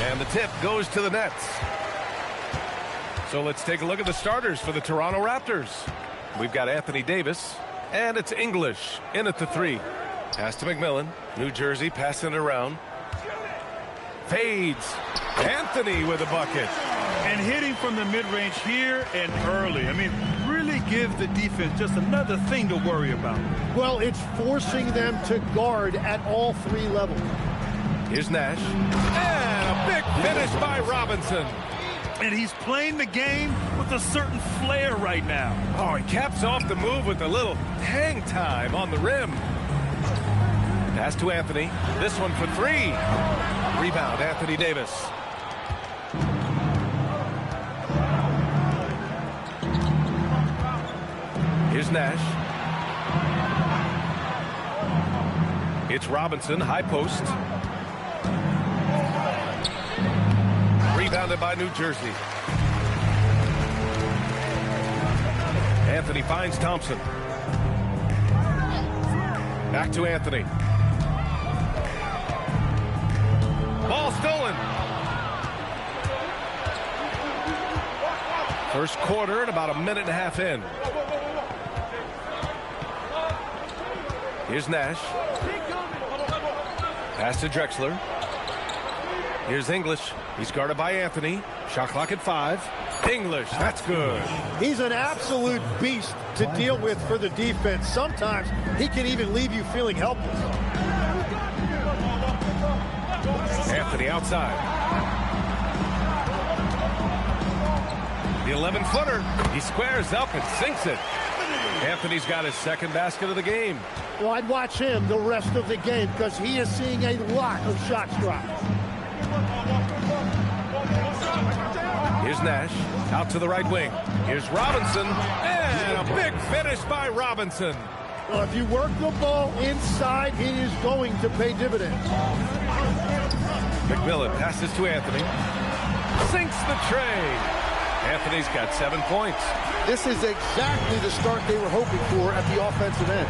And the tip goes to the nets. So let's take a look at the starters for the Toronto Raptors. We've got Anthony Davis, and it's English in at the 3. Pass to McMillan. New Jersey passing it around. Fades. Anthony with a bucket. And hitting from the mid-range here and early. I mean, really gives the defense just another thing to worry about. Well, it's forcing them to guard at all 3 levels. Here's Nash. And a big finish by Robinson. And he's playing the game with a certain flair right now. Oh, he caps off the move with a little hang time on the rim. Pass to Anthony. This one for 3. Rebound, Anthony Davis. Here's Nash. It's Robinson, high post. Rebounded by New Jersey. Anthony finds Thompson. Back to Anthony. Ball stolen. First quarter and about a minute and a half in. Here's Nash. Pass to Drexler. Here's English. He's guarded by Anthony. Shot clock at 5. English, that's good. He's an absolute beast to deal with for the defense. Sometimes he can even leave you feeling helpless. Anthony outside. The 11-footer. He squares up and sinks it. Anthony's got his second basket of the game. Well, I'd watch him the rest of the game because he is seeing a lot of shots dropped. Here's Nash, out to the right wing. Here's Robinson, and a big finish by Robinson. Well, if you work the ball inside, it is going to pay dividends. McMillan passes to Anthony. Sinks the tray. Anthony's got 7 points. This is exactly the start they were hoping for at the offensive end.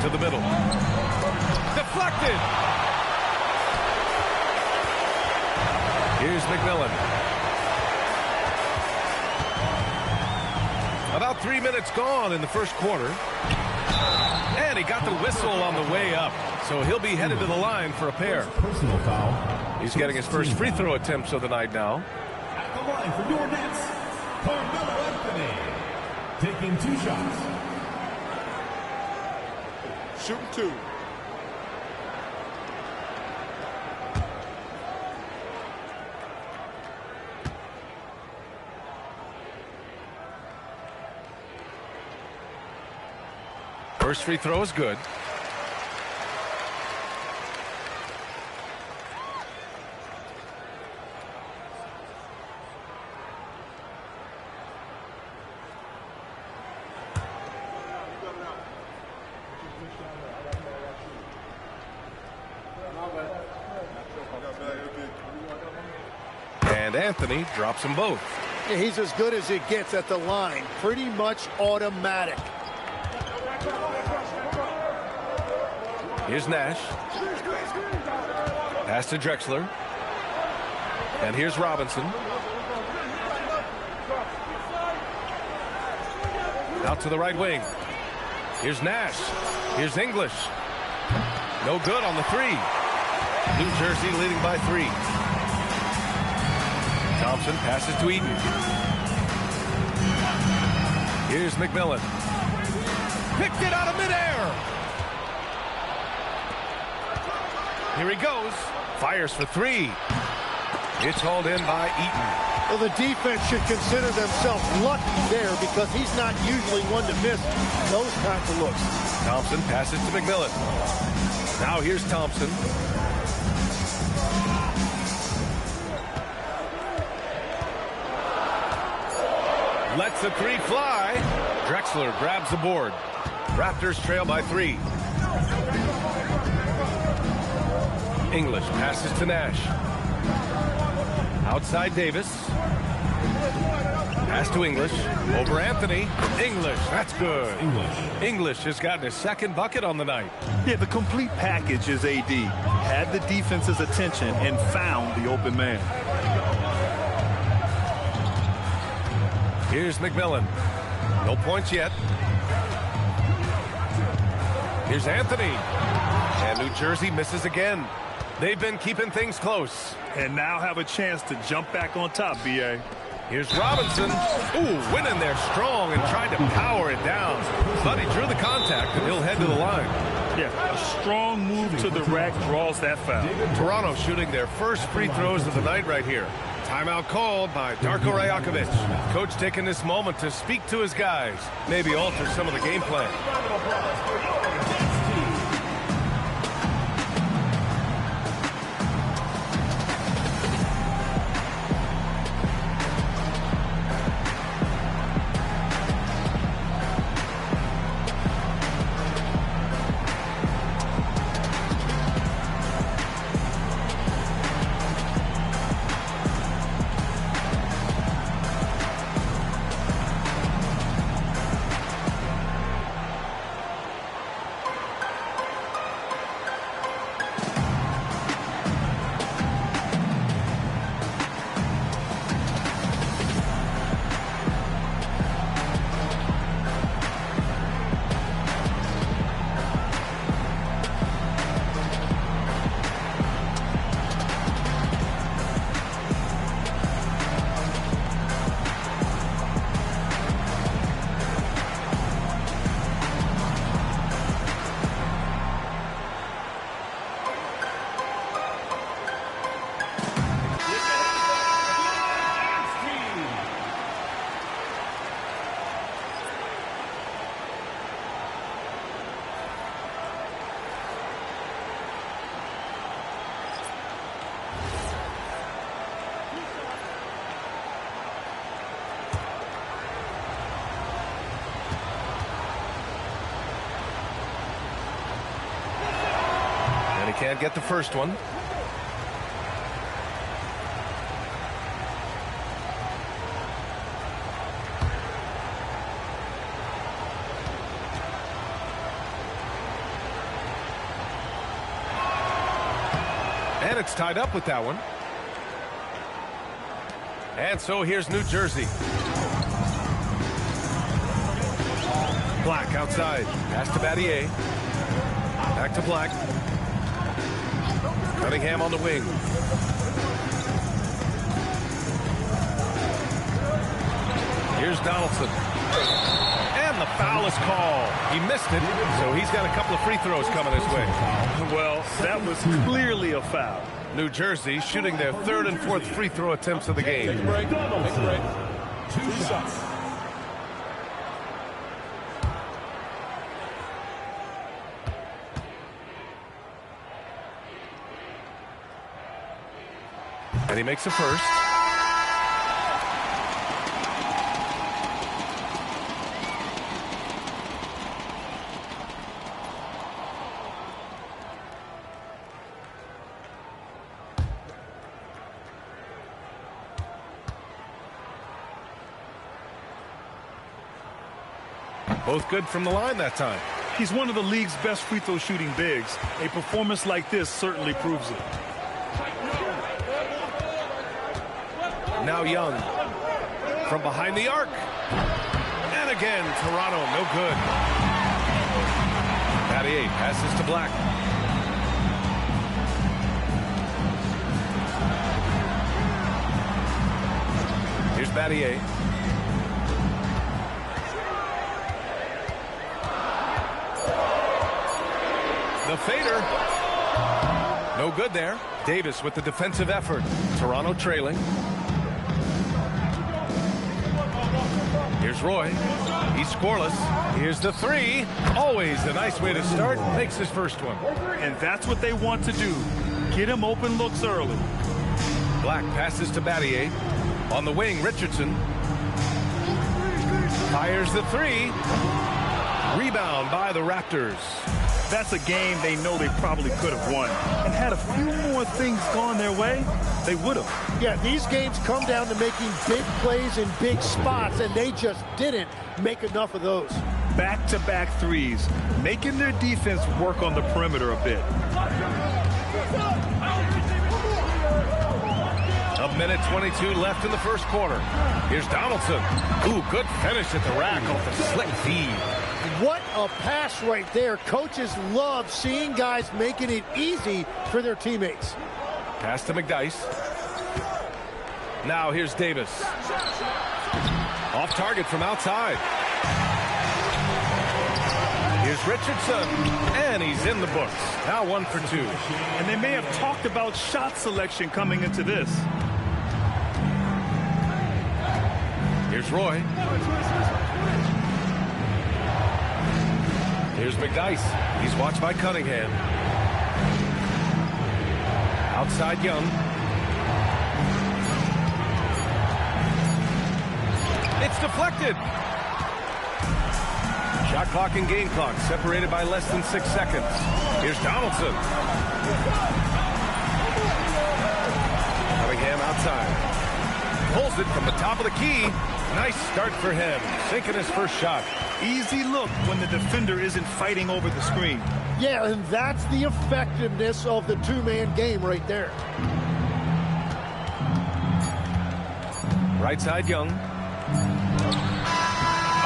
To the middle. Deflected. Here's McMillan. About 3 minutes gone in the first quarter. And he got the whistle on the way up. So he'll be headed to the line for a pair. Personal foul. He's getting his first free throw attempts of the night now. At the line for your Nets, Carmelo Anthony. Taking 2 shots. Shooting 2. First free throw is good. And Anthony drops them both. Yeah, he's as good as it gets at the line. Pretty much automatic. Here's Nash. Pass to Drexler. And here's Robinson. Out to the right wing. Here's Nash. Here's English. No good on the 3. New Jersey leading by 3. Thompson passes to Eaton. Here's McMillan. Picked it out of midair. Here he goes. Fires for 3. It's hauled in by Eaton. Well, the defense should consider themselves lucky there because he's not usually one to miss those kinds of looks. Thompson passes to McMillan. Now here's Thompson. Lets the 3 fly. Drexler grabs the board. Raptors trail by 3. English passes to Nash. Outside Davis. Pass to English. Over Anthony. English. That's good. English has gotten his second bucket on the night. Yeah, the complete package is AD. Had the defense's attention and found the open man. Here's McMillan. No points yet. Here's Anthony. And New Jersey misses again. They've been keeping things close. And now have a chance to jump back on top, B.A. Here's Robinson. Ooh, winning there strong and trying to power it down. But he drew the contact, and he'll head to the line. Yeah, a strong move to the rack draws that foul. Toronto shooting their first free throws of the night right here. Timeout called by Darko Rajakovic. Coach taking this moment to speak to his guys. Maybe alter some of the game plan. Can't get the first one. And it's tied up with that one. And so here's New Jersey. Black outside. Pass to Battier. Back to Black. Cunningham on the wing. Here's Donaldson. And the foul is called. He missed it, so he's got a couple of free throws coming his way. Well, that was clearly a foul. New Jersey shooting their third and fourth free throw attempts of the game. Take a break. Two shots. And he makes a first. Both good from the line that time. He's one of the league's best free throw shooting bigs. A performance like this certainly proves it. Now Young from behind the arc. And again, Toronto, no good. Battier passes to Black. Here's Battier. The fader. No good there. Davis with the defensive effort. Toronto trailing. Here's Roy. He's scoreless. Here's the three. Always a nice way to start. Makes his first one. And that's what they want to do. Get him open looks early. Black passes to Battier. On the wing, Richardson. Fires the three. Rebound by the Raptors. That's a game they know they probably could have won. And had a few more things gone their way, they would have. Yeah, these games come down to making big plays in big spots, and they just didn't make enough of those. Back-to-back threes, making their defense work on the perimeter a bit. A minute 22 left in the first quarter. Here's Donaldson. Ooh, good finish at the rack off the slick feed. What a pass right there. Coaches love seeing guys making it easy for their teammates. Pass to McDyess. Now here's Davis. Off target from outside. Here's Richardson, and he's in the books. Now 1 for 2. And they may have talked about shot selection coming into this. Here's Roy. Here's McDyess. He's watched by Cunningham. Outside Young. It's deflected. Shot clock and game clock separated by less than 6 seconds. Here's Donaldson. Cunningham outside. Pulls it from the top of the key. Nice start for him. Sinking his first shot. Easy look when the defender isn't fighting over the screen. Yeah, and that's the effectiveness of the two-man game right there. Right side Young.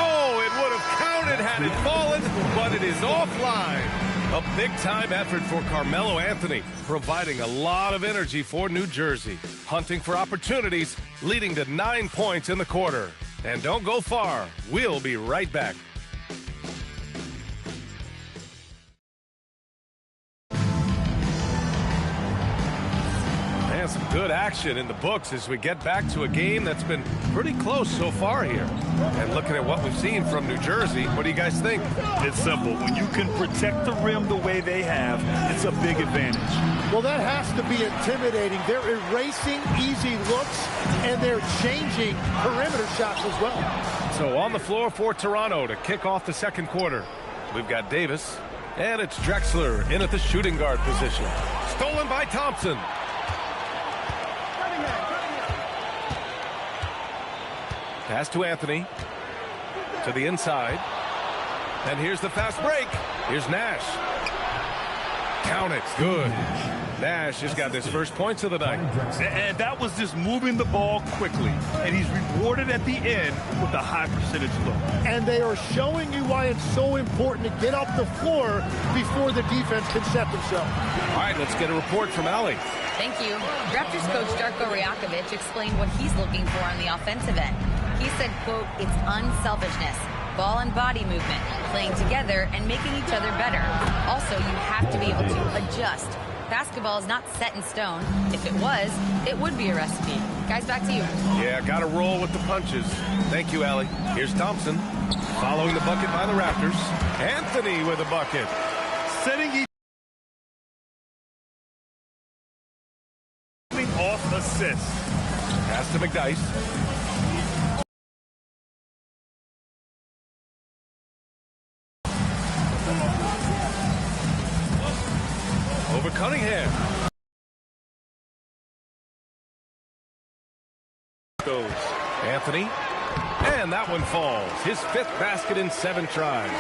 Oh, it would have counted had it fallen, but it is offline. A big-time effort for Carmelo Anthony, providing a lot of energy for New Jersey. Hunting for opportunities, leading to 9 points in the quarter. And don't go far. We'll be right back. And some good action in the books as we get back to a game that's been pretty close so far here. And looking at what we've seen from New Jersey, what do you guys think? It's simple. When you can protect the rim the way they have, it's a big advantage. Well, that has to be intimidating. They're erasing easy looks, and they're changing perimeter shots as well. So on the floor for Toronto to kick off the second quarter, we've got Davis, and it's Drexler in at the shooting guard position. Stolen by Thompson. Pass to Anthony. To the inside. And here's the fast break. Here's Nash. Count it. Good. Nash has got his first points of the night. And that was just moving the ball quickly. And he's rewarded at the end with a high percentage look. And they are showing you why it's so important to get up the floor before the defense can set themselves. All right, let's get a report from Allie. Thank you. Raptors coach Darko Rajakovic explained what he's looking for on the offensive end. He said, quote, it's unselfishness, ball and body movement, playing together and making each other better. Also, you have to be able to adjust. Basketball is not set in stone. If it was, it would be a recipe. Guys, back to you. Yeah, got to roll with the punches. Thank you, Allie. Here's Thompson. Following the bucket by the Raptors. Anthony with a bucket. Setting each off assist. Pass to McDyess. Over Cunningham. Goes Anthony. And that one falls. His 5th basket in 7 tries.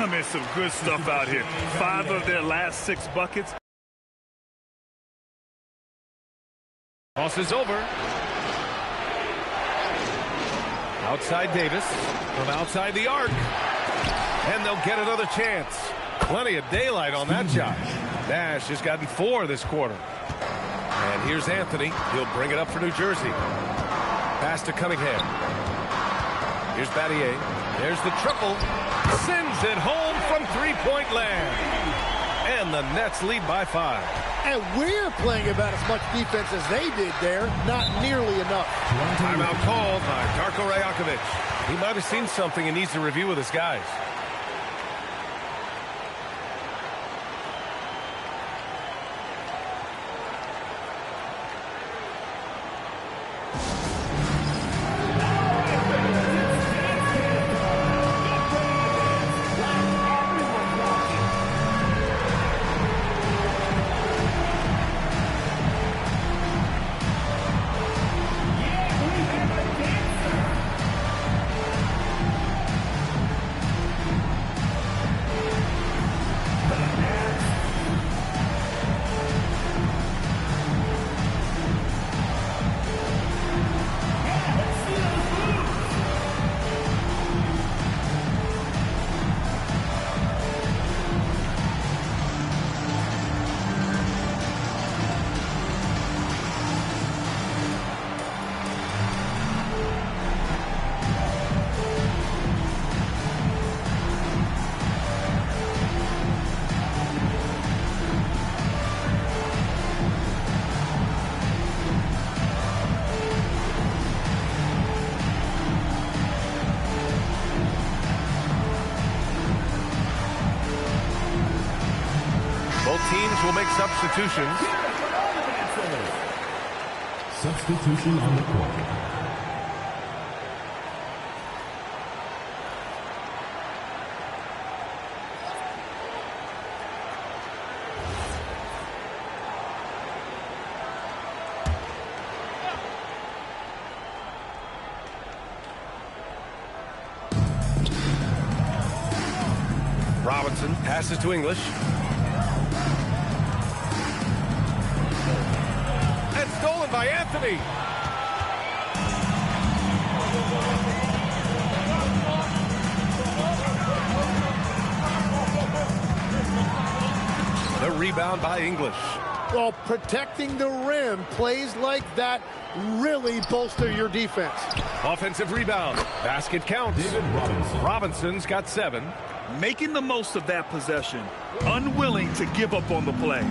I mean, some good stuff out here. 5 of their last 6 buckets. Toss is over. Outside Davis. From outside the arc. And they'll get another chance. Plenty of daylight on that shot. Nash has gotten 4 this quarter. And here's Anthony. He'll bring it up for New Jersey. Pass to Cunningham. Here's Battier. There's the triple. Sends it home from three-point land. And the Nets lead by 5. And we're playing about as much defense as they did there. Not nearly enough. Timeout called by Darko Rajakovic. He might have seen something and needs to review with his guys. will make substitutions. Substitution on the court. Robinson passes to English. And stolen by Anthony. The rebound by English. Well, protecting the rim, plays like that really bolster your defense. Offensive rebound. Basket counts. David Robinson. Robinson's got 7. Making the most of that possession. Unwilling to give up on the play.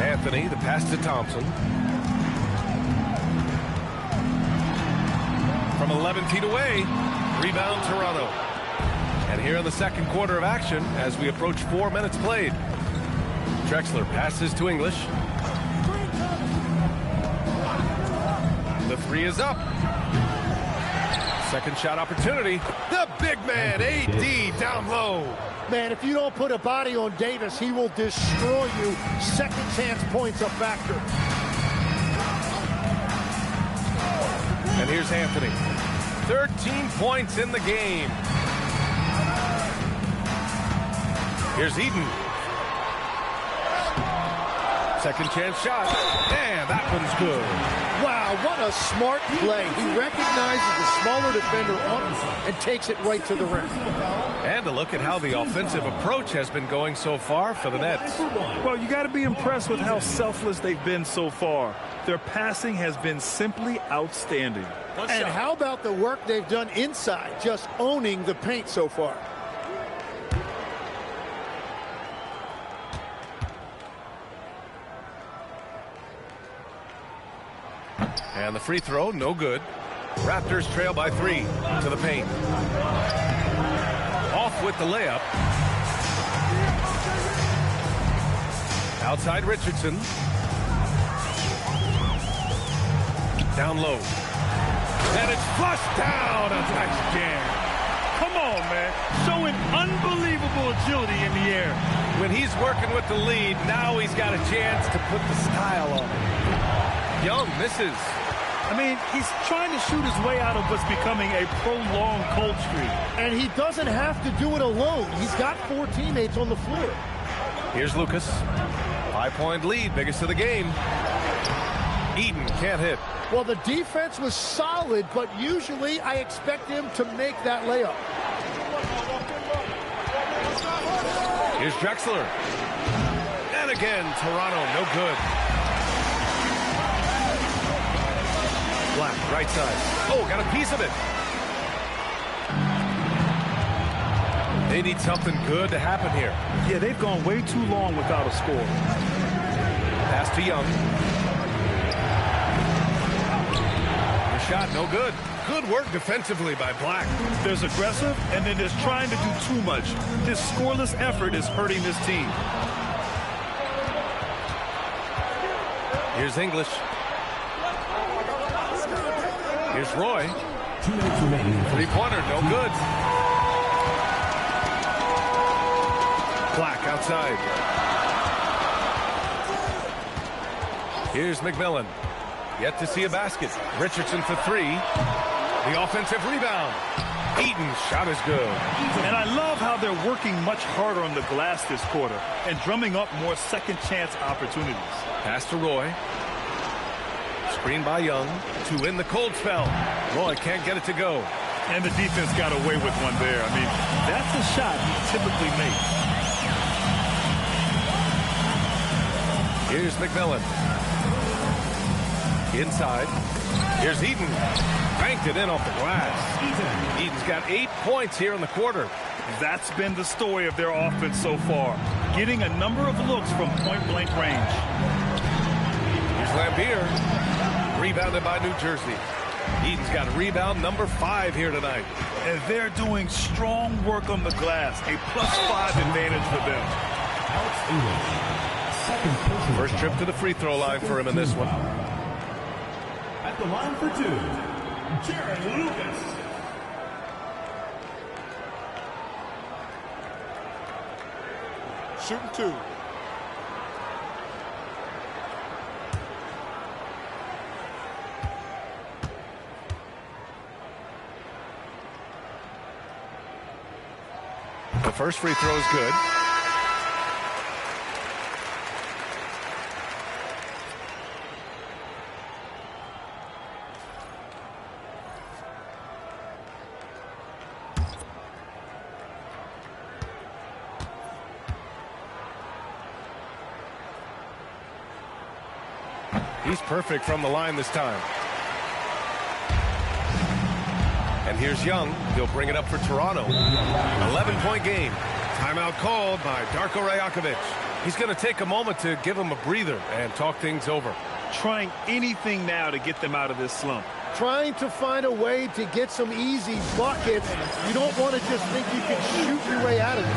Anthony, the pass to Thompson. From 11 feet away, rebound Toronto. And here in the second quarter of action, as we approach 4 minutes played, Drexler passes to English. The 3 is up. Second shot opportunity. The big man, AD, down low. Man, if you don't put a body on Davis, he will destroy you. Second chance points a factor. And here's Anthony. 13 points in the game. Here's Eden. Second chance shot. And that one's good. Wow, what a smart play. He recognizes the smaller defender on him and takes it right to the rim. And a look at how the offensive approach has been going so far for the Nets. Well, you got to be impressed with how selfless they've been so far. Their passing has been simply outstanding. And how about the work they've done inside, just owning the paint so far? And the free throw, no good. Raptors trail by 3 to the paint. Off with the layup. Outside Richardson. Down low. And it's flushed down. A nice jam. Come on, man. Showing unbelievable agility in the air. When he's working with the lead, now he's got a chance to put the style on it. Young misses. I mean, he's trying to shoot his way out of what's becoming a prolonged cold streak. And he doesn't have to do it alone. He's got 4 teammates on the floor. Here's Lucas. 5-point lead, biggest of the game. Eden can't hit. Well, the defense was solid, but usually I expect him to make that layup. Here's Drexler. And again, Toronto, no good. Black, right side. Oh, got a piece of it. They need something good to happen here. Yeah, they've gone way too long without a score. Pass to Young. The shot, no good. Good work defensively by Black. There's aggressive, and then there's trying to do too much. This scoreless effort is hurting this team. Here's English. Here's Roy. 2 minutes remaining. Three-pointer, no good. Black outside. Here's McMillan. Yet to see a basket. Richardson for 3. The offensive rebound. Eaton's shot is good. And I love how they're working much harder on the glass this quarter and drumming up more second chance opportunities. Pass to Roy. Screen by Young to win the cold spell. Roy can't get it to go. And the defense got away with one there. I mean, that's a shot he typically makes. Here's McMillan. Inside. Here's Eden. Banked it in off the glass. Eden's got 8 points here in the quarter. That's been the story of their offense so far. Getting a number of looks from point-blank range. Here's Lambier. Rebounded by New Jersey. Eden's got rebound number 5 here tonight. And they're doing strong work on the glass. A +5 advantage for them. Alex English. Second personal First trip to the free throw line for him in this one. At the line for two, Jared Lucas. Shooting two. The first free throw is good. He's perfect from the line this time. And here's Young. He'll bring it up for Toronto. 11-point game. Timeout called by Darko Rajakovic. He's going to take a moment to give him a breather and talk things over. Trying anything now to get them out of this slump. Trying to find a way to get some easy buckets. You don't want to just think you can shoot your way out of it.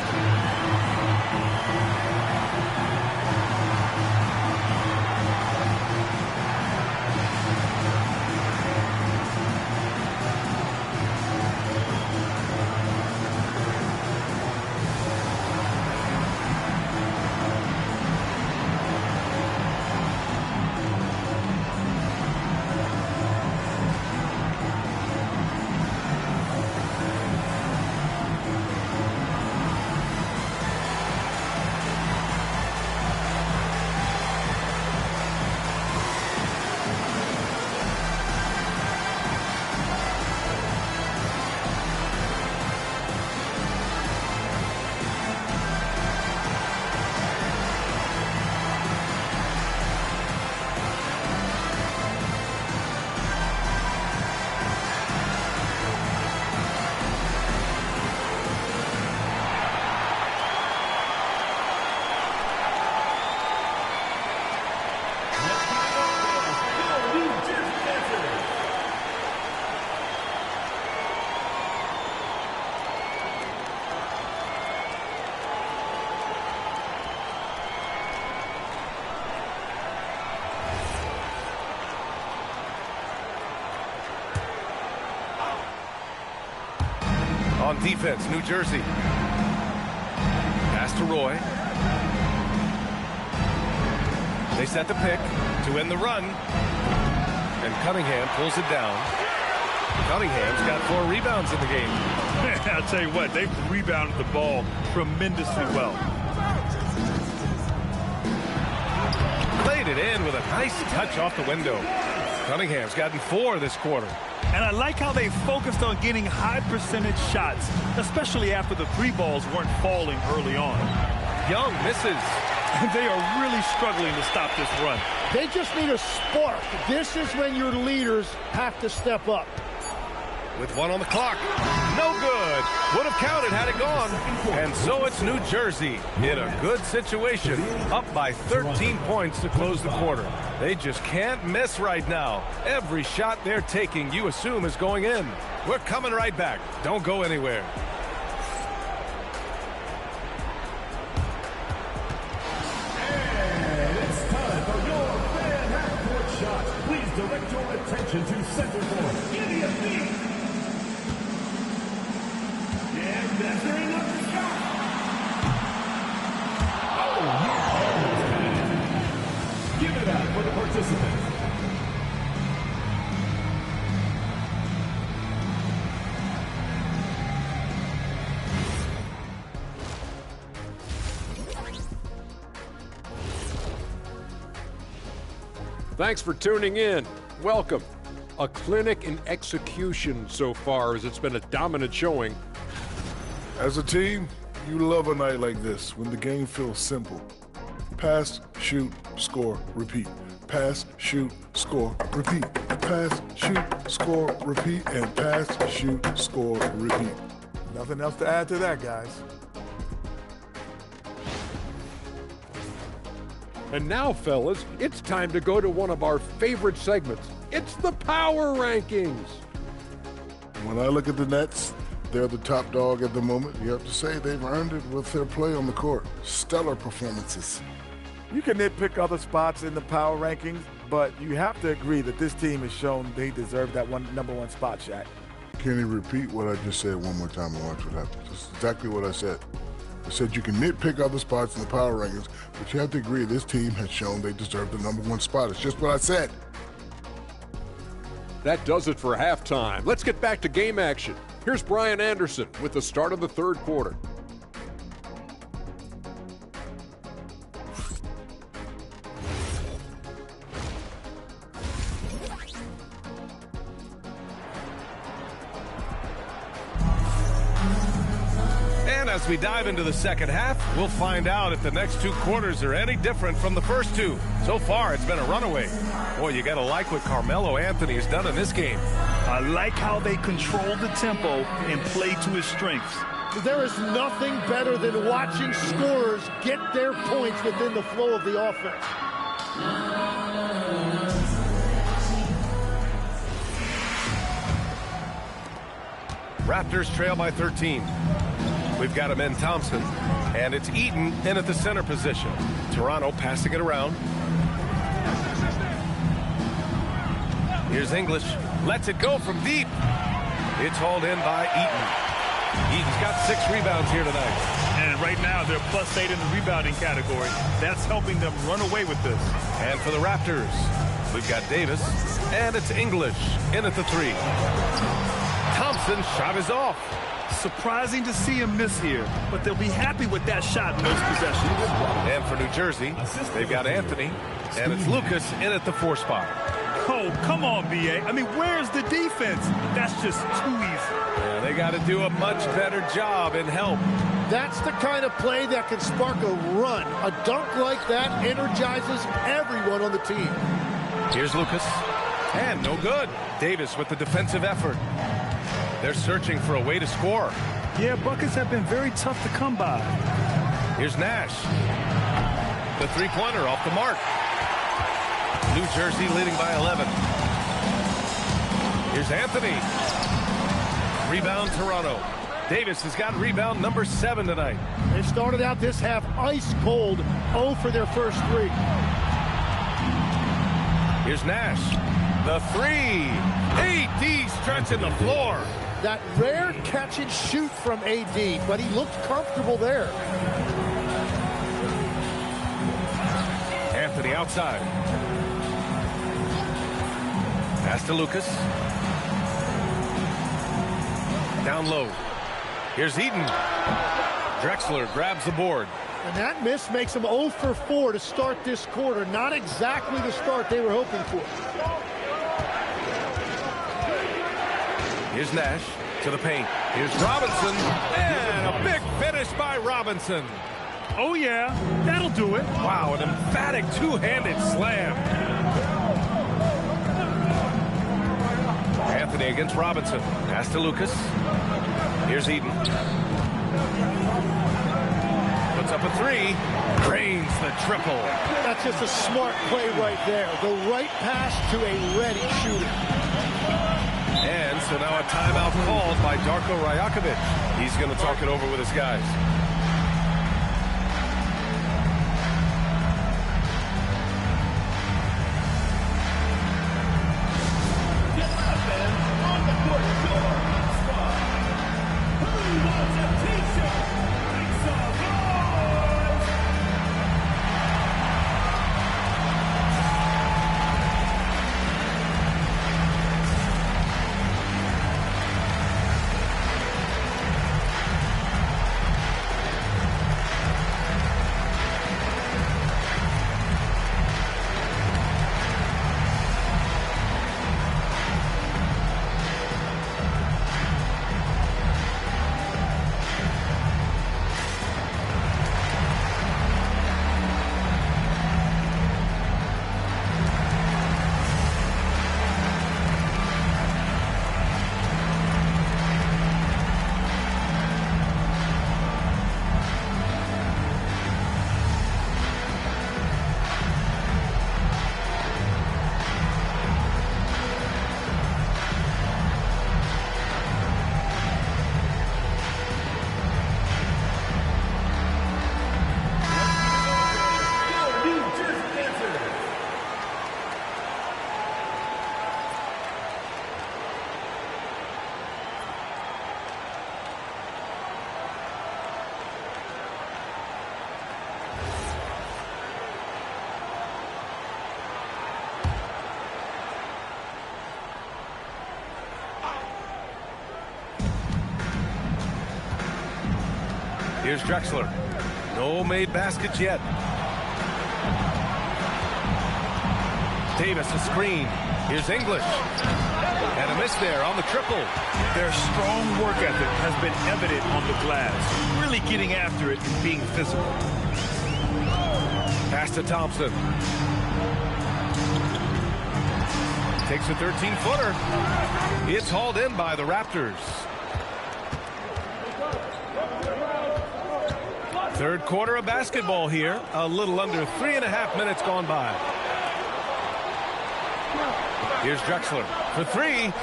On defense, New Jersey. Pass to Roy. They set the pick to end the run. And Cunningham pulls it down. Cunningham's got 4 rebounds in the game. I'll tell you what, they've rebounded the ball tremendously well. Played it in with a nice touch off the window. Cunningham's gotten 4 this quarter. And I like how they focused on getting high percentage shots, especially after the 3 balls weren't falling early on. Young misses. They are really struggling to stop this run. They just need a spark. This is when your leaders have to step up. With 1 on the clock. No good. Would have counted had it gone. And so it's New Jersey in a good situation. Up by 13 points to close the quarter. They just can't miss right now. Every shot they're taking, you assume, is going in. We're coming right back. Don't go anywhere. And it's time for your fan half-court shot. Please direct your attention to center court. Give me a beat. And that's their another shot. Oh, yeah. Give it up for the participants. Thanks for tuning in. Welcome. A clinic in execution so far, as it's been a dominant showing. As a team, you love a night like this when the game feels simple. Pass, shoot, score, repeat. Pass, shoot, score, repeat. Pass, shoot, score, repeat, and pass, shoot, score, repeat. Nothing else to add to that, guys. And now, fellas, it's time to go to one of our favorite segments. It's the Power Rankings. When I look at the Nets, they're the top dog at the moment, you have to say they've earned it with their play on the court. Stellar performances. You can nitpick other spots in the power rankings, but you have to agree that this team has shown they deserve that number one spot, Shaq. Can you repeat what I just said one more time and watch what happens? That's exactly what I said. I said you can nitpick other spots in the power rankings, but you have to agree this team has shown they deserve the number one spot. It's just what I said. That does it for halftime. Let's get back to game action. Here's Brian Anderson with the start of the third quarter. As we dive into the second half, we'll find out if the next two quarters are any different from the first two. So far, it's been a runaway. Boy, you got to like what Carmelo Anthony has done in this game. I like how they control the tempo and play to his strengths. There is nothing better than watching scorers get their points within the flow of the offense. Raptors trail by 13. We've got Amen Thompson, and it's Eaton in at the center position. Toronto passing it around. Here's English. Lets it go from deep. It's hauled in by Eaton. Eaton's got 6 rebounds here tonight. And right now, they're +8 in the rebounding category. That's helping them run away with this. And for the Raptors, we've got Davis, and it's English in at the 3. Thompson's shot is off. Surprising to see him miss here, but they'll be happy with that shot in those possessions. And for New Jersey, they've got Anthony, and it's Lucas in at the 4 spot. Oh, come on, B.A. I mean, where's the defense? That's just too easy. Yeah, they got to do a much better job in help. That's the kind of play that can spark a run. A dunk like that energizes everyone on the team. Here's Lucas, and no good. Davis with the defensive effort. They're searching for a way to score. Yeah, buckets have been very tough to come by. Here's Nash. The three-pointer off the mark. New Jersey leading by 11. Here's Anthony. Rebound Toronto. Davis has got rebound number 7 tonight. They started out this half ice cold, 0 for their first 3. Here's Nash. The 3. AD stretching the floor. That rare catch and shoot from AD, but he looked comfortable there. Anthony outside. Pass to Lucas. Down low. Here's Eaton. Drexler grabs the board. And that miss makes them 0 for 4 to start this quarter. Not exactly the start they were hoping for. Here's Nash to the paint. Here's Robinson. And a big finish by Robinson. Oh, yeah. That'll do it. Wow, an emphatic two-handed slam. Anthony against Robinson. Pass to Lucas. Here's Eaton. Puts up a 3. Drains the triple. That's just a smart play right there. The right pass to a ready shooter. And so now a timeout called by Darko Rajakovic. He's going to talk it over with his guys. Here's Drexler. No made baskets yet. Davis, a screen. Here's English. And a miss there on the triple. Their strong work ethic has been evident on the glass. Really getting after it and being physical. Pass to Thompson. Takes a 13-footer. It's hauled in by the Raptors. Third quarter of basketball here. A little under 3.5 minutes gone by. Here's Drexler for three.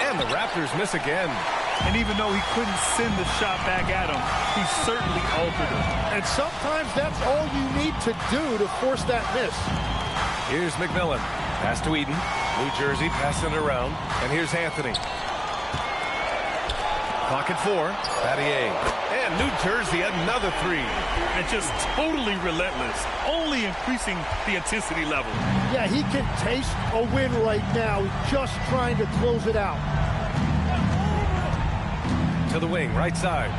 And the Raptors miss again. And even though he couldn't send the shot back at him, he certainly altered it. And sometimes that's all you need to do to force that miss. Here's McMillan. Pass to Eden. New Jersey passing it around. And here's Anthony. Clock at 4. Battier. And New Jersey another three. And just totally relentless. Only increasing the intensity level. Yeah, he can taste a win right now. Just trying to close it out. To the wing, right side.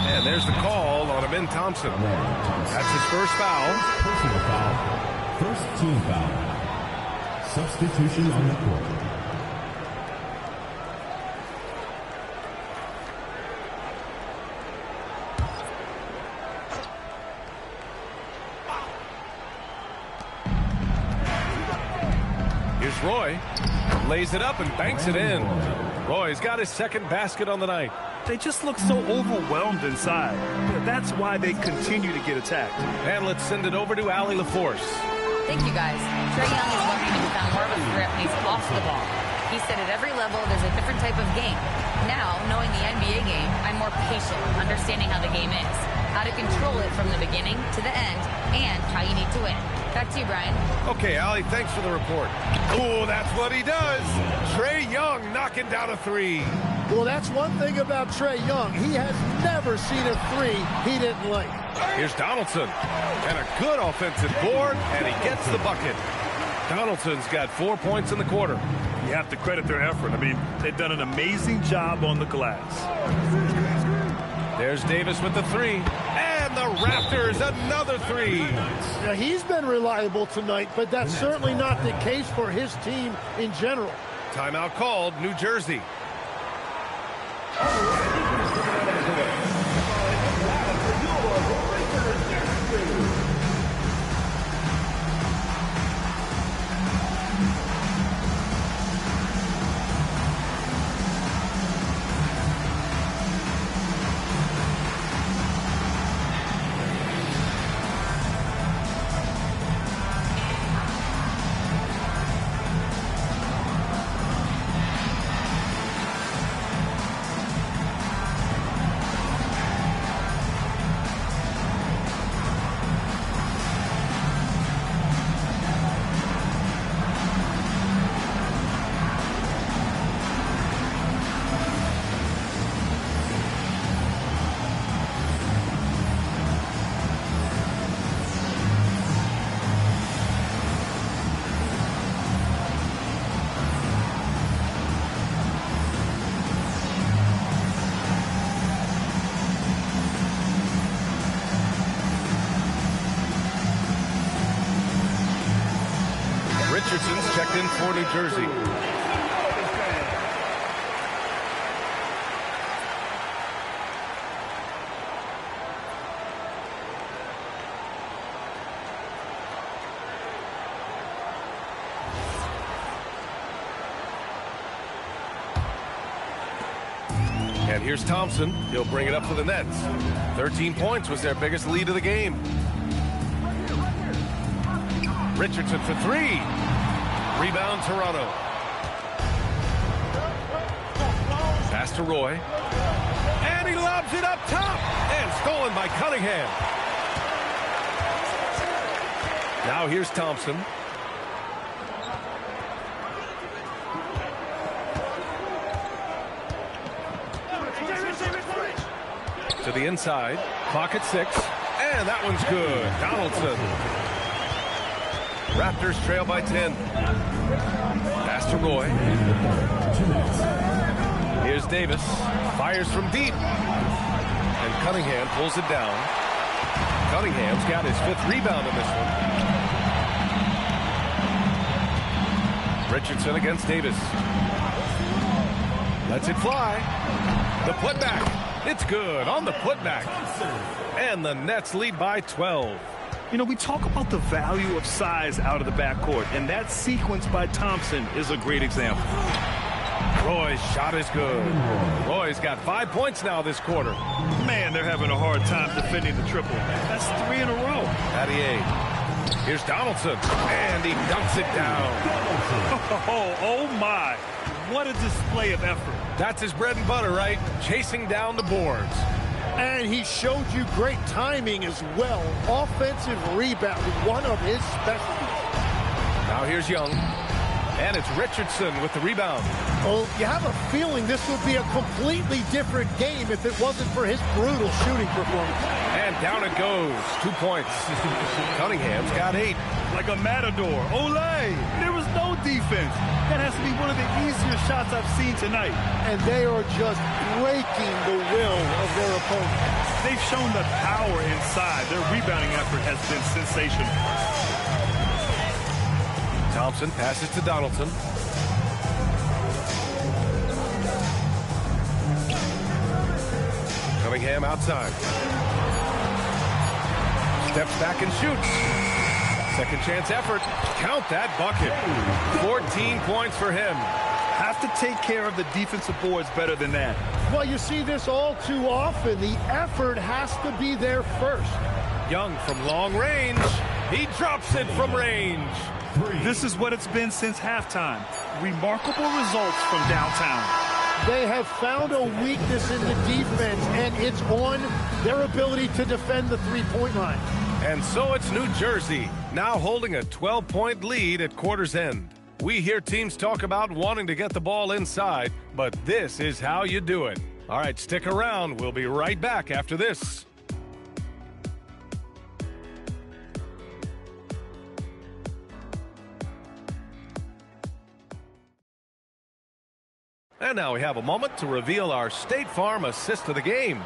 And there's the call on Amin Thompson. That's his first foul. Personal foul. First team foul. Substitution on the court. Here's Roy. Lays it up and banks it in. Roy's got his second basket on the night. They just look so overwhelmed inside. That's why they continue to get attacked. And let's send it over to Allie LaForce. Thank you, guys. Trae Young is one who found more of a threat when he's off the ball. He said at every level there's a different type of game. Now, knowing the NBA game, I'm more patient, understanding how the game is, how to control it from the beginning to the end, and how you need to win. Back to you, Brian. Okay, Allie, thanks for the report. Oh, that's what he does. Trae Young knocking down a three. Well, that's one thing about Trae Young. He has never seen a three he didn't like. Here's Donaldson. And a good offensive board, and he gets the bucket. Donaldson's got 4 points in the quarter. You have to credit their effort. I mean, they've done an amazing job on the glass. There's Davis with the three. And the Raptors, another three. Now, he's been reliable tonight, but that's certainly not the case for his team in general. Timeout called, New Jersey. Richardson's checked in for New Jersey. And here's Thompson. He'll bring it up for the Nets. 13 points was their biggest lead of the game. Richardson for three. Rebound, Toronto. Pass to Roy. And he lobs it up top. And stolen by Cunningham. Now here's Thompson. To the inside. Clock at 6. And that one's good. Donaldson. Raptors trail by 10. Pass to Roy. Here's Davis. Fires from deep. And Cunningham pulls it down. Cunningham's got his 5th rebound in this one. Richardson against Davis. Lets it fly. The putback. It's good on the putback. And the Nets lead by 12. You know, we talk about the value of size out of the backcourt, and that sequence by Thompson is a great example. Roy's shot is good. Roy's got 5 points now this quarter. Man, they're having a hard time defending the triple. That's 3 in a row. Pattier. Here's Donaldson. And he dunks it down. Oh my. What a display of effort. That's his bread and butter, right? Chasing down the boards. And he showed you great timing as well. Offensive rebound, one of his specialties. Now here's Young. And it's Richardson with the rebound. Oh, you have a feeling this would be a completely different game if it wasn't for his brutal shooting performance. And down it goes. 2 points. Cunningham's got 8. Like a matador. Olay! There was no defense. That has to be one of the easier shots I've seen tonight. And they are just breaking the will of their opponent. They've shown the power inside. Their rebounding effort has been sensational. Thompson passes to Donaldson. Cunningham outside. Steps back and shoots. Second chance effort. Count that bucket. 14 points for him. Have to take care of the defensive boards better than that. Well, you see this all too often. The effort has to be there first. Young from long range. He drops it from range. This is what it's been since halftime. Remarkable results from downtown. They have found a weakness in the defense, and it's on their ability to defend the three-point line. And so it's New Jersey, now holding a 12-point lead at quarter's end. We hear teams talk about wanting to get the ball inside, but this is how you do it. All right, stick around. We'll be right back after this. And now we have a moment to reveal our State Farm assist of the game.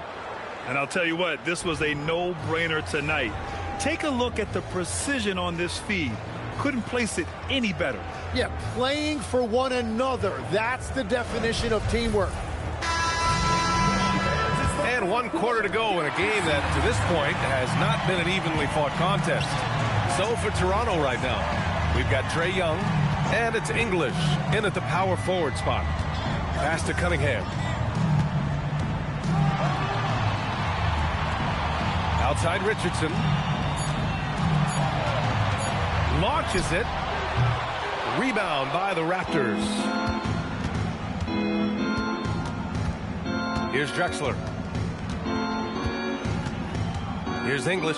And I'll tell you what, this was a no-brainer tonight. Take a look at the precision on this feed. Couldn't place it any better. Yeah, playing for one another. That's the definition of teamwork. And 1 quarter to go in a game that, to this point, has not been an evenly fought contest. So for Toronto right now, we've got Trae Young, and it's English in at the power forward spot. Pass to Cunningham. Outside Richardson. Launches it. Rebound by the Raptors. Here's Drexler. Here's English.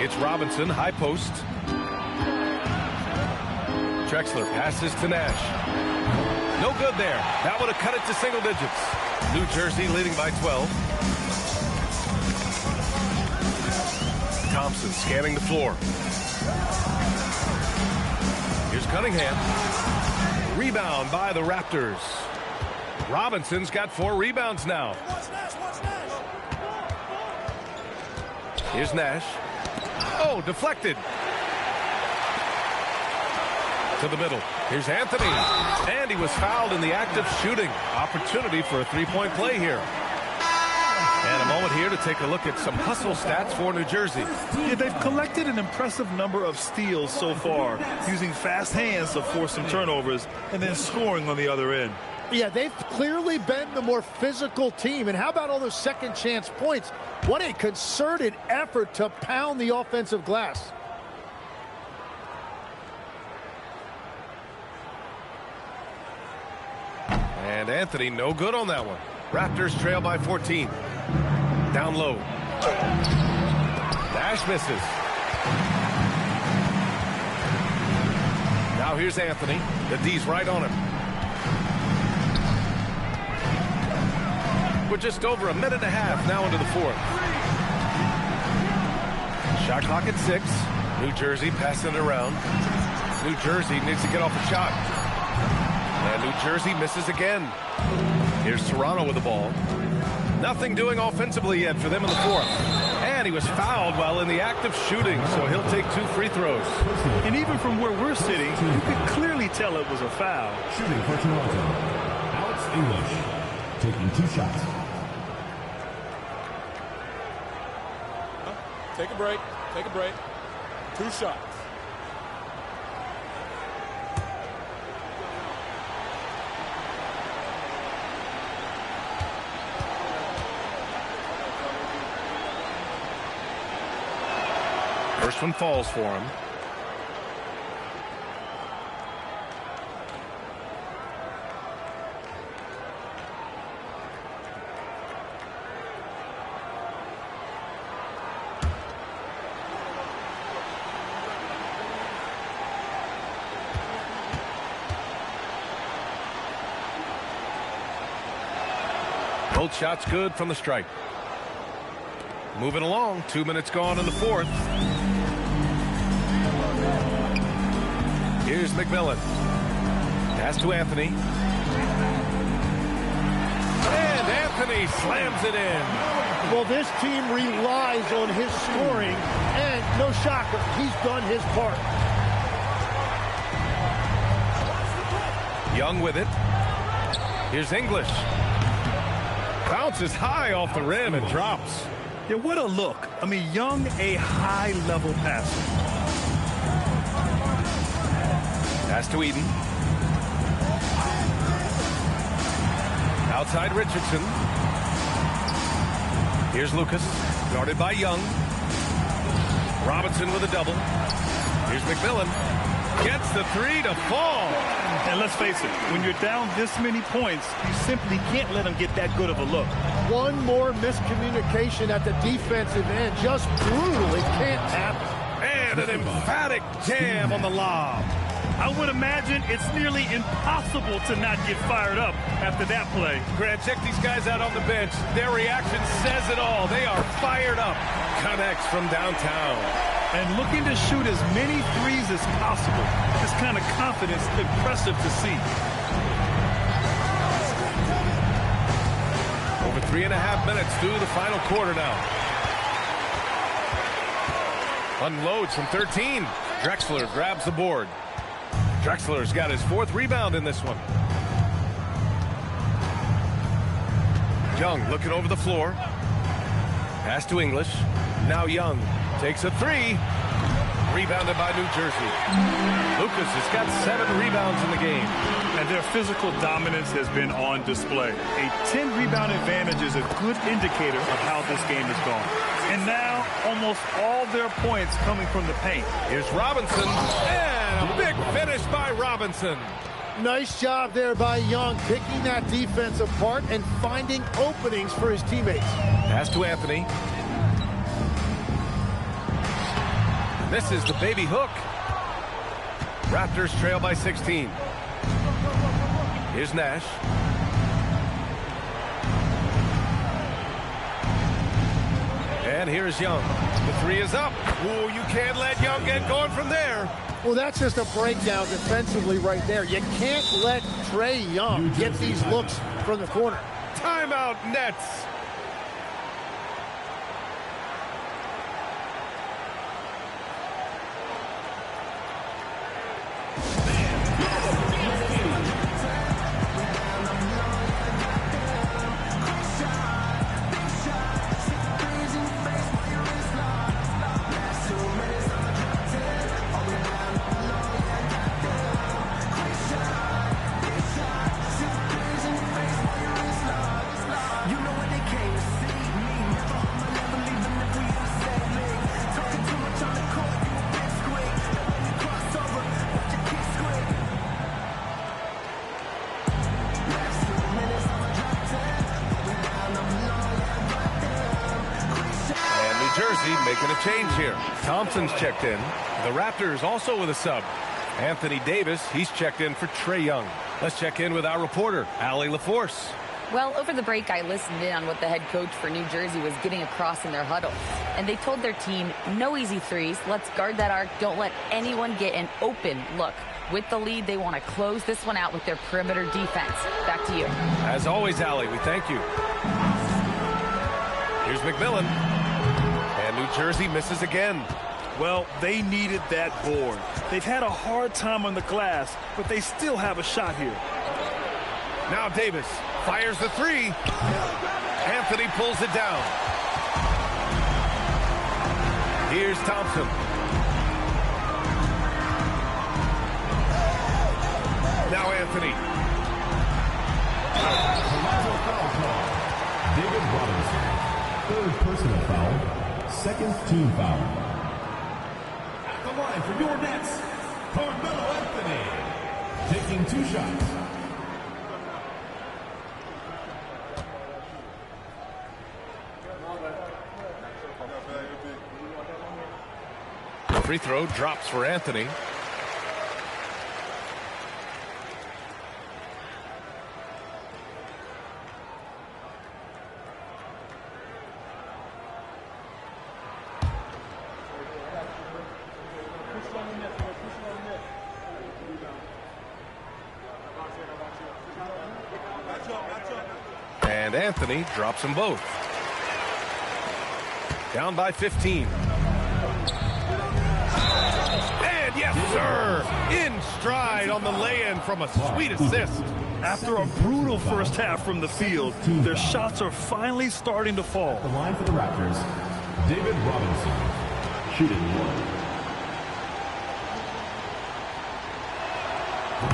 It's Robinson, high post. Drexler passes to Nash. No good there. That would have cut it to single digits. New Jersey leading by 12. Thompson scanning the floor. Here's Cunningham. Rebound by the Raptors. Robinson's got 4 rebounds now. Here's Nash. Oh, deflected. To the middle. Here's Anthony. And he was fouled in the act of shooting. Opportunity for a three-point play here. And a moment here to take a look at some hustle stats for New Jersey. Yeah, they've collected an impressive number of steals so far, using fast hands to force some turnovers and then scoring on the other end. Yeah, they've clearly been the more physical team. And how about all those second chance points? What a concerted effort to pound the offensive glass. And Anthony, no good on that one. Raptors trail by 14. Down low. Nash misses. Now here's Anthony. The D's right on him. We're just over a minute and a half now into the fourth. Shot clock at 6. New Jersey passing it around. New Jersey needs to get off a shot. And New Jersey misses again. Here's Toronto with the ball. Nothing doing offensively yet for them in the fourth. And he was fouled while in the act of shooting, so he'll take 2 free throws. And even from where we're sitting, you could clearly tell it was a foul. Shooting for Toronto, Alex English, taking 2 shots. Take a break. Take a break. 2 shots. First one falls for him. Both shots good from the stripe. Moving along, 2 minutes gone in the fourth. Here's McMillan. Pass to Anthony. And Anthony slams it in. Well, this team relies on his scoring, and no shocker, he's done his part. Young with it. Here's English. Bounces high off the rim and drops. Yeah, what a look. I mean, Young, a high-level passer. Pass to Eden. Outside Richardson. Here's Lucas. Guarded by Young. Robinson with a double. Here's McMillan. Gets the 3 to fall. And let's face it, when you're down this many points, you simply can't let them get that good of a look. One more miscommunication at the defensive end. Just brutal. It can't happen. And an emphatic jam on the lob. I would imagine it's nearly impossible to not get fired up after that play. Grant, check these guys out on the bench. Their reaction says it all. They are fired up. Connects from downtown. And looking to shoot as many threes as possible. This kind of confidence, impressive to see. Over 3.5 minutes through the final quarter now. Unloads from 13. Drexler grabs the board. Drexler's got his 4th rebound in this one. Young looking over the floor. Pass to English. Now Young takes a 3. Rebounded by New Jersey. Lucas has got 7 rebounds in the game. And their physical dominance has been on display. A 10-rebound advantage is a good indicator of how this game has gone. And now, almost all their points coming from the paint. Here's Robinson. And a big finish by Robinson. Nice job there by Young, picking that defense apart and finding openings for his teammates. Pass to Anthony. This is the baby hook. Raptors trail by 16. Here's Nash. And here's Young. The 3 is up. Ooh, you can't let Young get going from there. Well, that's just a breakdown defensively right there. You can't let Trae Young get these looks from the corner. Timeout, Nets. Making a change here. Thompson's checked in. The Raptors also with a sub. Anthony Davis, he's checked in for Trae Young. Let's check in with our reporter, Allie LaForce. Well, over the break, I listened in on what the head coach for New Jersey was getting across in their huddle. And they told their team, no easy threes. Let's guard that arc. Don't let anyone get an open look. With the lead, they want to close this one out with their perimeter defense. Back to you. As always, Allie, we thank you. Here's McMillan. And New Jersey misses again. Well, they needed that board. They've had a hard time on the glass, but they still have a shot here. Now Davis fires the three. Anthony pulls it down. Here's Thompson. Now Anthony. David Robinson. Third personal foul. Second team foul. At the line for your Nets, Carmelo Anthony. Taking 2 shots. Free throw drops for Anthony. And Anthony drops them both. Down by 15. And yes, sir, in stride on the lay-in from a sweet assist. After a brutal first half from the field, their shots are finally starting to fall. The line for the Raptors, David Robinson, shooting 1.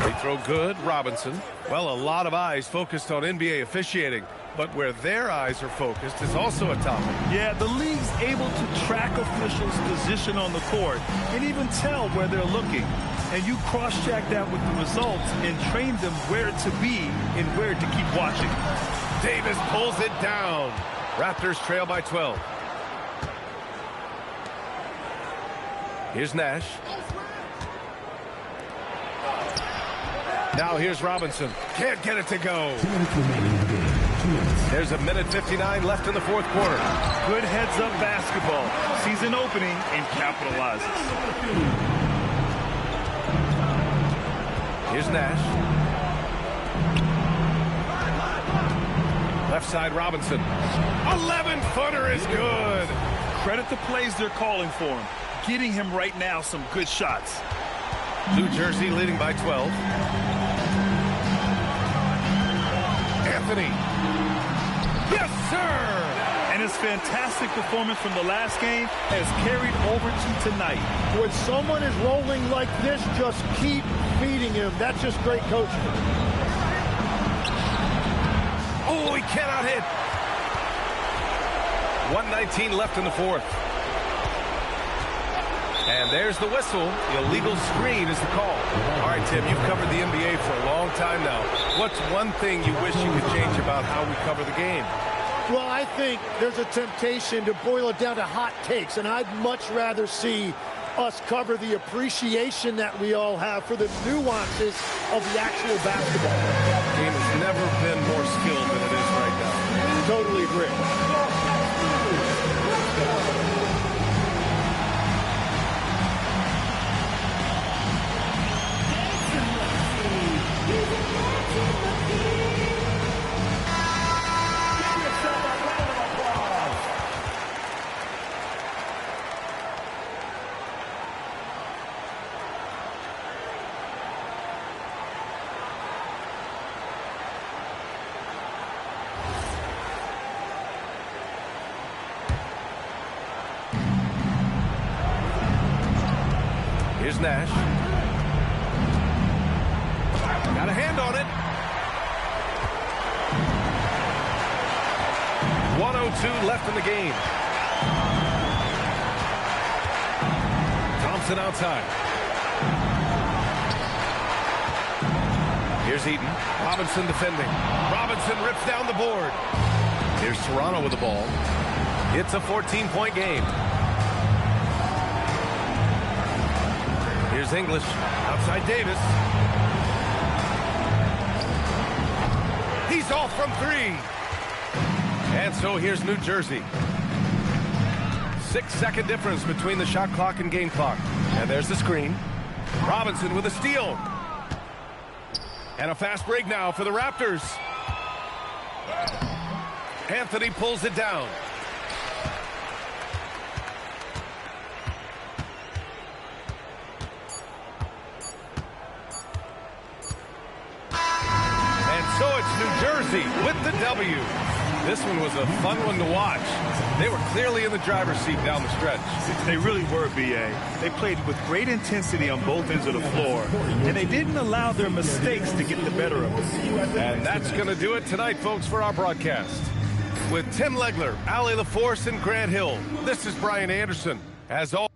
Free throw good, Robinson. Well, a lot of eyes focused on NBA officiating, but where their eyes are focused is also a topic. Yeah, the league's able to track officials' position on the court and even tell where they're looking. And you cross-check that with the results and train them where to be and where to keep watching. Davis pulls it down. Raptors trail by 12. Here's Nash. Now here's Robinson. Can't get it to go. 2 minutes remaining in the game. 2 minutes. There's a minute 59 left in the fourth quarter. Good heads-up basketball. Sees an opening and capitalizes. Here's Nash. Left side Robinson. 11-footer is good. Credit the plays they're calling for him. Getting him right now some good shots. New Jersey leading by 12. Anthony. Yes, sir! And his fantastic performance from the last game has carried over to tonight. When someone is rolling like this, just keep feeding him. That's just great coaching. Oh, he cannot hit. 1:19 left in the fourth. And there's the whistle. The illegal screen is the call. All right, Tim, you've covered the NBA for a long time now. What's one thing you wish you could change about how we cover the game? Well, I think there's a temptation to boil it down to hot takes, and I'd much rather see us cover the appreciation that we all have for the nuances of the actual basketball. The game has never been more skilled than it is right now. Totally agree. Here's Nash. Got a hand on it. 1:02 left in the game. Thompson outside. Here's Eaton. Robinson defending. Robinson rips down the board. Here's Toronto with the ball. It's a 14-point game. Here's English. Outside Davis. He's off from three. And so here's New Jersey. 6-second difference between the shot clock and game clock. And there's the screen. Robinson with a steal. And a fast break now for the Raptors. Anthony pulls it down. And so it's New Jersey with the W. This one was a fun one to watch. They were clearly in the driver's seat down the stretch. They really were, B.A. They played with great intensity on both ends of the floor, and they didn't allow their mistakes to get the better of them. And that's going to do it tonight, folks, for our broadcast. With Tim Legler, Allie LaForce, and Grant Hill, this is Brian Anderson. As always,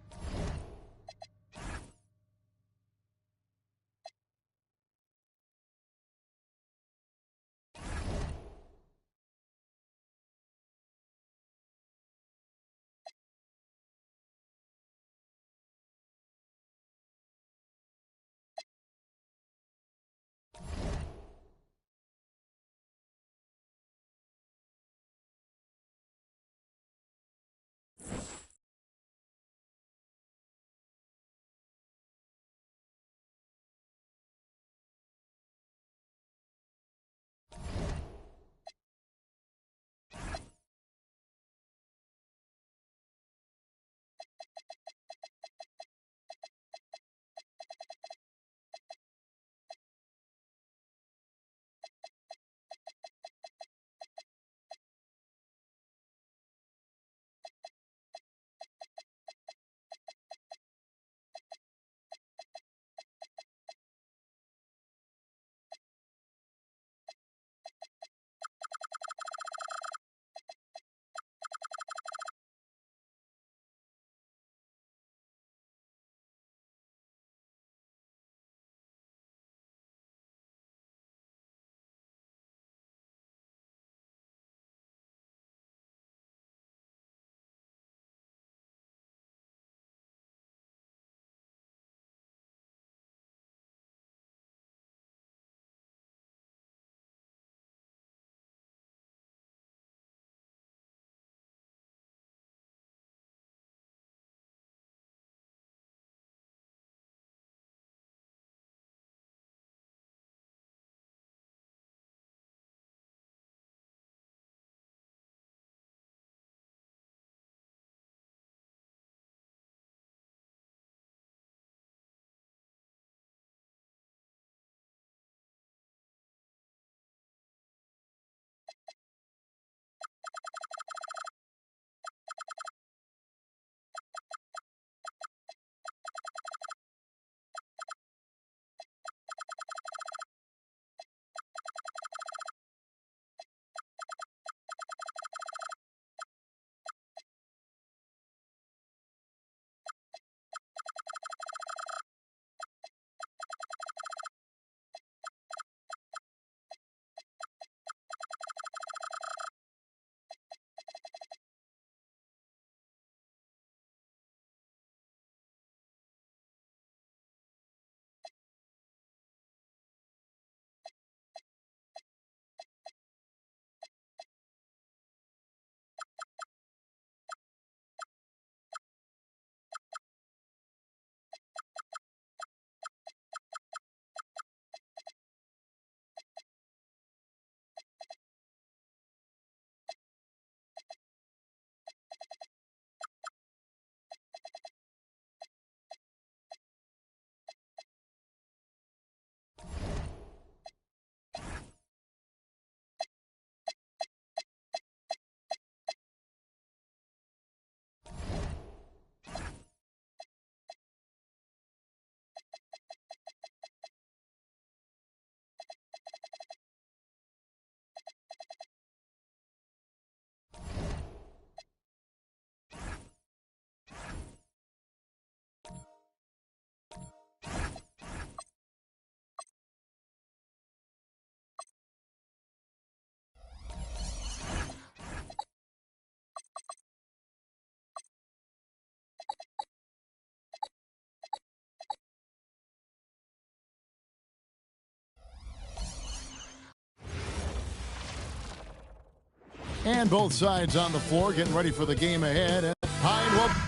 And both sides on the floor getting ready for the game ahead. And hi and welcome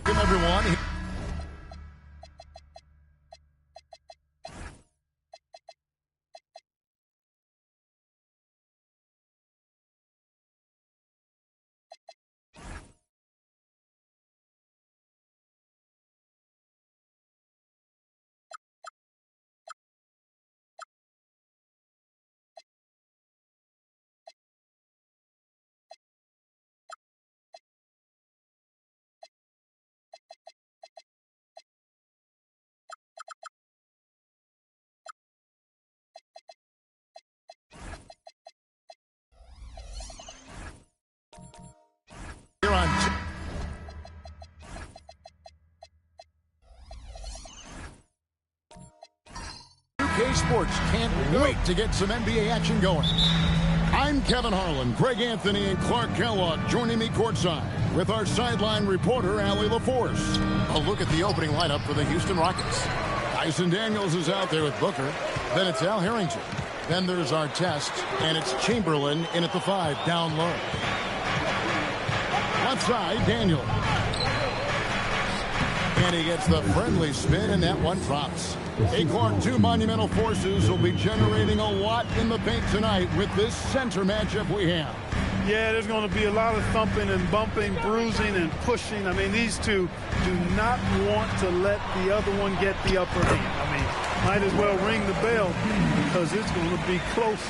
everyone. 2K Sports can't wait to get some NBA action going. I'm Kevin Harlan, Greg Anthony, and Clark Kellogg joining me courtside with our sideline reporter, Allie LaForce. A look at the opening lineup for the Houston Rockets. Tyson Daniels is out there with Booker. Then it's Al Harrington. Then there's Artest, and it's Chamberlain in at the 5, down low. Left side, Daniel. And he gets the friendly spin, and that one drops. Hey, Clark, two monumental forces will be generating a lot in the paint tonight with this center matchup we have. Yeah, there's going to be a lot of thumping and bumping, bruising and pushing. I mean, these two do not want to let the other one get the upper hand. I mean, might as well ring the bell because it's going to be close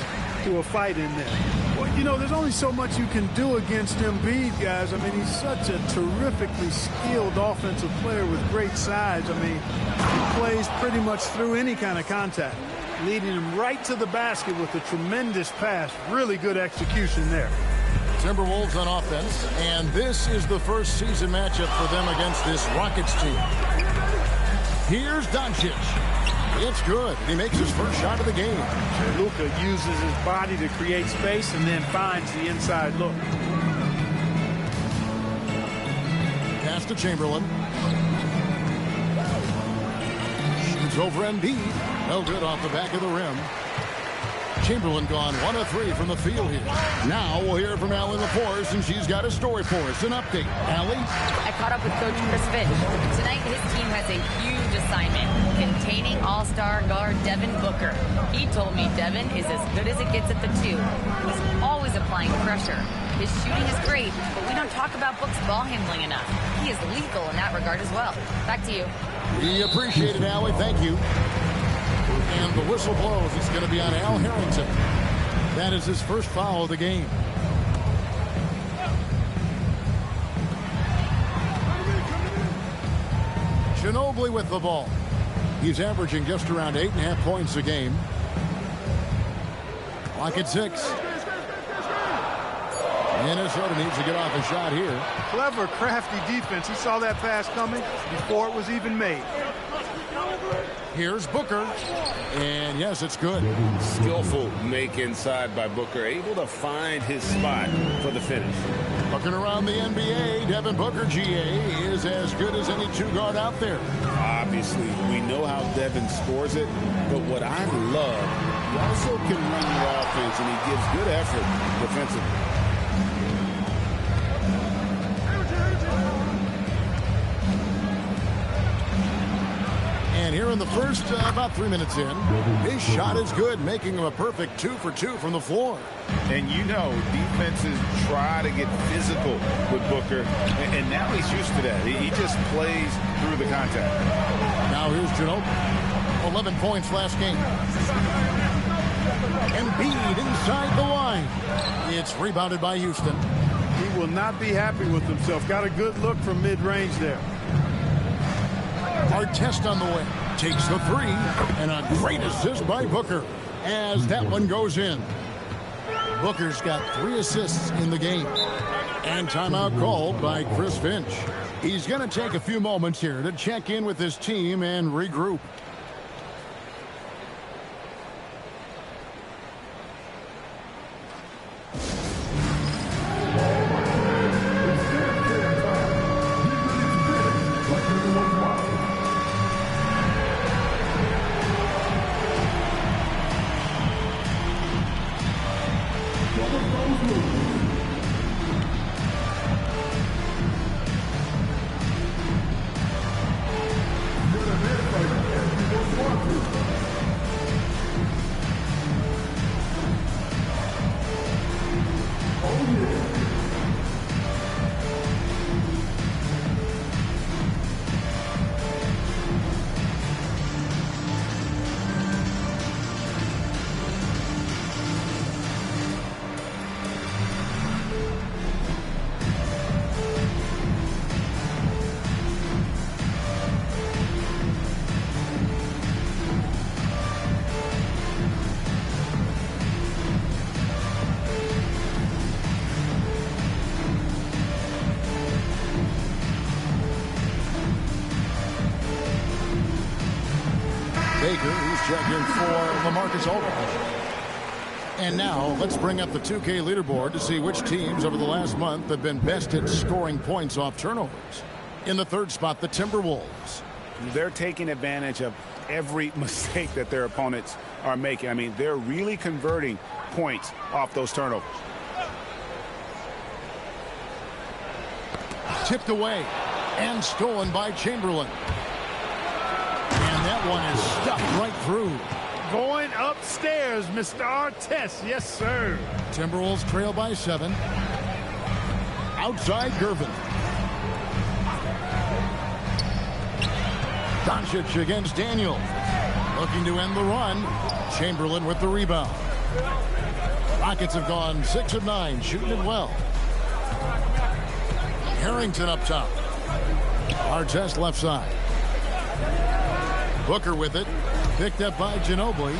to a fight in there. Well, you know, there's only so much you can do against Embiid, guys. I mean, he's such a terrifically skilled offensive player with great size. I mean, he plays pretty much through any kind of contact, leading him right to the basket with a tremendous pass. Really good execution there. Timberwolves on offense, and this is the first season matchup for them against this Rockets team. Here's Doncic. It's good. He makes his first shot of the game. Luka uses his body to create space and then finds the inside look. Pass to Chamberlain. Shoots over Embiid. No good off the back of the rim. Chamberlain gone 1 of 3 from the field here. Now we'll hear from Allie LaForce, and she's got a story for us. An update. Allie? I caught up with Coach Chris Finch. Tonight, his team has a huge assignment, containing all-star guard Devin Booker. He told me Devin is as good as it gets at the 2. He's always applying pressure. His shooting is great, but we don't talk about Book's ball handling enough. He is lethal in that regard as well. Back to you. We appreciate it, Allie. Thank you. And the whistle blows. It's going to be on Al Harrington. That is his first foul of the game. Ginobili with the ball. He's averaging just around 8.5 points a game. Clock at 6. Minnesota needs to get off a shot here. Clever, crafty defense. He saw that pass coming before it was even made. Here's Booker. And yes, it's good. Skillful make inside by Booker. Able to find his spot for the finish. Looking around the NBA, Devin Booker, GA, is as good as any 2-guard out there. Obviously, we know how Devin scores it, but what I love, he also can run the offense, and he gives good effort defensively. And here in the first, about 3 minutes in, his shot is good, making him a perfect 2 for 2 from the floor. And you know, defenses try to get physical with Booker, and now he's used to that. He just plays through the contact. Now here's Ginobili. 11 points last game. Embiid inside the line. It's rebounded by Houston. He will not be happy with himself. Got a good look from mid-range there. Artest on the way. Takes the 3. And a great assist by Booker as that one goes in. Booker's got 3 assists in the game. And timeout called by Chris Finch. He's going to take a few moments here to check in with his team and regroup. Baker. He's checked in for LaMarcus Aldridge. And now let's bring up the 2K leaderboard to see which teams over the last month have been best at scoring points off turnovers. In the third spot, the Timberwolves. They're taking advantage of every mistake that their opponents are making. I mean, they're really converting points off those turnovers. Tipped away and stolen by Chamberlain. And that one is stuffed right through. Going upstairs, Mr. Artest. Yes, sir. Timberwolves trail by 7. Outside Gervin. Doncic against Daniel. Looking to end the run. Chamberlain with the rebound. Rockets have gone 6 of 9, shooting it well. Harrington up top. Artest left side. Booker with it. Picked up by Ginobili.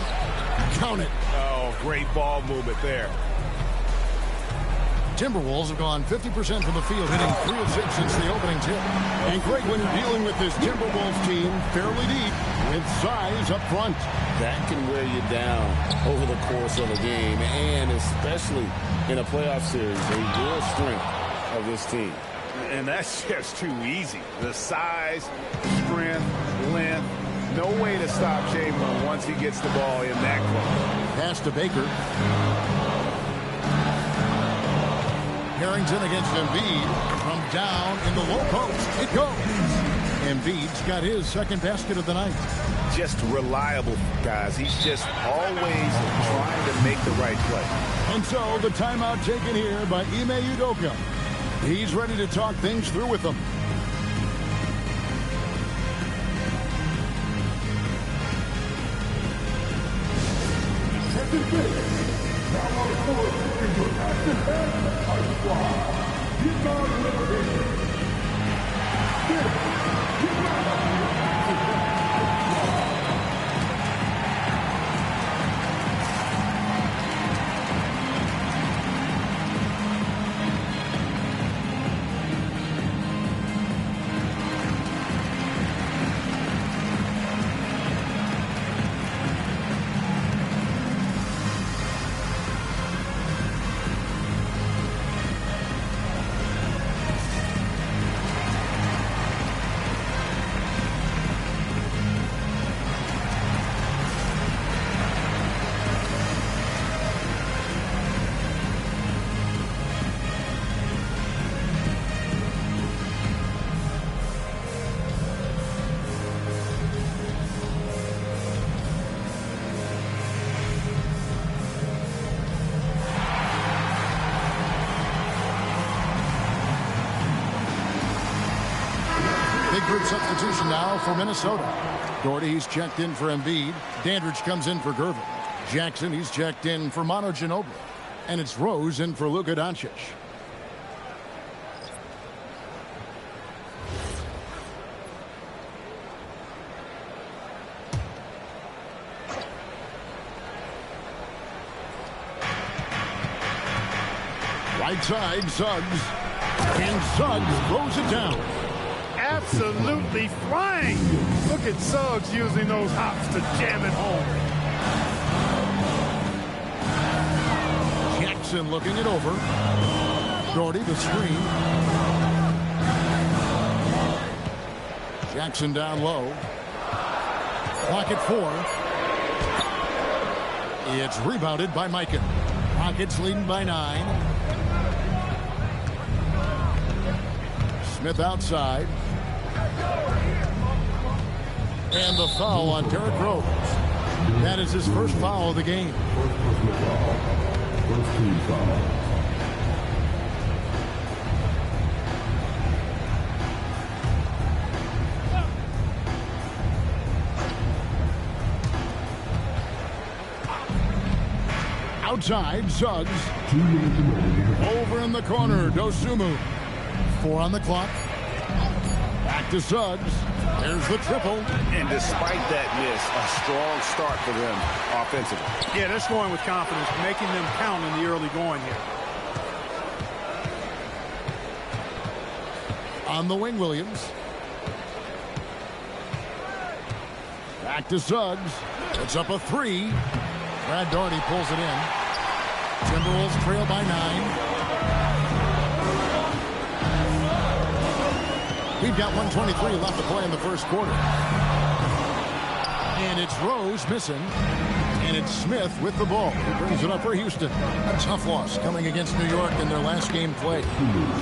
Count it. Oh, great ball movement there. Timberwolves have gone 50% from the field, hitting 3 of 6 since the opening tip. And Greg, when you're dealing with this Timberwolves team, fairly deep, with size up front. That can wear you down over the course of a game, and especially in a playoff series, a real strength of this team. And that's just too easy. The size, strength, length. No way to stop Chamberlain once he gets the ball in that close. Pass to Baker. Harrington against Embiid. From down in the low post. It goes. Embiid's got his second basket of the night. Just reliable, guys. He's just always trying to make the right play. And so the timeout taken here by Ime Udoka. He's ready to talk things through with them. Now on the court, is your active head, our squad. Keep on living. Group substitution now for Minnesota. Doherty, he's checked in for Embiid. Dandridge comes in for Gervin. Jackson, he's checked in for Manu Ginobili. And it's Rose in for Luka Doncic. Right side, Suggs. And Suggs throws it down. Absolutely flying. Look at Suggs using those hops to jam it home. Jackson looking it over. Doherty the screen. Jackson down low. Clock at 4. It's rebounded by Mikan. Rockets leading by 9. Smith outside. And the foul on Derrick Rose. That is his first foul of the game. First team foul. Outside, Suggs. Over in the corner, Dosunmu. 4 on the clock. Back to Suggs. There's the triple. And despite that miss, a strong start for them offensively. Yeah, they're scoring with confidence, making them count in the early going here. On the wing, Williams. Back to Suggs. It's up a 3. Brad Daugherty pulls it in. Timberwolves trail by 9. We've got 1:23 left to play in the first quarter. And it's Rose missing. And it's Smith with the ball. He brings it up for Houston. A tough loss coming against New York in their last game played.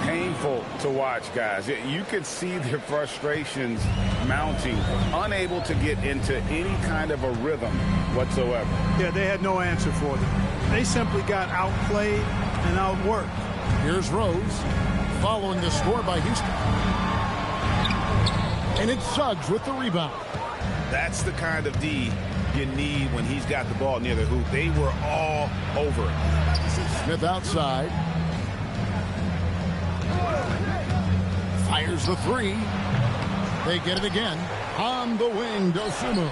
Painful to watch, guys. You could see their frustrations mounting, unable to get into any kind of a rhythm whatsoever. Yeah, they had no answer for them. They simply got outplayed and outworked. Here's Rose following the score by Houston. And it's Suggs with the rebound. That's the kind of D you need when he's got the ball near the hoop. They were all over it. Smith outside. Fires the 3. They get it again. On the wing, Dosunmu.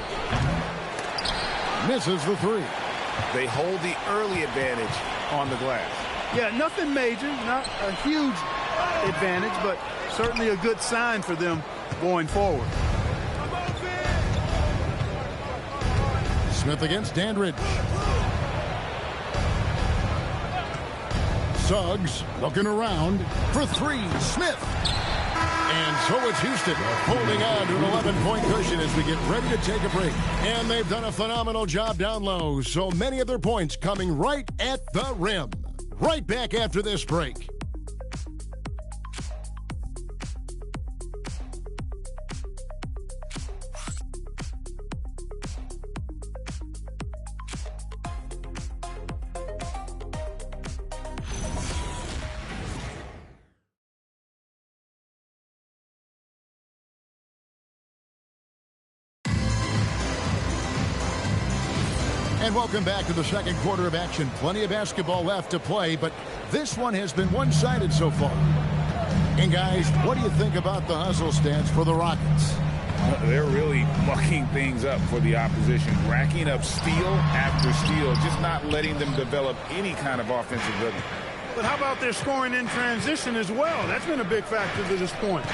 Misses the 3. They hold the early advantage on the glass. Yeah, nothing major, not a huge advantage, but certainly a good sign for them going forward. Smith against Dandridge. Suggs looking around for 3. Smith. And so it's Houston holding on to an 11-point cushion as we get ready to take a break. And they've done a phenomenal job down low. So many of their points coming right at the rim. Right back after this break. And welcome back to the second quarter of action. Plenty of basketball left to play, but this one has been one-sided so far. And guys, what do you think about the hustle stance for the Rockets? They're really mucking things up for the opposition, racking up steal after steal, just not letting them develop any kind of offensive rhythm. But how about their scoring in transition as well? That's been a big factor to this point.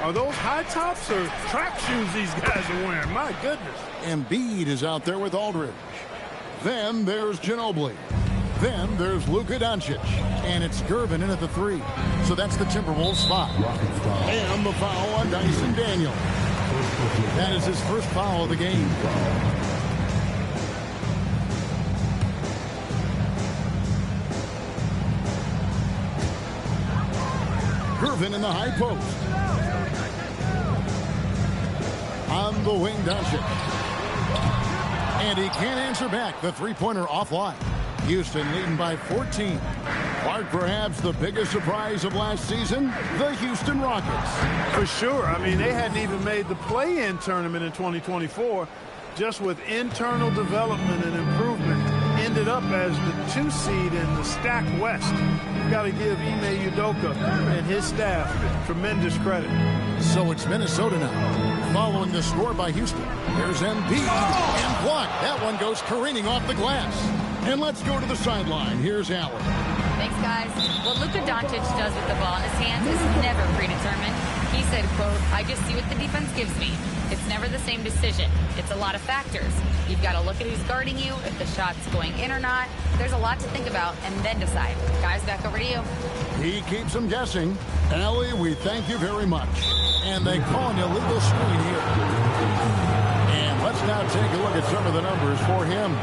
Are those high tops or track shoes these guys are wearing? My goodness. Embiid is out there with Aldridge. Then there's Ginobili. Then there's Luka Doncic. And it's Gervin in at the 3. So that's the Timberwolves spot. And the foul on Dyson Daniel. That is his first foul of the game. Gervin in the high post. On the wing, Doncic. And he can't answer back. The three-pointer offline. Houston leading by 14. Clark, perhaps the biggest surprise of last season, the Houston Rockets. For sure. I mean, they hadn't even made the play-in tournament in 2024. Just with internal development and improvement, ended up as the 2 seed in the stacked West. You've got to give Ime Udoka and his staff tremendous credit. So it's Minnesota now, following the score by Houston. There's Embiid and blocked. That one goes careening off the glass. And let's go to the sideline. Here's Allen. Thanks, guys. What Luka Doncic does with the ball in his hands is never predetermined. He said, quote, "I just see what the defense gives me. It's never the same decision. It's a lot of factors. You've got to look at who's guarding you, if the shot's going in or not. There's a lot to think about and then decide." Guys, back over to you. He keeps them guessing. Allie, we thank you very much. And they call an illegal screen here. And let's now take a look at some of the numbers for him.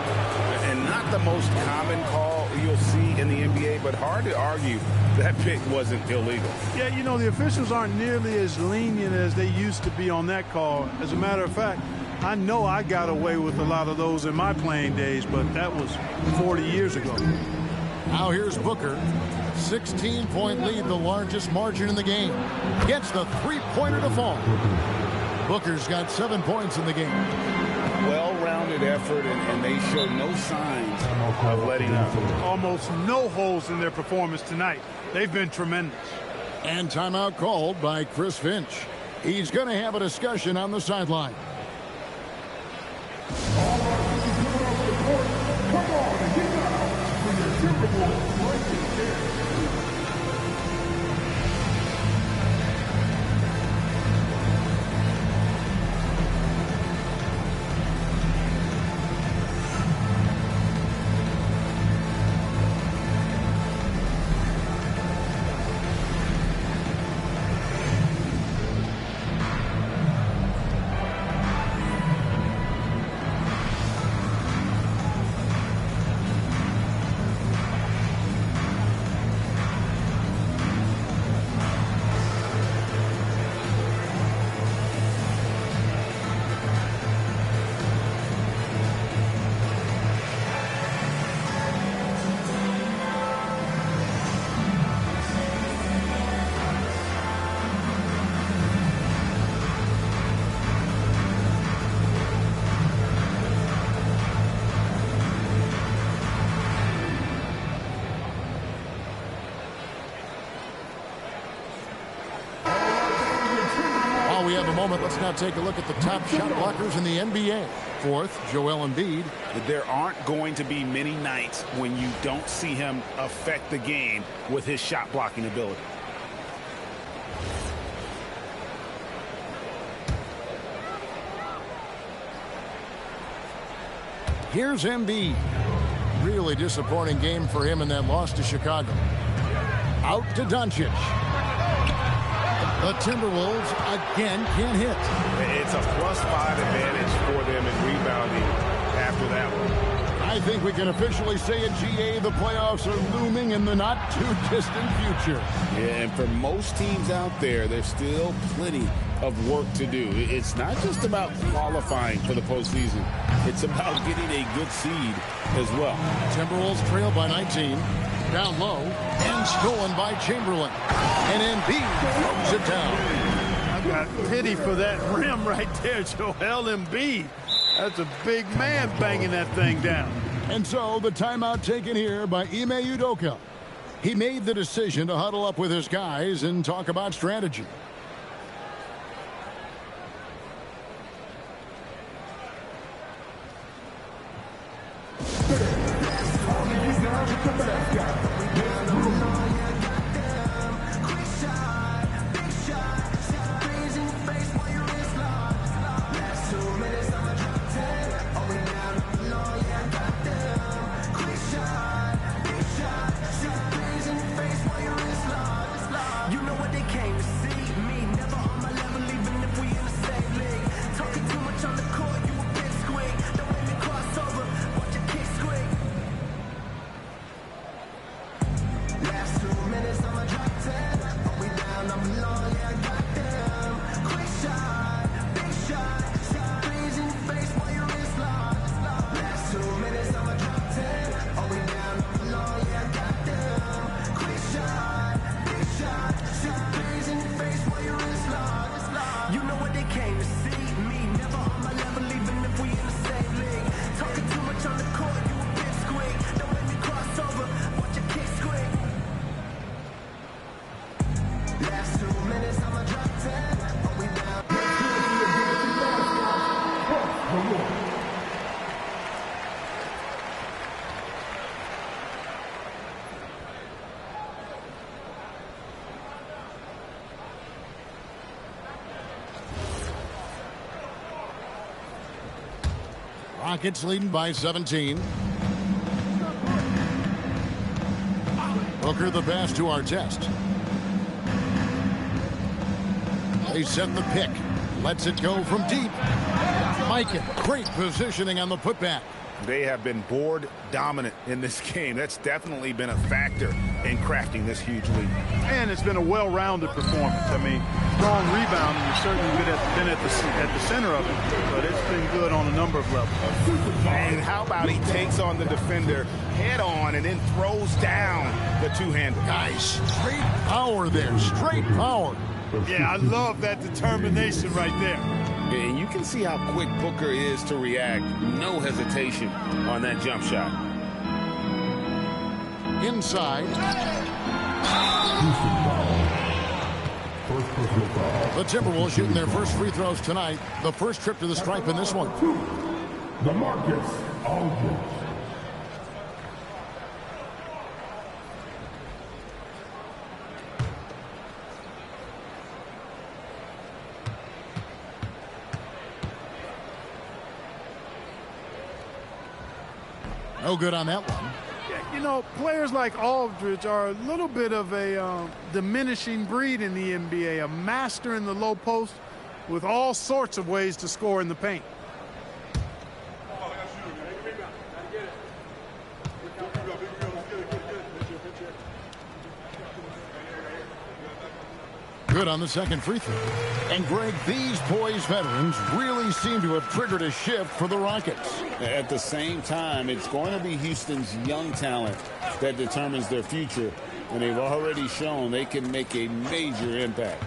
And not the most common call you'll see in the NBA, but hard to argue that pick wasn't illegal. Yeah, you know, the officials aren't nearly as lenient as they used to be on that call. As a matter of fact, I know I got away with a lot of those in my playing days, but that was 40 years ago. Now here's Booker. 16-point lead, the largest margin in the game. Gets the three-pointer to fall. Booker's got 7 points in the game. Well-rounded effort, and they showed no signs of letting up. Almost no holes in their performance tonight. They've been tremendous. And timeout called by Chris Finch. He's going to have a discussion on the sideline. moment. Let's now take a look at the top shot blockers in the NBA. Fourth, Joel Embiid. There aren't going to be many nights when you don't see him affect the game with his shot blocking ability. Here's Embiid. Really disappointing game for him in that loss to Chicago. Out to Doncic. The Timberwolves again can't hit. It's a +5 advantage for them in rebounding after that one. I think we can officially say at GA the playoffs are looming in the not-too-distant future. Yeah, and for most teams out there, there's still plenty of work to do. It's not just about qualifying for the postseason. It's about getting a good seed as well. Timberwolves trail by 19. Down low and stolen by Chamberlain. And Embiid throws it down. I've got pity for that rim right there, Joel Embiid. That's a big man banging that thing down. And so the timeout taken here by Ime Udoka. He made the decision to huddle up with his guys and talk about strategy. Rockets leading by 17. Booker the pass to Artest. They set the pick. Lets it go from deep. Micah, great positioning on the putback. They have been board dominant in this game. That's definitely been a factor in crafting this huge lead. And it's been a well-rounded performance. I mean, strong rebounding. You've certainly been at the center of it, but it's been good on a number of levels. And how about he takes on the defender head on and then throws down the two-hander. Guys, straight power there. Straight power. Yeah, I love that determination right there. And you can see how quick Booker is to react. No hesitation on that jump shot. Inside. The Timberwolves shooting their first free throws tonight. The first trip to the stripe in this one. The Marcus Aldridge. No good on that one. You know, players like Aldridge are a little bit of a diminishing breed in the NBA, a master in the low post with all sorts of ways to score in the paint. Good on the second free throw. And Greg, these poised veterans really seem to have triggered a shift for the Rockets. At the same time, it's going to be Houston's young talent that determines their future, and they've already shown they can make a major impact.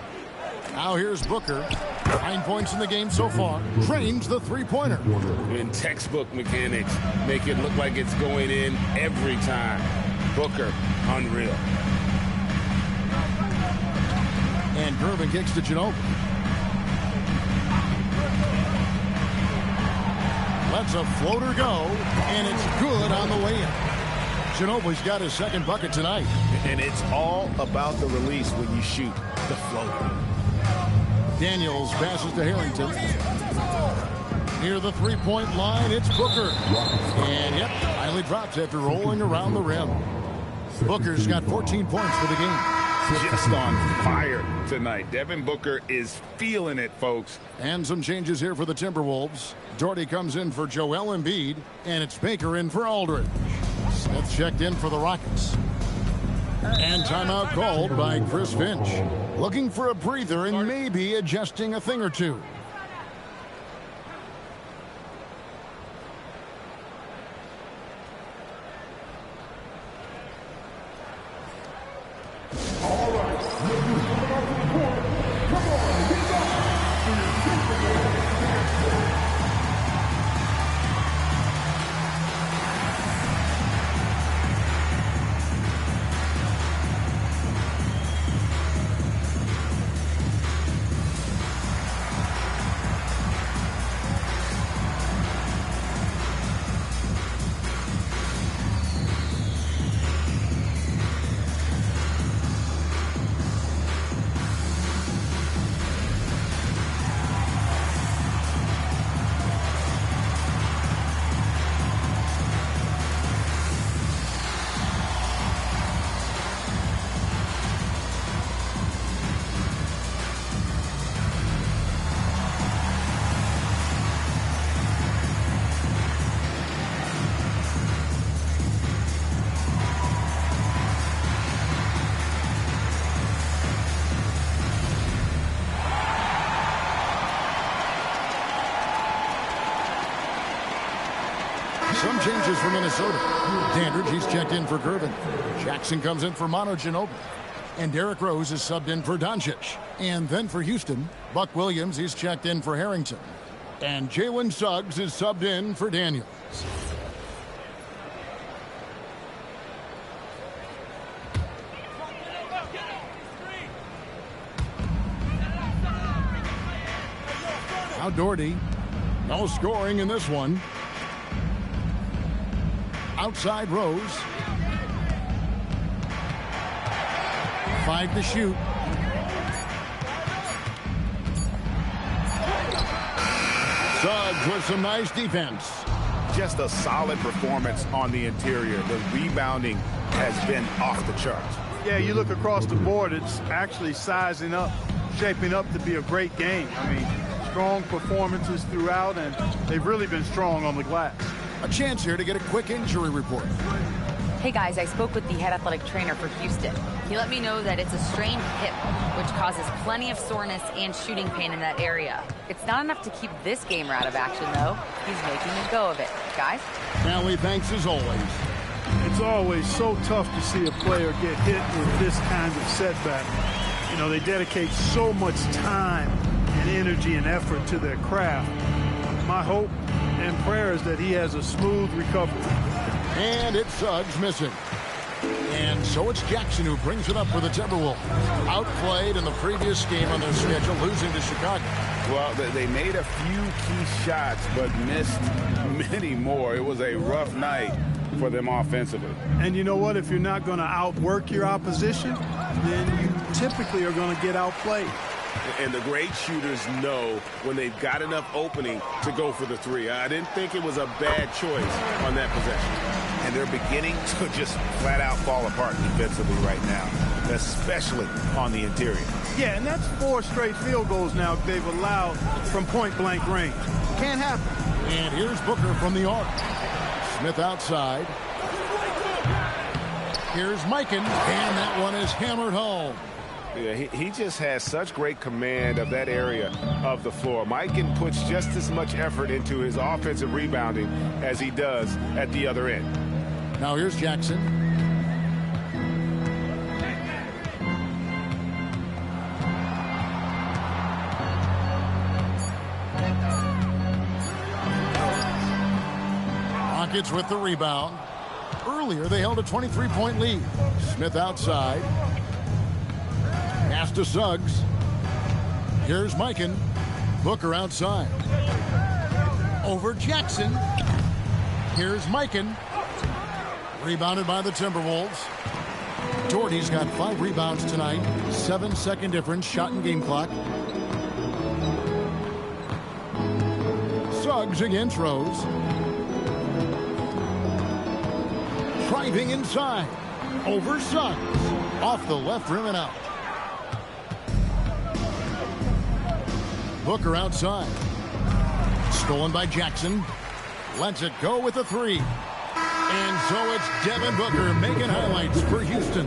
Now here's Booker. 9 points in the game so far. Drains the three-pointer. In textbook mechanics, make it look like it's going in every time. Booker, unreal. And Gervin kicks to Ginobili. Lets a floater go, and it's good on the way in. Ginobili's got his second bucket tonight. And it's all about the release when you shoot the floater. Daniels passes to Harrington. Near the three-point line, it's Booker. And, yep, finally drops after rolling around the rim. Booker's got 14 points for the game. Just on fire tonight. Devin Booker is feeling it, folks. And some changes here for the Timberwolves. Doherty comes in for Joel Embiid, and it's Baker in for Aldridge. Smith checked in for the Rockets. And timeout called by Chris Finch. Looking for a breather and maybe adjusting a thing or two. Some changes for Minnesota. Dandridge, he's checked in for Gervin. Jackson comes in for Manu Ginobili. And Derrick Rose is subbed in for Doncic. And then for Houston, Buck Williams, he's checked in for Harrington. And Jalen Suggs is subbed in for Daniels. Now Doherty. No scoring in this one. Outside Rose. 5 to shoot. Suggs with some nice defense. Just a solid performance on the interior. The rebounding has been off the charts. Yeah, you look across the board, it's actually sizing up, shaping up to be a great game. I mean, strong performances throughout, and they've really been strong on the glass. A chance here to get a quick injury report. Hey guys, I spoke with the head athletic trainer for Houston. He let me know that it's a strained hip, which causes plenty of soreness and shooting pain in that area. It's not enough to keep this gamer out of action, though. He's making a go of it. Guys? Nally, thanks as always. It's always so tough to see a player get hit with this kind of setback. You know, they dedicate so much time and energy and effort to their craft. My hope and prayer is that he has a smooth recovery. And it's Suggs missing. And so it's Jackson who brings it up for the Timberwolves. Outplayed in the previous game on their schedule, losing to Chicago. Well, they made a few key shots, but missed many more. It was a rough night for them offensively. And you know what? If you're not going to outwork your opposition, then you typically are going to get outplayed. And the great shooters know when they've got enough opening to go for the three. I didn't think it was a bad choice on that possession. And they're beginning to just flat out fall apart defensively right now, especially on the interior. Yeah, and that's 4 straight field goals now they've allowed from point-blank range. Can't happen. And here's Booker from the arc. Smith outside. Here's Mikan, and that one is hammered home. Yeah, he just has such great command of that area of the floor. Mikan puts just as much effort into his offensive rebounding as he does at the other end. Now here's Jackson. Rockets with the rebound. Earlier, they held a 23-point lead. Smith outside. Pass to Suggs. Here's Mikan. Booker outside. over Jackson. Here's Mikan. Rebounded by the Timberwolves. Doherty's got 5 rebounds tonight. 7-second difference, shot and game clock. Suggs against Rose. Driving inside. Over Suggs. Off the left rim and out. Booker outside. Stolen by Jackson. Lets it go with a 3. And so it's Devin Booker making highlights for Houston.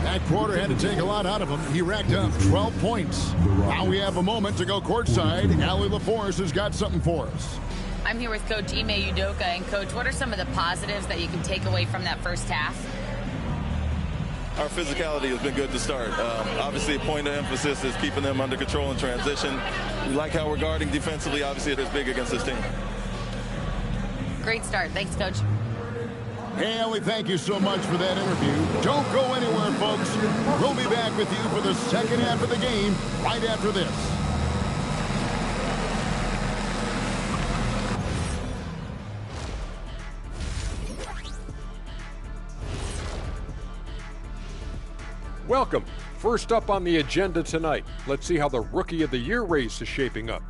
That quarter had to take a lot out of him. He racked up 12 points. Now we have a moment to go courtside. Allie LaForce has got something for us. I'm here with Coach Ime Udoka. And, Coach, what are some of the positives that you can take away from that first half? Our physicality has been good to start. Obviously, a point of emphasis is keeping them under control in transition. We like how we're guarding defensively. Obviously, it is big against this team. Great start. Thanks, Coach. Hey, Ellie, thank you so much for that interview. Don't go anywhere, folks. We'll be back with you for the second half of the game right after this. Welcome. First up on the agenda tonight, let's see how the Rookie of the Year race is shaping up.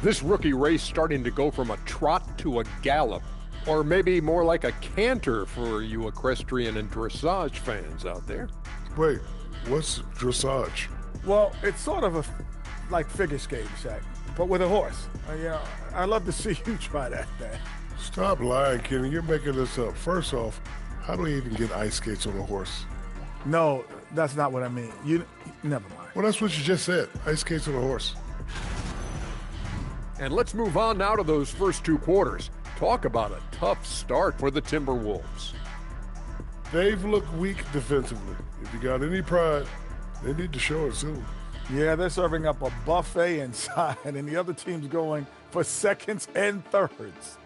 This rookie race starting to go from a trot to a gallop, or maybe more like a canter for you equestrian and dressage fans out there. Wait, what's dressage? Well, it's sort of like figure skating, Shaq, but with a horse. I'd love to see you try that, man. Stop lying, Kenny. You're making this up. First off, how do we even get ice skates on a horse? No, that's not what I mean. Never mind. Well, that's what you just said. Ice skates on a horse. And let's move on now to those first 2 quarters. Talk about a tough start for the Timberwolves. They've looked weak defensively. If you got any pride, they need to show it soon. Yeah, they're serving up a buffet inside, and the other team's going for seconds and thirds.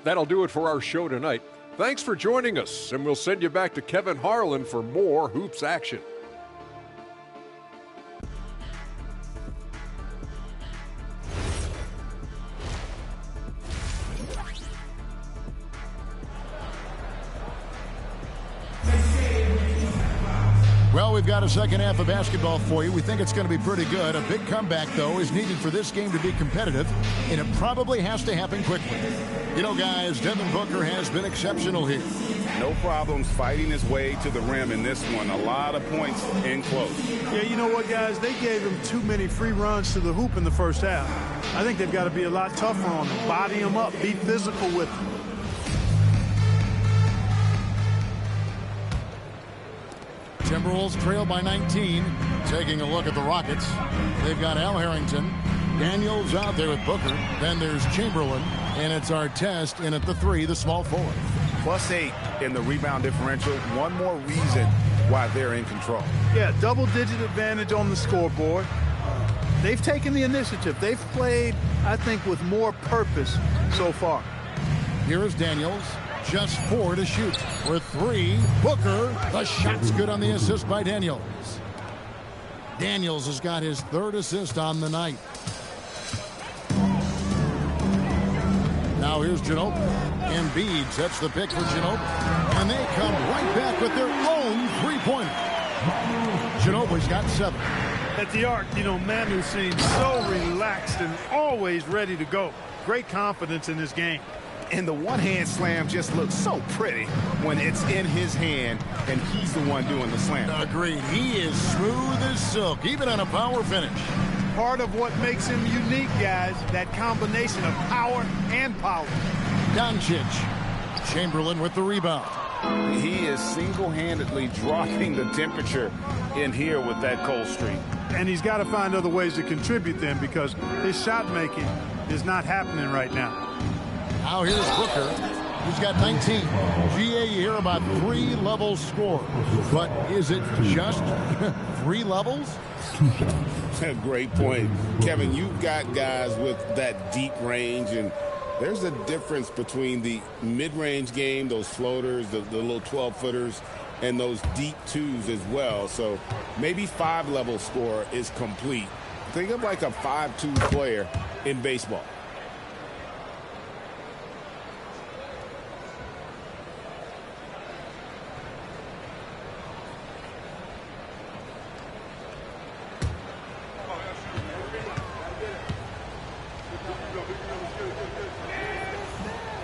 That'll do it for our show tonight. Thanks for joining us, and we'll send you back to Kevin Harlan for more hoops action. Well, we've got a second half of basketball for you. We think it's going to be pretty good. A big comeback, though, is needed for this game to be competitive, and it probably has to happen quickly. You know, guys, Devin Booker has been exceptional here. No problems fighting his way to the rim in this one. A lot of points in close. Yeah, you know what, guys? They gave him too many free runs to the hoop in the first half. I think they've got to be a lot tougher on him. Body him up. Be physical with him. Timberwolves trail by 19. Taking a look at the Rockets. They've got Al Harrington. Daniels out there with Booker. Then there's Chamberlain. And it's Artest in at the 3, the small forward. +8 in the rebound differential. One more reason why they're in control. Yeah, double-digit advantage on the scoreboard. They've taken the initiative. They've played, I think, with more purpose so far. Here is Daniels. Just 4 to shoot. For 3, Booker. The shot's good on the assist by Daniels. Daniels has got his 3rd assist on the night. Now here's Ginobili. Embiid sets the pick for Ginobili. And they come right back with their own 3-pointer. Ginobili's got 7. At the arc, you know, Manu seems so relaxed and always ready to go. Great confidence in his game. And the one-hand slam just looks so pretty when it's in his hand and he's the one doing the slam. Agreed. He is smooth as silk, even on a power finish. Part of what makes him unique, guys, that combination of power and power. Doncic. Chamberlain with the rebound. He is single-handedly dropping the temperature in here with that cold streak. And he's got to find other ways to contribute then, because his shot making is not happening right now. Now here's Booker. He's got 19. GA, you hear about 3-level score. But is it just 3 levels? Great point. Kevin, you've got guys with that deep range, and there's a difference between the mid-range game, those floaters, the little 12-footers, and those deep 2s as well. So maybe 5-level score is complete. Think of like a 5'2" player in baseball.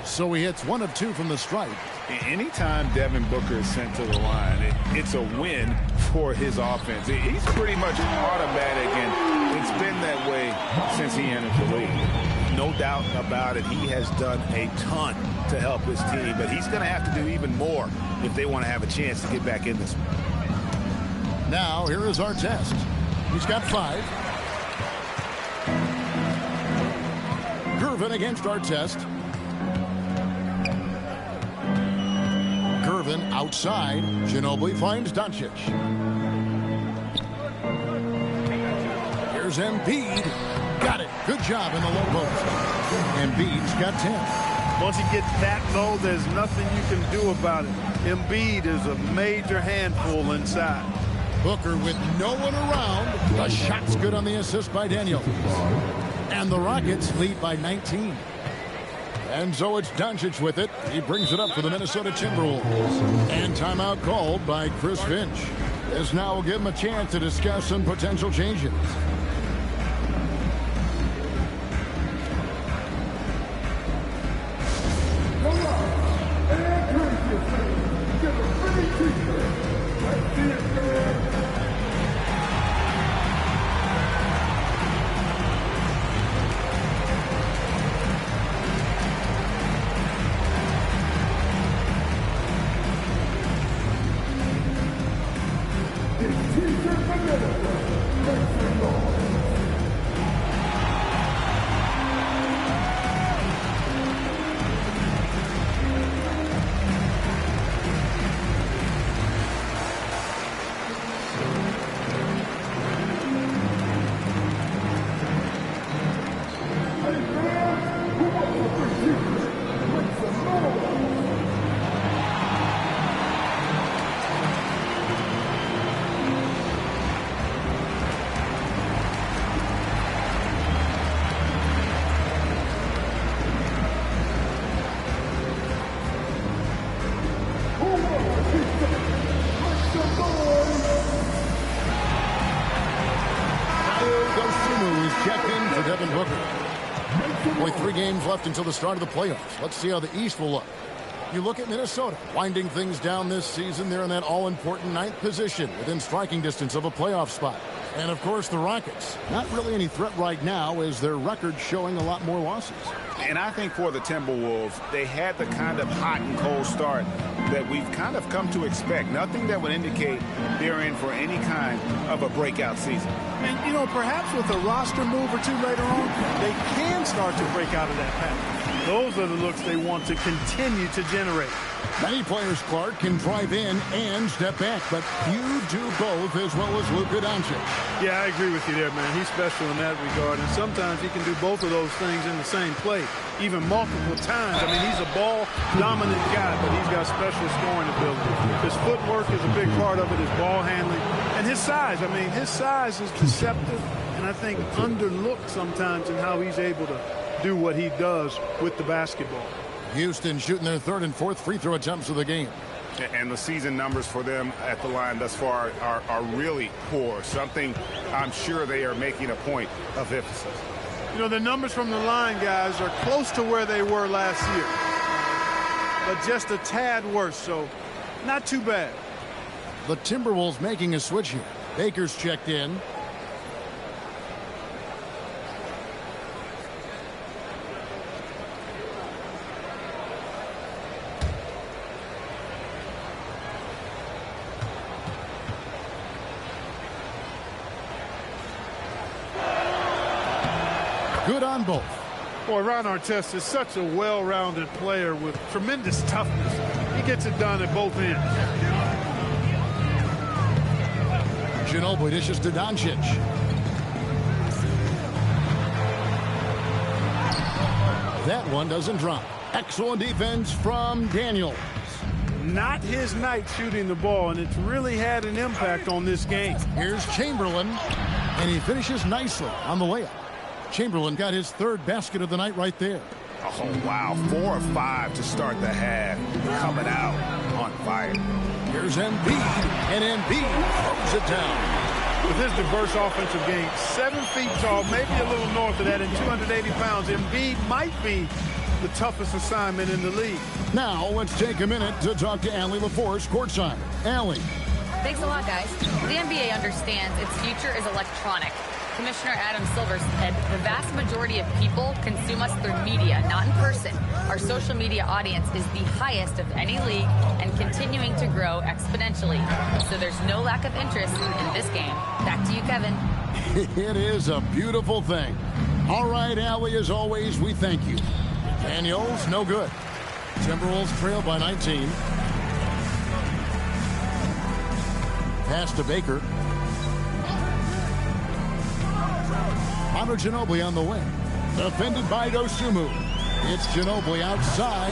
So he hits 1 of 2 from the stripe. Anytime Devin Booker is sent to the line, it's a win for his offense. He's pretty much automatic, and it's been that way since he entered the league. No doubt about it, he has done a ton to help his team, but he's going to have to do even more if they want to have a chance to get back in this one. Now, here is our test. He's got 5. Gervin against Artest. Gervin outside. Ginobili finds Doncic. Here's Embiid. Got it. Good job in the low post. Embiid's got 10. Once he gets that low, there's nothing you can do about it. Embiid is a major handful inside. Booker with no one around. The shot's good on the assist by Daniels. And the Rockets lead by 19. And so it's Doncic with it. He brings it up for the Minnesota Timberwolves. And timeout called by Chris Finch. This now will give him a chance to discuss some potential changes. Only 3 games left until the start of the playoffs. Let's see how the East will look. You look at Minnesota, winding things down this season. They're in that all-important 9th position within striking distance of a playoff spot. And, of course, the Rockets. Not really any threat right now as their record showing a lot more losses. And I think for the Timberwolves, they had the kind of hot and cold start that we've kind of come to expect. Nothing that would indicate they're in for any kind of a breakout season. And, you know, perhaps with a roster move or 2 later on, they can start to break out of that pattern. Those are the looks they want to continue to generate. Many players, Clark, can drive in and step back, but you do both as well as Luka Doncic. Yeah, I agree with you there, man. He's special in that regard, and sometimes he can do both of those things in the same play, even multiple times. I mean, he's a ball-dominant guy, but he's got special scoring ability. His footwork is a big part of it, his ball handling, and his size. I mean, his size is deceptive, and I think underlooked sometimes in how he's able to do what he does with the basketball. Houston shooting their 3rd and 4th free throw attempts of the game. And the season numbers for them at the line thus far are really poor. Something I'm sure they are making a point of emphasis. You know, the numbers from the line, guys, are close to where they were last year, but just a tad worse, so not too bad. The Timberwolves making a switch here. Baker's checked in. Good on both. Boy, Ron Artest is such a well-rounded player with tremendous toughness. He gets it done at both ends. Ginobili dishes to Doncic. That one doesn't drop. Excellent defense from Daniels. Not his night shooting the ball, and it's really had an impact on this game. Here's Chamberlain. And he finishes nicely on the layup. Chamberlain got his third basket of the night right there. Oh, wow. 4 of 5 to start the half. Coming out on fire. Here's Embiid, and Embiid throws it down. With his diverse offensive game, 7 feet tall, maybe a little north of that, and 280 pounds, Embiid might be the toughest assignment in the league. Now, let's take a minute to talk to Allie LaForce, courtside. Allie. Thanks a lot, guys. The NBA understands its future is electronic. Commissioner Adam Silver said the vast majority of people consume us through media, not in person. Our social media audience is the highest of any league and continuing to grow exponentially. So there's no lack of interest in this game. Back to you, Kevin. It is a beautiful thing. All right, Allie, as always, we thank you. Daniels, no good. Timberwolves trail by 19. Pass to Baker. Manu Ginobili on the wing. Defended by Dosunmu. It's Ginobili outside.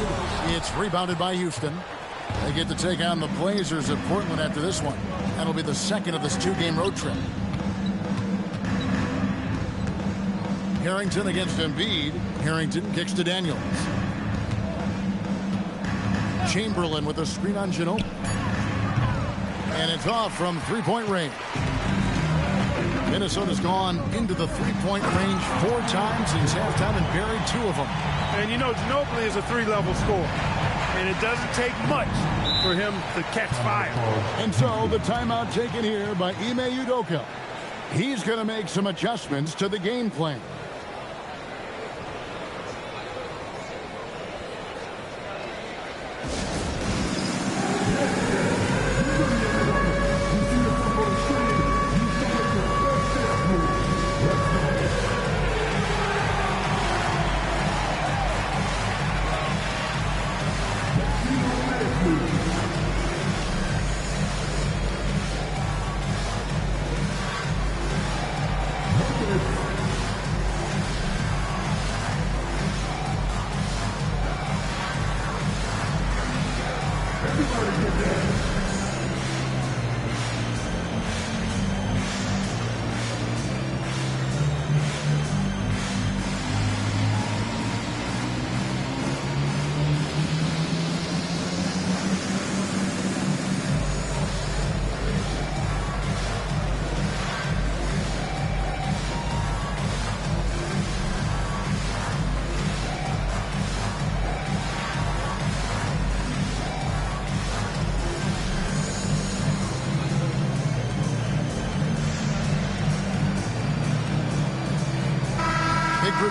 It's rebounded by Houston. They get to take on the Blazers of Portland after this one. That'll be the second of this 2-game road trip. Harrington against Embiid. Harrington kicks to Daniels. Chamberlain with a screen on Ginobili. And it's off from three-point range. Minnesota's gone into the three-point range 4 times since halftime and buried 2 of them. And you know, Ginobili is a 3-level scorer. And it doesn't take much for him to catch fire. And so the timeout taken here by Ime Udoka. He's going to make some adjustments to the game plan.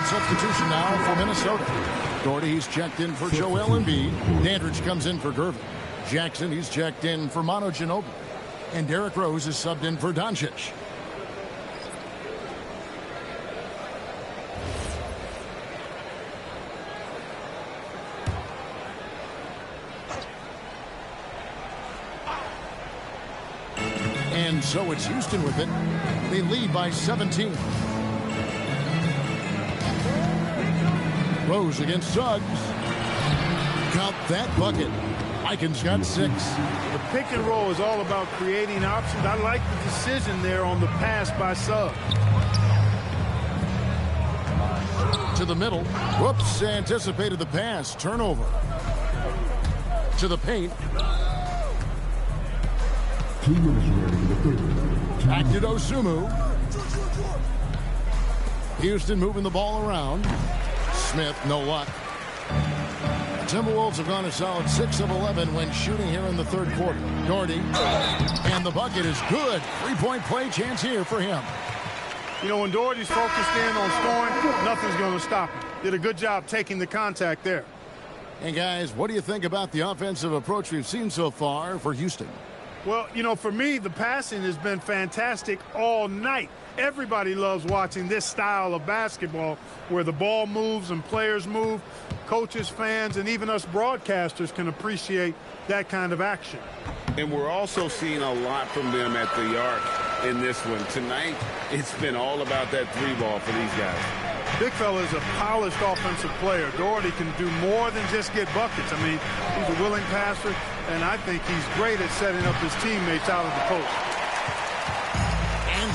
Substitution now for Minnesota. Doherty, he's checked in for Joel Embiid. Dandridge comes in for Gervin. Jackson, he's checked in for Manu Ginobili. And Derrick Rose is subbed in for Doncic. And so it's Houston with it. They lead by 17. Rose against Suggs. Count that bucket. Aikens got 6. The pick and roll is all about creating options. I like the decision there on the pass by Suggs. To the middle. Whoops, anticipated the pass. Turnover. To the paint. Back to Dosunmu. Houston moving the ball around. Smith, no luck. The Timberwolves have gone a solid 6 of 11 when shooting here in the third quarter. Doherty, and the bucket is good. 3-point play chance here for him. You know, when Doherty's focused in on scoring, nothing's going to stop him. Did a good job taking the contact there. And guys, what do you think about the offensive approach we've seen so far for Houston? Well, you know, for me, the passing has been fantastic all night. Everybody loves watching this style of basketball where the ball moves and players move. Coaches, fans, and even us broadcasters can appreciate that kind of action. And we're also seeing a lot from them at the arc in this one. Tonight, it's been all about that 3-ball for these guys. Big fella is a polished offensive player. Doherty can do more than just get buckets. I mean, he's a willing passer, and I think he's great at setting up his teammates out of the post. And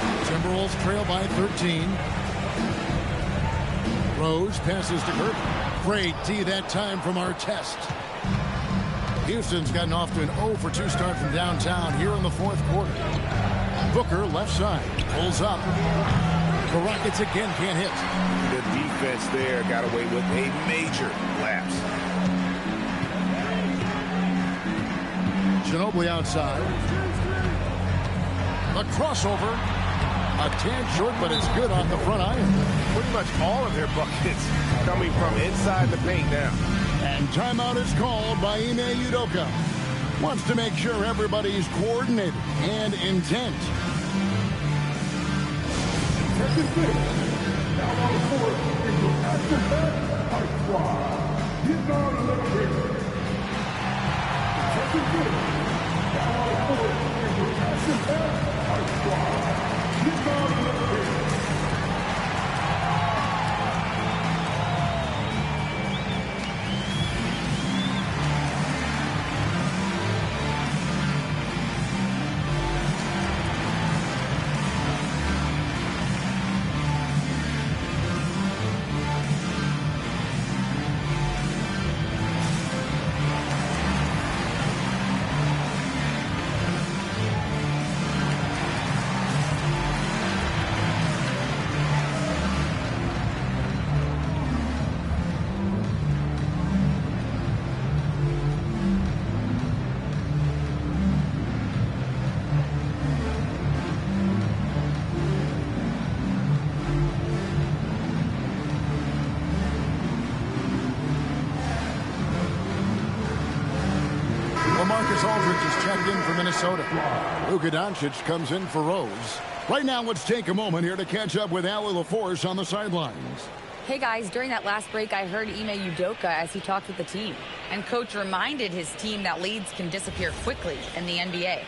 Timberwolves trail by 13. Rose passes to Kirk. Great D that time from Artest. Houston's gotten off to an 0 for 2 start from downtown here in the fourth quarter. Booker left side. Pulls up. The Rockets again can't hit. The defense there got away with a major lapse. Ginobili outside. The crossover. A tad short, but it's good off the front iron. Pretty much all of their buckets coming from inside the paint now. And timeout is called by Ime Udoka. Wants to make sure everybody's coordinated and intent. Now on the court, it's your action back, our squad. He's gone a little bit. Now on the court, it's your action back, our squad. He's gone a little bit. Luka Doncic comes in for Rose. Right now, let's take a moment here to catch up with Allie LaForce on the sidelines. Hey guys, during that last break, I heard Ime Udoka as he talked with the team. And coach reminded his team that leads can disappear quickly in the NBA.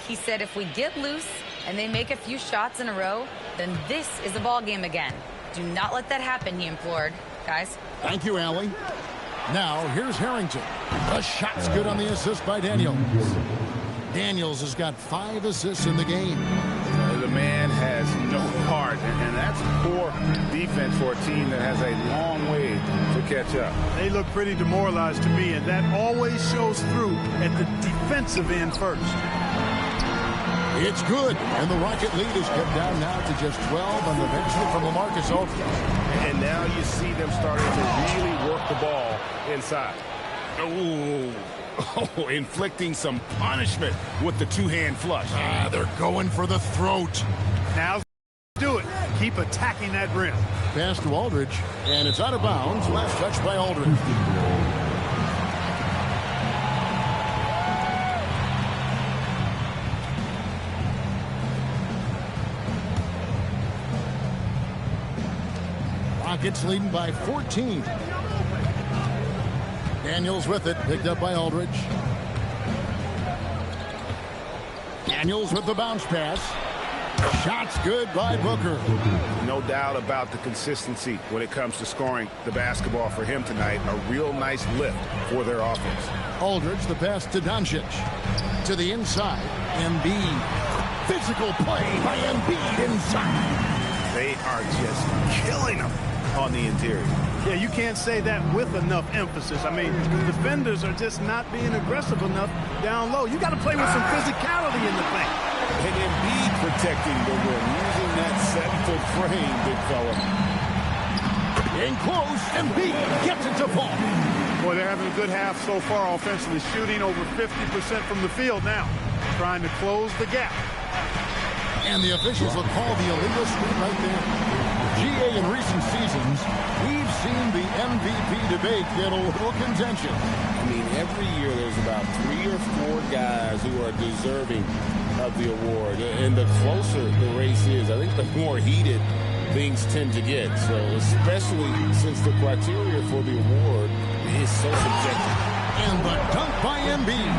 He said if we get loose and they make a few shots in a row, then this is a ball game again. Do not let that happen, he implored. Guys. Thank you, Allie. Now, here's Harrington. The shot's good on the assist by Daniels. Daniels has got 5 assists in the game. The man has no heart, and that's poor defense for a team that has a long way to catch up. They look pretty demoralized to me, and that always shows through at the defensive end first. It's good, and the Rocket lead is kept down now to just 12 on the bench from LaMarcus Aldridge. And now you see them starting to really work the ball inside. Oh, inflicting some punishment with the two-hand flush. They're going for the throat. Now do it. Keep attacking that rim. Pass to Aldridge, and it's out of bounds. Last touch by Aldridge. Rockets leading by 14. Daniels with it, picked up by Aldridge. Daniels with the bounce pass. Shots good by Booker. No doubt about the consistency when it comes to scoring the basketball for him tonight. A real nice lift for their offense. Aldridge, the pass to Doncic. To the inside. Embiid. Physical play by Embiid inside. They are just killing them on the interior. Yeah, you can't say that with enough emphasis. I mean, defenders are just not being aggressive enough down low. You got to play with some physicality in the paint. And Embiid protecting the rim, using that 7-foot frame, big fella. In close, Embiid gets it to fall. Boy, they're having a good half so far offensively, shooting over 50% from the field now, trying to close the gap. And the officials will call the illegal screen right there. GA, in recent seasons, we've seen the MVP debate get a little contentious. I mean, every year there's about 3 or 4 guys who are deserving of the award. And the closer the race is, I think the more heated things tend to get. So especially since the criteria for the award is so subjective. And the dunk by Embiid.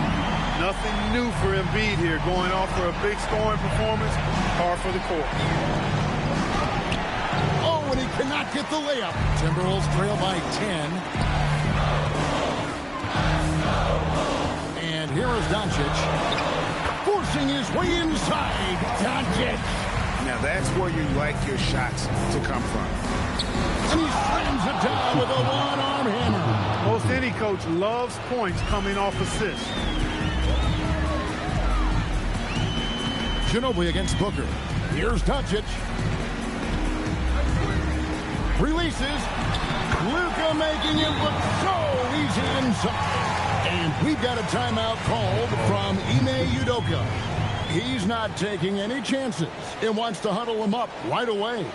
Nothing new for Embiid here, going off for a big scoring performance, par for the course. Oh, and he cannot get the layup. Timberwolves trail by 10. And here is Doncic, forcing his way inside. Doncic. Now That's where you like your shots to come from. And he slams it down with a one-arm hammer. Most any coach loves points coming off assists. Ginobili against Booker. Here's Doncic. Releases. Luka making it look so easy inside. And we've got a timeout called from Ime Udoka. He's not taking any chances and wants to huddle him up right away.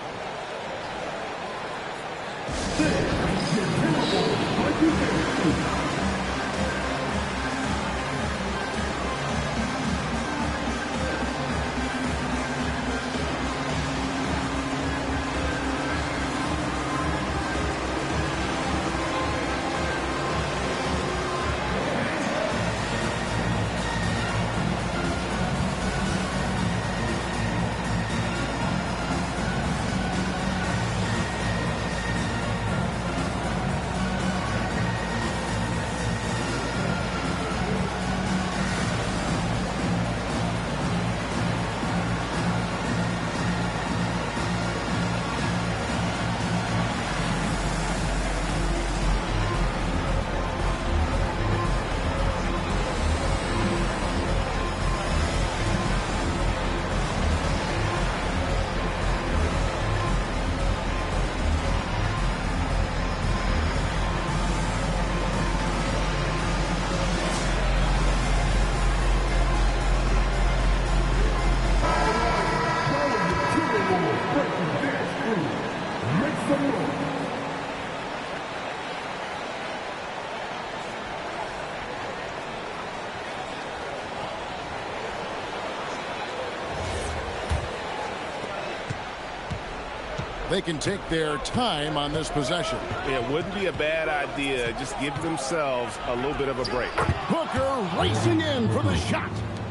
They can take their time on this possession. It wouldn't be a bad idea. Just give themselves a little bit of a break. Booker racing in for the shot.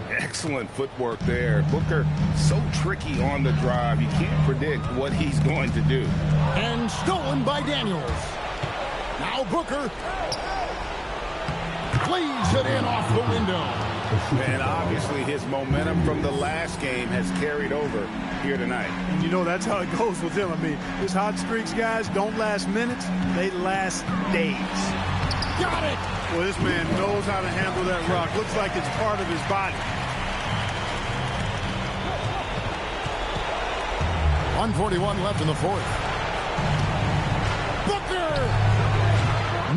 Excellent footwork there. Booker so tricky on the drive. You can't predict what he's going to do. And stolen by Daniels. Now Booker plays it in off the window. And obviously his momentum from the last game has carried over here tonight. And you know that's how it goes with him. I mean, his hot streaks, guys, don't last minutes. They last days. Got it! Well, this man knows how to handle that rock. Looks like it's part of his body. 1:41 left in the fourth. Booker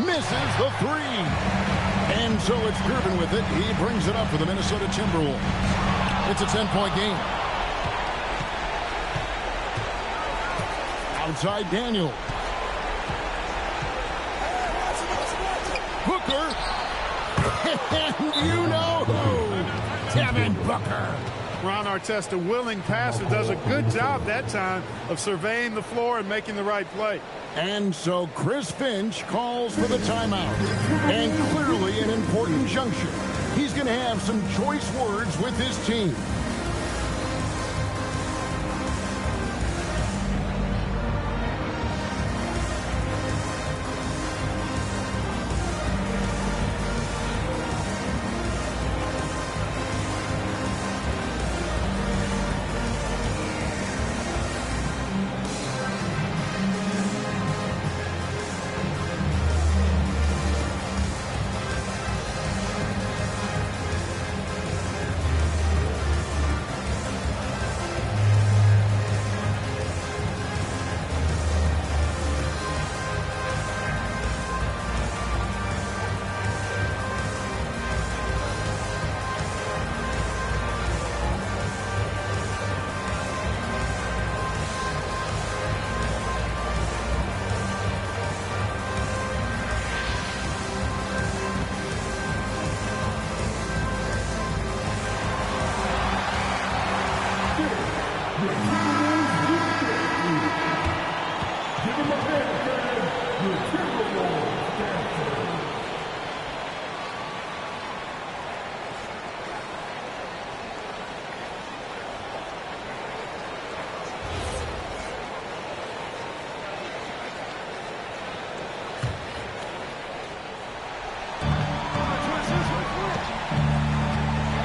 misses the three. And so it's Durbin with it. He brings it up for the Minnesota Timberwolves. It's a 10-point game. Outside Daniel. Booker. And you know who? Devin Booker. Ron Artest, a willing passer, does a good job that time of surveying the floor and making the right play. And so Chris Finch calls for the timeout. And clearly an important juncture. He's going to have some choice words with his team.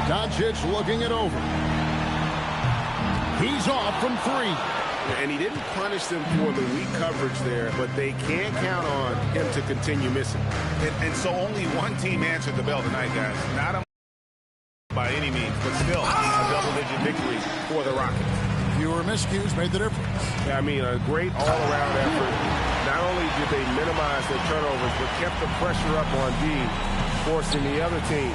Doncic looking it over. He's off from 3. And he didn't punish them for the weak coverage there, but they can't count on him to continue missing. And so only one team answered the bell tonight, guys. Not a by any means, but still a double-digit victory for the Rockets. Fewer miscues made the difference. I mean, a great all-around effort. Not only did they minimize their turnovers, but kept the pressure up on D, forcing the other team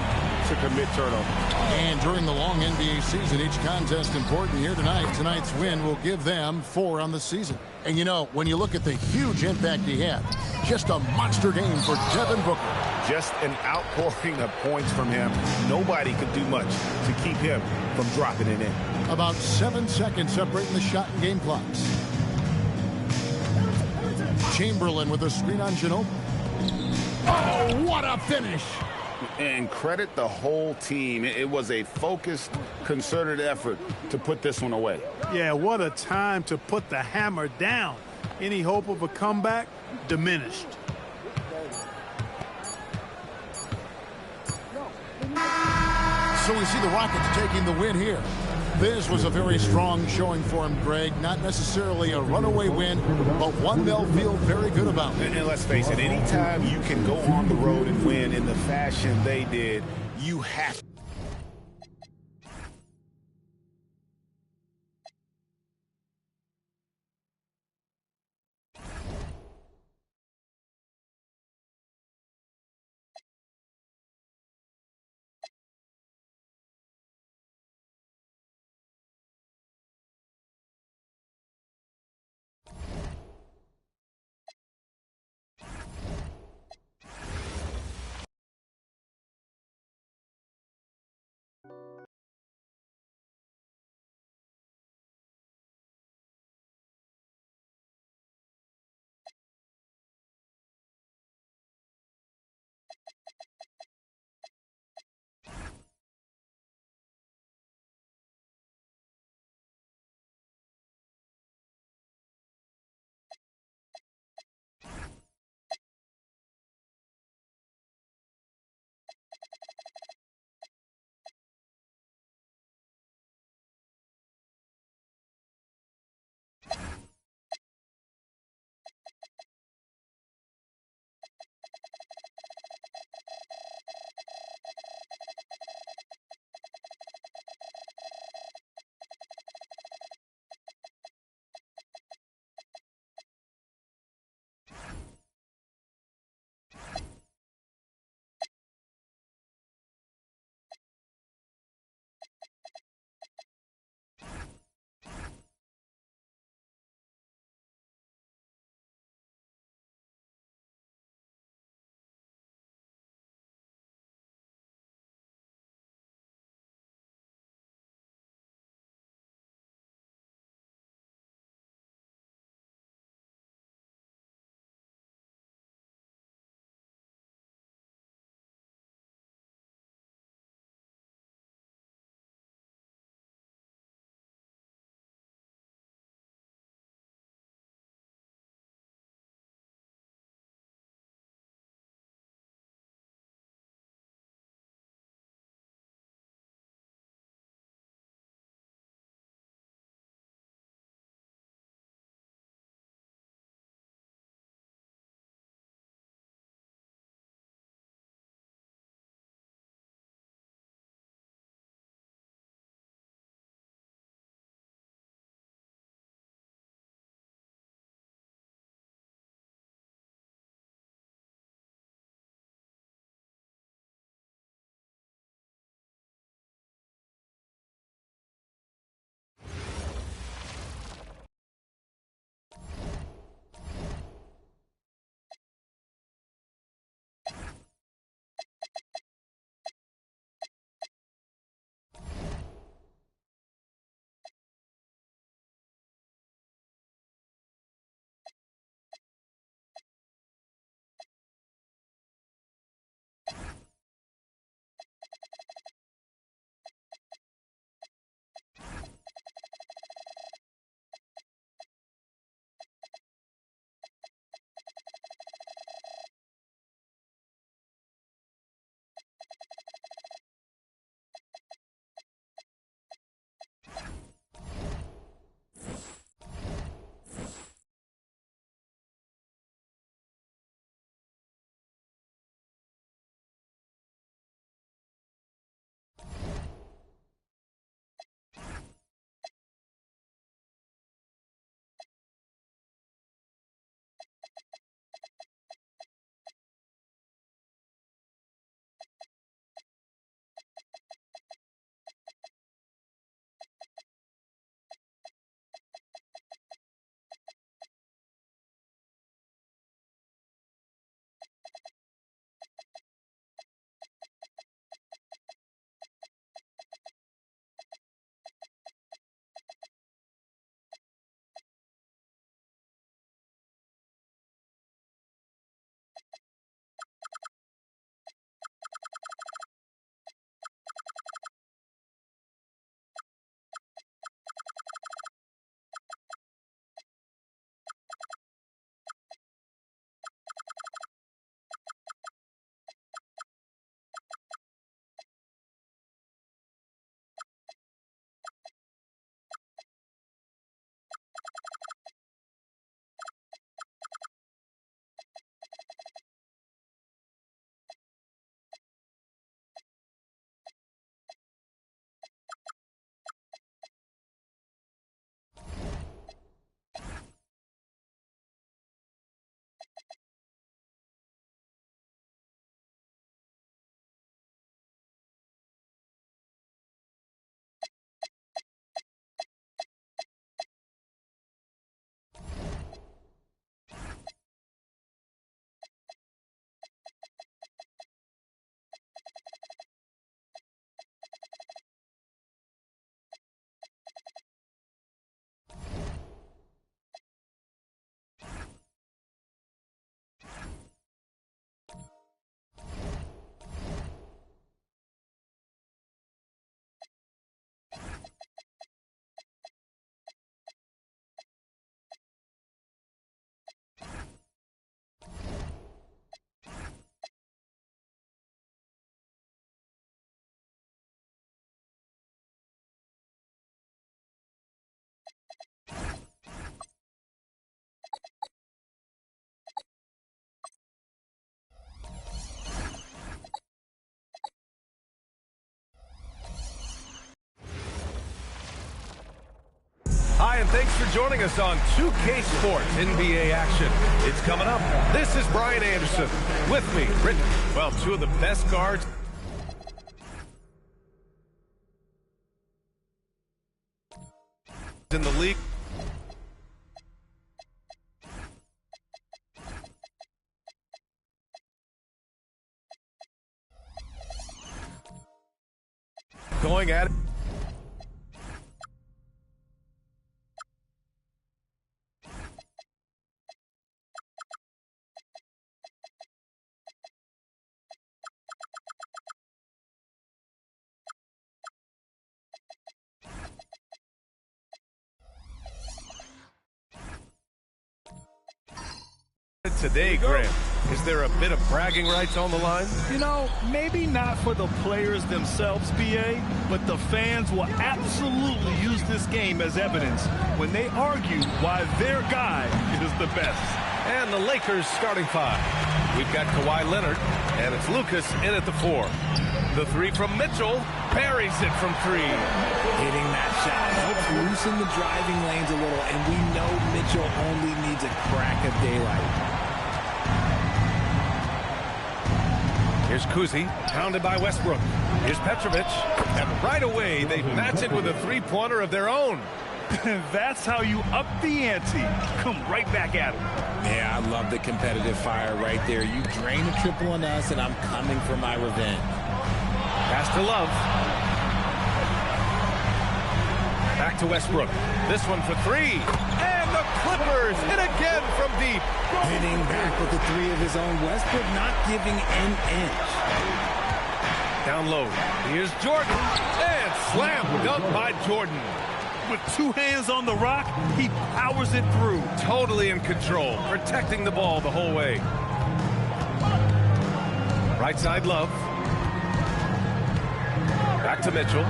to commit turnovers. And during the long NBA season, each contest important here tonight. Tonight's win will give them 4 on the season. And you know, when you look at the huge impact he had, just a monster game for Devin Booker. Just an outpouring of points from him. Nobody could do much to keep him from dropping it in. About 7 seconds separating the shot and game clocks. Chamberlain with a screen on Ginobili. Oh, what a finish! And credit the whole team. It was a focused, concerted effort to put this one away. Yeah, what a time to put the hammer down. Any hope of a comeback diminished. So we see the Rockets taking the win here. This was a very strong showing for him, Greg. Not necessarily a runaway win, but one they'll feel very good about. And let's face it, anytime you can go on the road and win in the fashion they did, you have to. thanks for joining us on 2K Sports NBA action. It's coming up. This is Brian Anderson. With me, Rick. Well, two of the best guards in the league. Going at it. Today, Graham, is there a bit of bragging rights on the line? You know, maybe not for the players themselves, BA, but the fans will absolutely use this game as evidence when they argue why their guy is the best. And the Lakers starting five. We've got Kawhi Leonard, and it's Lucas in at the 4. The 3 from Mitchell, buries it from 3. Hitting that shot helps loosen the driving lanes a little, and we know Mitchell only needs a crack of daylight. Here's Kuzi, pounded by Westbrook. Here's Petrovic, and right away they match it with a three-pointer of their own. That's how you up the ante. Come right back at him. Yeah, I love the competitive fire right there. You drain a triple on us, and I'm coming for my revenge. Pass to Love. Back to Westbrook. This one for 3. And the Clippers hit again from deep. Hitting back with the 3 of his own. Westbrook not giving an inch. Down low. Here's Jordan. And slam dunk by Jordan. With 2 hands on the rock, he powers it through. Totally in control, protecting the ball the whole way. Right side Love. Back to Mitchell.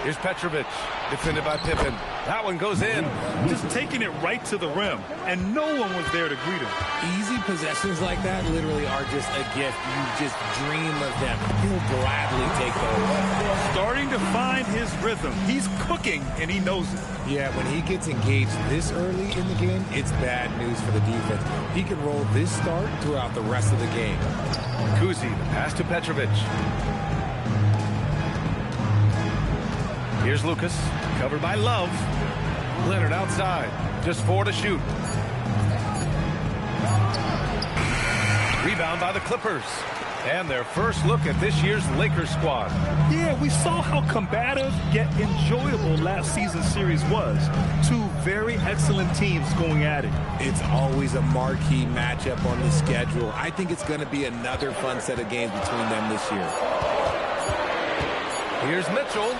Here's Petrovic, defended by Pippen. That one goes in. Just taking it right to the rim, and no one was there to greet him. Easy possessions like that literally are just a gift. You just dream of them. He'll gladly take those. Starting to find his rhythm. He's cooking, and he knows it. Yeah, when he gets engaged this early in the game, it's bad news for the defense. He can roll this start throughout the rest of the game. Kuzi, the pass to Petrovic. Here's Lucas, covered by Love. Leonard outside, just 4 to shoot. Rebound by the Clippers. And their first look at this year's Lakers squad. Yeah, we saw how combative yet enjoyable last season's series was. 2 very excellent teams going at it. It's always a marquee matchup on the schedule. I think it's going to be another fun set of games between them this year. Here's Mitchell.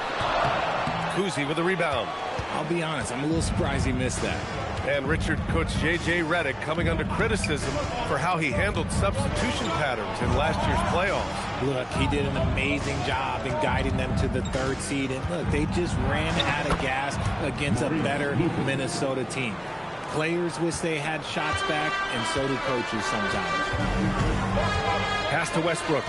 Kuzi with the rebound. I'll be honest, I'm a little surprised he missed that. And Richard coach J.J. Redick coming under criticism for how he handled substitution patterns in last year's playoffs. Look, he did an amazing job in guiding them to the 3rd seed. And look, they just ran out of gas against a better Minnesota team. Players wish they had shots back, and so do coaches sometimes. Pass to Westbrook.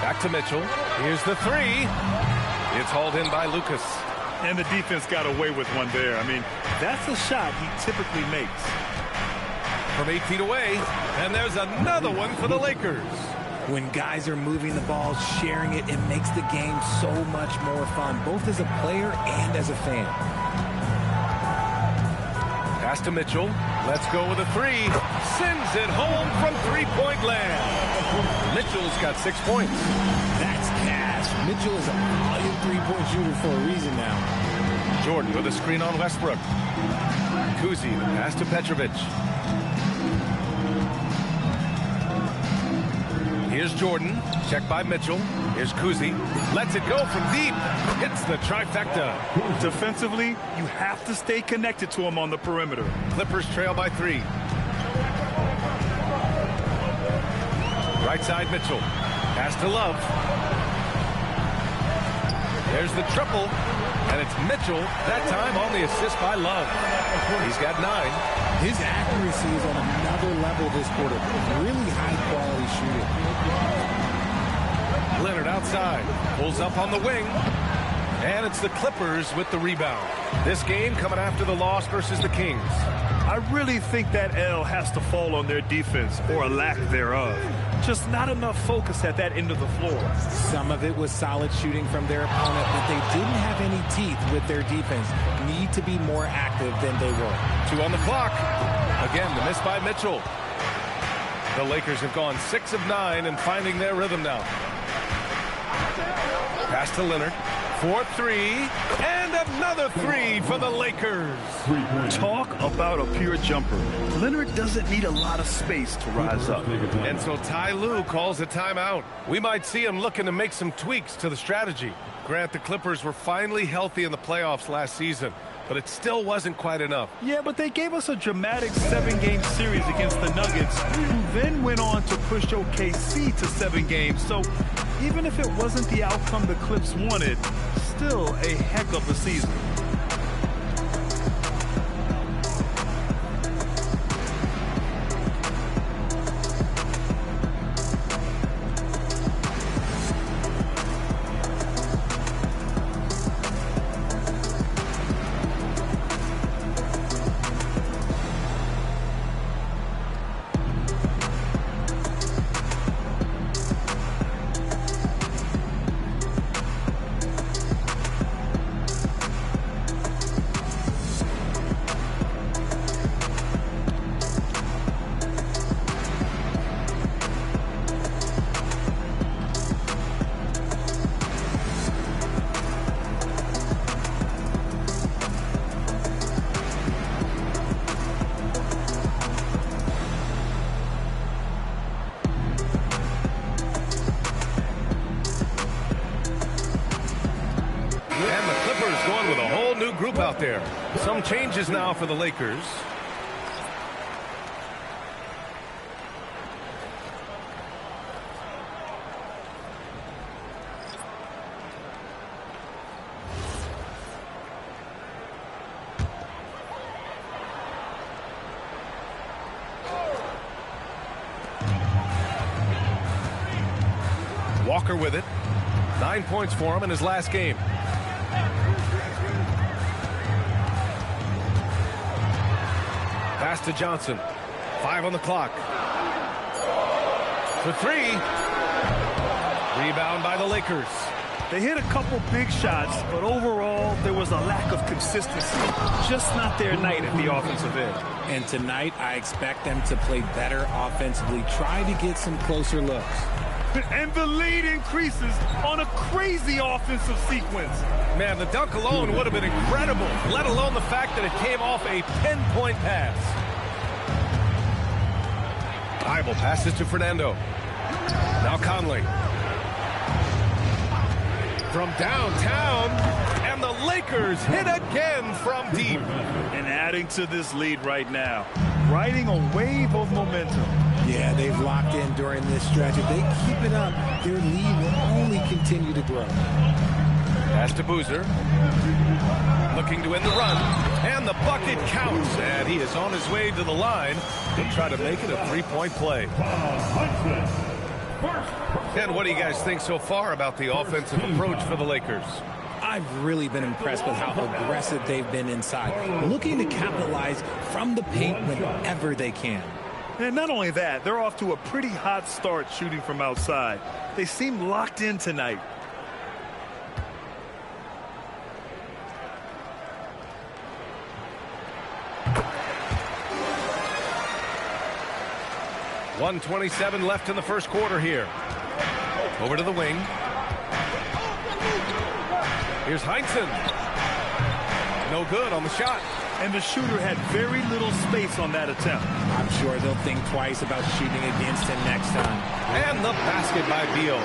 Back to Mitchell. Here's the 3. It's hauled in by Lucas. And the defense got away with one there. I mean, that's a shot he typically makes. From 8 feet away, and there's another one for the Lakers. When guys are moving the ball, sharing it, it makes the game so much more fun, both as a player and as a fan. Pass to Mitchell. Let's go with a 3. Sends it home from 3-point land. Mitchell's got 6 points. That's cash. Mitchell is a volume 3-point shooter for a reason now. Jordan with a screen on Westbrook. Kuzi, the pass to Petrovic. Here's Jordan, checked by Mitchell. Here's Kuzi, lets it go from deep, hits the trifecta. Defensively, you have to stay connected to him on the perimeter. Clippers trail by 3. Right side Mitchell, pass to Love. There's the triple, and it's Mitchell, that time on the assist by Love. He's got 9. His accuracy is on another level this quarter. Really high-quality shooting. Leonard outside, pulls up on the wing, and it's the Clippers with the rebound. This game coming after the loss versus the Kings. I really think that L has to fall on their defense, or a lack thereof. Just not enough focus at that end of the floor. Some of it was solid shooting from their opponent, but they didn't have any teeth with their defense. Need to be more active than they were. 2 on the clock. Again, the miss by Mitchell. The Lakers have gone 6 of 9 and finding their rhythm now. Pass to Leonard. 4-3, and another 3 for the Lakers. Talk about a pure jumper. Leonard doesn't need a lot of space to rise up. And so Ty Lue calls a timeout. We might see him looking to make some tweaks to the strategy. Grant, the Clippers were finally healthy in the playoffs last season, but it still wasn't quite enough. Yeah, but they gave us a dramatic 7-game series against the Nuggets, who then went on to push OKC to 7 games. So even if it wasn't the outcome the Clips wanted, still a heck of a season. Out there. Some changes now for the Lakers. Walker with it. 9 points for him in his last game. Pass to Johnson. 5 on the clock. For 3. Rebound by the Lakers. They hit a couple big shots, but overall, there was a lack of consistency. Just not their night at the offensive end. And tonight, I expect them to play better offensively. Try to get some closer looks. And the lead increases on a crazy offensive sequence. Man, the dunk alone would have been incredible, let alone the fact that it came off a pinpoint pass. Bible passes to Fernando. Now Conley. From downtown, and the Lakers hit again from deep. And adding to this lead right now, riding a wave of momentum. Yeah, they've locked in during this stretch. If they keep it up, their lead will only continue to grow. Pass to Boozer. Looking to end the run. And the bucket counts. And he is on his way to the line to try to make it a 3-point play. And what do you guys think so far about the offensive approach for the Lakers? I've really been impressed with how aggressive they've been inside. Looking to capitalize from the paint whenever they can. And not only that, they're off to a pretty hot start shooting from outside. They seem locked in tonight. .127 left in the first quarter here. Over to the wing. Here's Heinsohn. No good on the shot. And the shooter had very little space on that attempt. I'm sure they'll think twice about shooting against him next time. And the basket by Beal.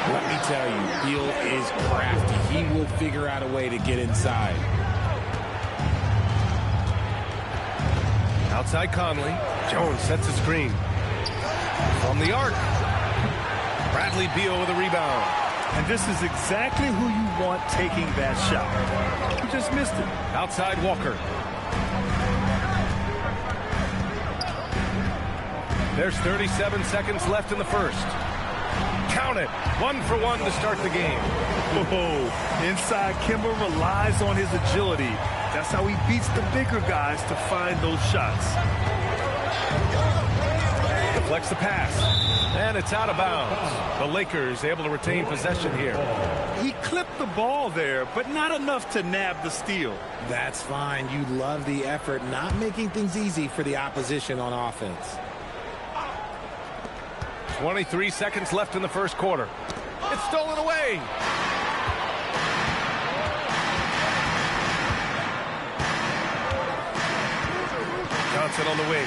Let me tell you, Beal is crafty. He will figure out a way to get inside. Outside Conley. Jones sets a screen. From the arc. Bradley Beal with a rebound. And this is exactly who you want taking that shot. He just missed it. Outside Walker. There's 37 seconds left in the first. Count it. 1 for 1 to start the game. Whoa. Inside, Kimber relies on his agility. That's how he beats the bigger guys to find those shots. Deflects the pass. And it's out of bounds. The Lakers able to retain possession here. He clipped the ball there, but not enough to nab the steal. That's fine. You love the effort, not making things easy for the opposition on offense. 23 seconds left in the first quarter. It's stolen away. Johnson on the wing.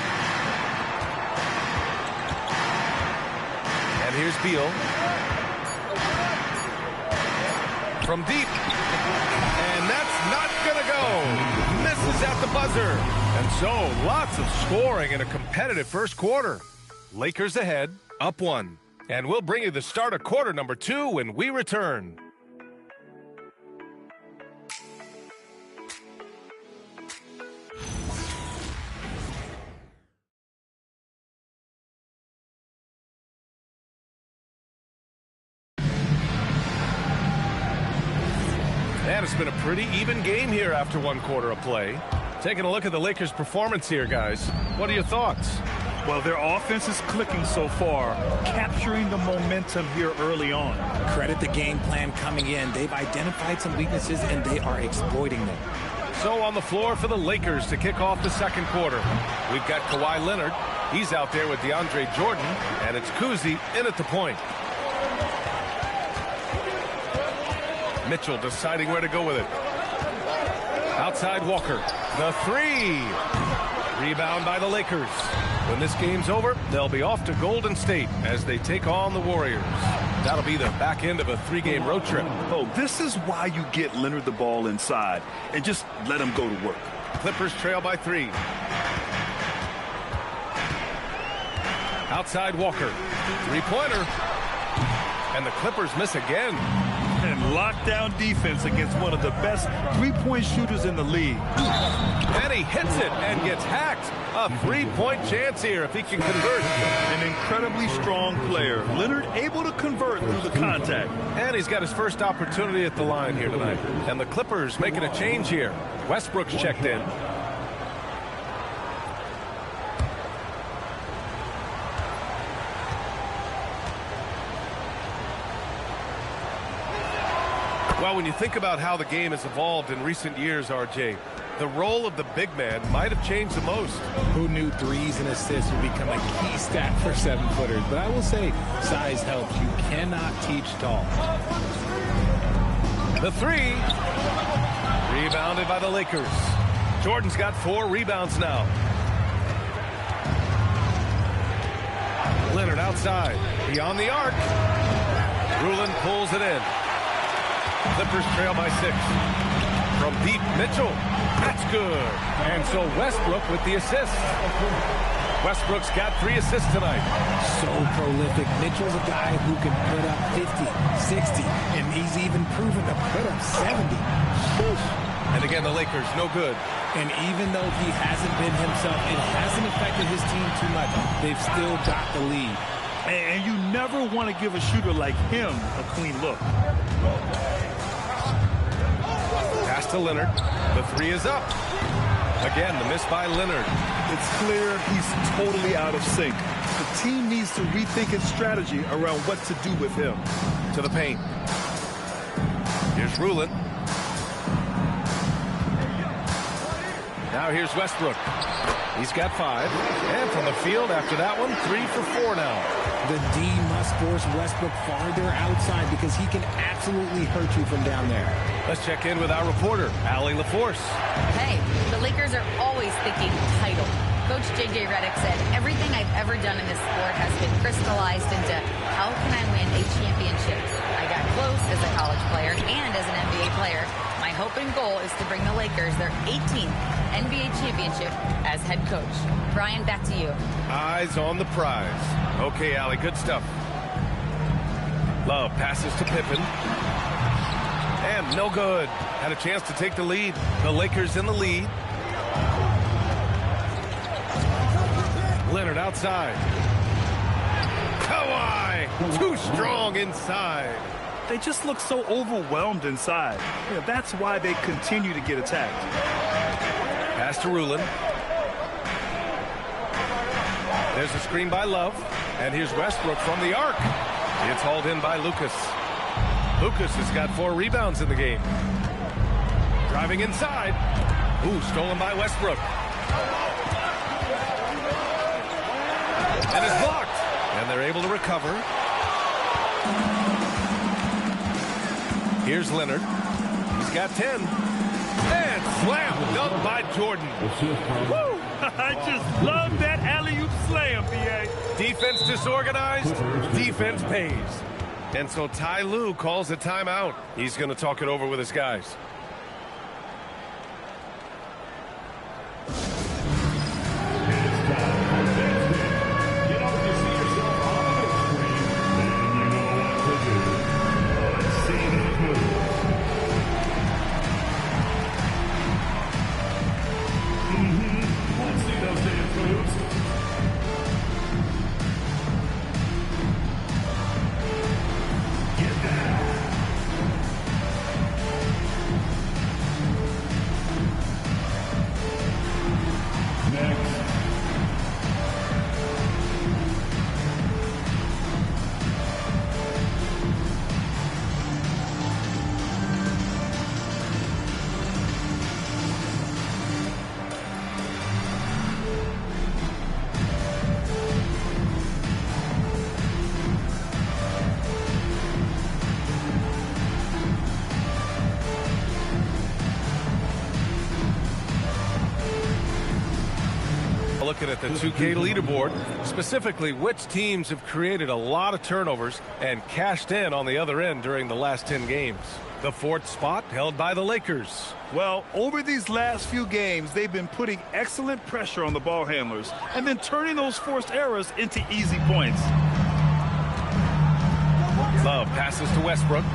And here's Beal. From deep. And that's not going to go. Misses at the buzzer. And so lots of scoring in a competitive first quarter. Lakers ahead, up 1. And we'll bring you the start of quarter number 2 when we return. And it's been a pretty even game here after 1 quarter of play. Taking a look at the Lakers' performance here, guys. What are your thoughts? Well, their offense is clicking so far, capturing the momentum here early on. Credit the game plan coming in. They've identified some weaknesses, and they are exploiting them. So on the floor for the Lakers to kick off the second quarter. We've got Kawhi Leonard. He's out there with DeAndre Jordan, and it's Kuzi in at the point. Mitchell deciding where to go with it. Outside Walker. The 3. Rebound by the Lakers. When this game's over, they'll be off to Golden State as they take on the Warriors. That'll be the back end of a 3-game road trip. Oh, this is why you get Leonard the ball inside and just let him go to work. Clippers trail by 3. Outside Walker. 3-pointer. And the Clippers miss again. And lockdown defense against one of the best 3-point shooters in the league. And he hits it and gets hacked. A 3-point chance here if he can convert. An incredibly strong player. Leonard able to convert through the contact. And he's got his first opportunity at the line here tonight. And the Clippers making a change here. Westbrook's checked in. Well, when you think about how the game has evolved in recent years, RJ, the role of the big man might have changed the most. Who knew threes and assists would become a key stat for 7-footers? But I will say, size helps. You cannot teach tall. The 3. Rebounded by the Lakers. Jordan's got 4 rebounds now. Leonard outside. Beyond the arc. Rulin pulls it in. Clippers trail by 6. From deep, Mitchell. That's good. And so Westbrook with the assist. Westbrook's got 3 assists tonight. So prolific. Mitchell's a guy who can put up 50, 60, and he's even proven to put up 70. And again, the Lakers, no good. And even though he hasn't been himself, it hasn't affected his team too much. They've still got the lead. And you never want to give a shooter like him a clean look. Pass to Leonard. The 3 is up. Again, the miss by Leonard. It's clear he's totally out of sync. The team needs to rethink its strategy around what to do with him. To the paint. Here's Rulin. Now here's Westbrook. He's got 5. And from the field after that one, 3 for 4 now. The D must force Westbrook farther outside because he can absolutely hurt you from down there. Let's check in with our reporter, Allie LaForce. Hey, the Lakers are always thinking title. Coach J.J. Redick said, everything I've ever done in this sport has been crystallized into how can I win a championship? I got close as a college player and as an NBA player. My hope and goal is to bring the Lakers their 18th NBA championship as head coach. Brian, back to you. Eyes on the prize. Okay, Allie, good stuff. Love passes to Pippen. And no good. Had a chance to take the lead. The Lakers in the lead. Leonard outside. Kawhi, too strong inside. They just look so overwhelmed inside. Yeah, that's why they continue to get attacked. Pass to Rulin. There's a screen by Love. And here's Westbrook from the arc. It's hauled in by Lucas. Lucas has got 4 rebounds in the game. Driving inside. Ooh, stolen by Westbrook. And it's blocked. And they're able to recover. Here's Leonard. He's got 10. And slam dunk by Jordan. Woo! I just love that alley-oop slam, B.A. Defense disorganized. Defense pays. And so Ty Lue calls a timeout. He's going to talk it over with his guys. Looking at the 2K leaderboard, specifically which teams have created a lot of turnovers and cashed in on the other end during the last 10 games. The 4th spot held by the Lakers. Well, over these last few games, they've been putting excellent pressure on the ball handlers and then turning those forced errors into easy points. Love passes to Westbrook.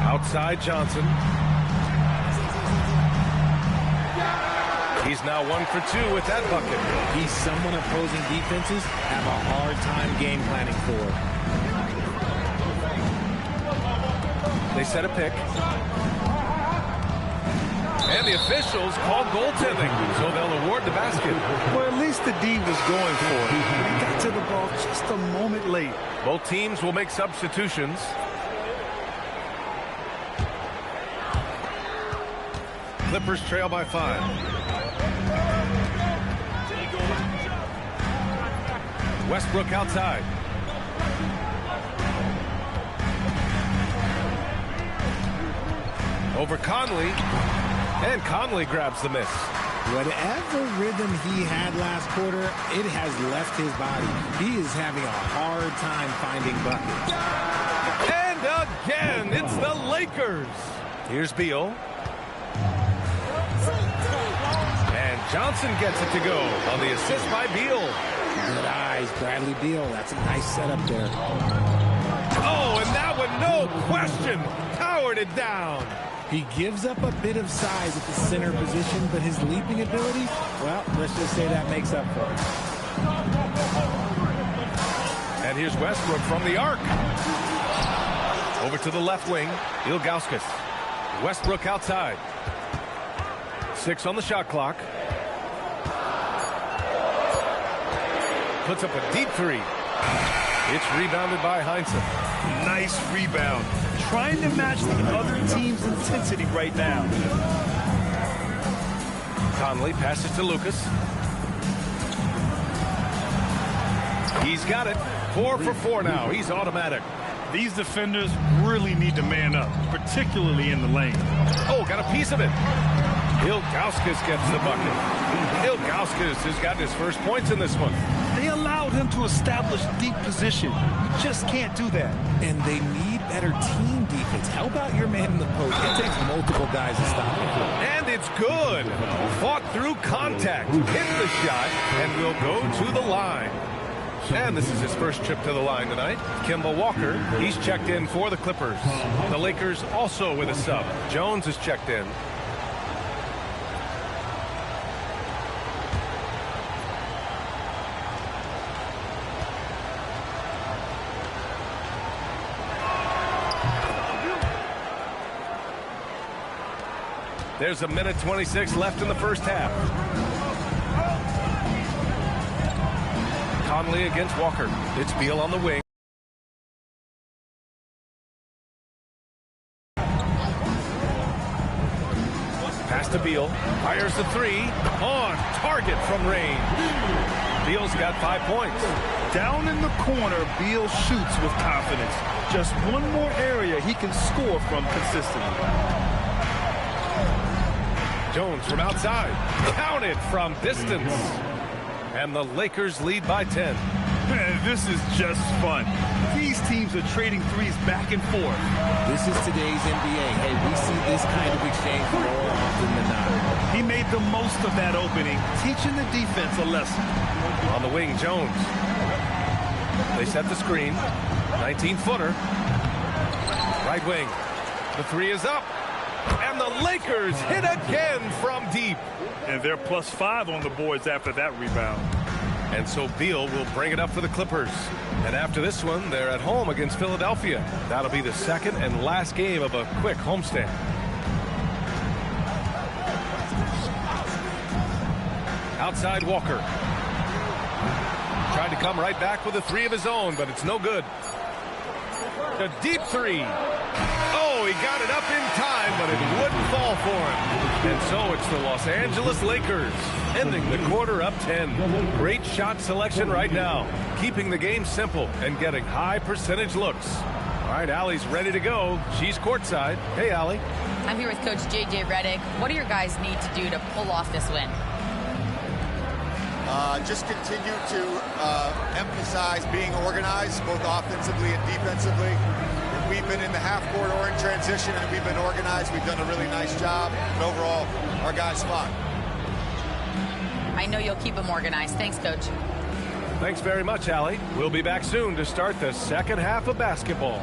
Outside Johnson. He's now 1 for 2 with that bucket. He's someone opposing defenses have a hard time game planning for. They set a pick. And the officials called goaltending, so they'll award the basket. Well, at least the D was going for it. He got to the ball just a moment late. Both teams will make substitutions. Clippers trail by 5. Westbrook outside. Over Conley. And Conley grabs the miss. Whatever rhythm he had last quarter, it has left his body. He is having a hard time finding buckets. And again, it's the Lakers. Here's Beal. And Johnson gets it to go on the assist by Beal. Good eyes, Bradley Beal. That's a nice setup there. Oh, and that one, no question, powered it down. He gives up a bit of size at the center position, but his leaping ability, well, let's just say that makes up for it. And here's Westbrook from the arc. Over to the left wing, Ilgauskas. Westbrook outside. 6 on the shot clock. Puts up a deep 3. It's rebounded by Heinsohn. Nice rebound. Trying to match the other team's intensity right now. Conley passes to Lucas. He's got it. 4 for 4 now. He's automatic. These defenders really need to man up, particularly in the lane. Oh, got a piece of it. Ilgauskas gets the bucket. Ilgauskas has gotten his first points in this one. They allowed him to establish deep position. You just can't do that. And they need better team defense. How about your man in the post? It takes multiple guys to stop him. And it's good. Fought through contact. Hit the shot and will go to the line. And this is his first trip to the line tonight. Kemba Walker, he's checked in for the Clippers. The Lakers also with a sub. Jones is checked in. There's a minute 26 left in the first half. Conley against Walker. It's Beal on the wing. Pass to Beal. Fires the three. On target from range. Beal's got 5 points. Down in the corner, Beal shoots with confidence. Just one more area he can score from consistently. Jones from outside. Counted from distance. And the Lakers lead by 10. Man, this is just fun. These teams are trading threes back and forth. This is today's NBA. Hey, we see this kind of exchange more often than not. He made the most of that opening, teaching the defense a lesson. On the wing, Jones. They set the screen. 19-footer. Right wing. The three is up. And the Lakers hit again from deep. And they're +5 on the boards after that rebound. And so Beal will bring it up for the Clippers. And after this one, they're at home against Philadelphia. That'll be the second and last game of a quick homestand. Outside Walker. Tried to come right back with a three of his own, but it's no good. A deep three. Oh, he got it up in time, but it wouldn't fall for him. And so it's the Los Angeles Lakers ending the quarter up 10. Great shot selection right now, keeping the game simple and getting high percentage looks. All right, Allie's ready to go. She's courtside. Hey, Allie. I'm here with Coach J.J. Redick. What do your guys need to do to pull off this win? Just continue to emphasize being organized, both offensively and defensively. We've been in the half-court or in transition, and we've been organized. We've done a really nice job. And overall, our guys fought. I know you'll keep them organized. Thanks, Coach. Thanks very much, Allie. We'll be back soon to start the second half of basketball.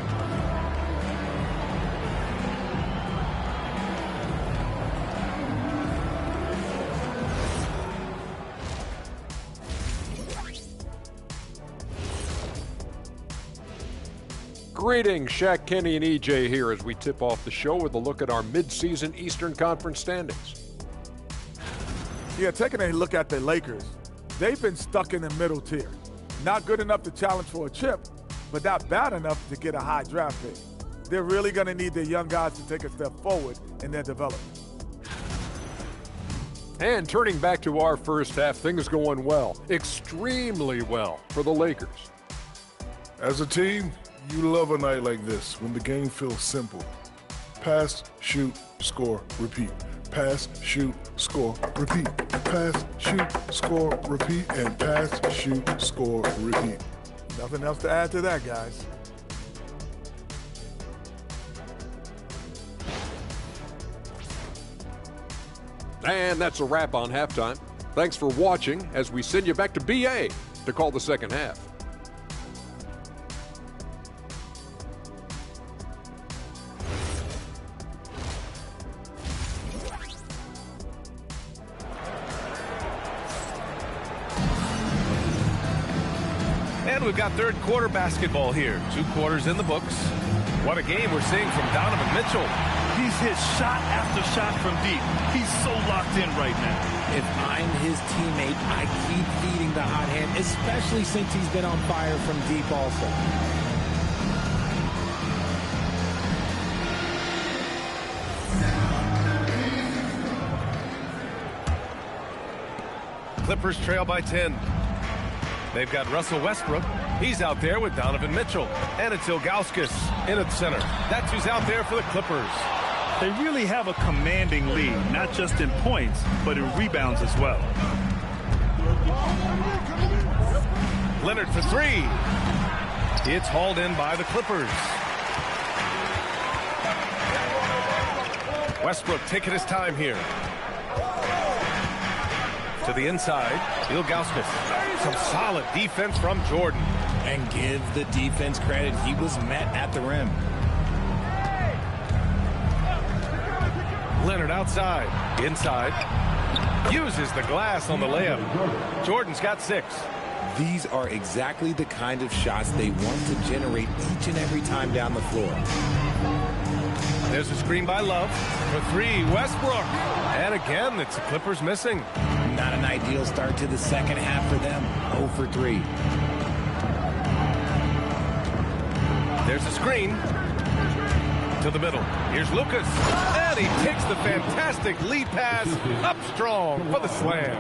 Greetings, Shaq, Kenny, and EJ here as we tip off the show with a look at our midseason Eastern Conference standings. Yeah, taking a look at the Lakers, they've been stuck in the middle tier. Not good enough to challenge for a chip, but not bad enough to get a high draft pick. They're really going to need their young guys to take a step forward in their development. And turning back to our first half, things going well, extremely well for the Lakers. As a team, you love a night like this when the game feels simple. Pass, shoot, score, repeat. Pass, shoot, score, repeat. Pass, shoot, score, repeat, and pass, shoot, score, repeat. Nothing else to add to that, guys. And that's a wrap on halftime. Thanks for watching as we send you back to BA to call the second half. And we've got third quarter basketball here. 2 quarters in the books. What a game we're seeing from Donovan Mitchell. He's hit shot after shot from deep. He's so locked in right now. If I'm his teammate, I keep feeding the hot hand, especially since he's been on fire from deep also. Clippers trail by 10. They've got Russell Westbrook. He's out there with Donovan Mitchell. And it's Ilgauskas in at center. That's who's out there for the Clippers. They really have a commanding lead, not just in points, but in rebounds as well. Leonard for 3. It's hauled in by the Clippers. Westbrook taking his time here. To To the inside, Ilgauskas. Some solid defense from Jordan. And give the defense credit. He was met at the rim. Leonard outside. Inside. Uses the glass on the layup. Jordan's got 6. These are exactly the kind of shots they want to generate each and every time down the floor. There's a screen by Love. For 3, Westbrook. And again, it's the Clippers missing. Not an ideal start to the second half for them. 0 for 3. There's a screen. To the middle. Here's Lucas. And he takes the fantastic lead pass up strong for the slam.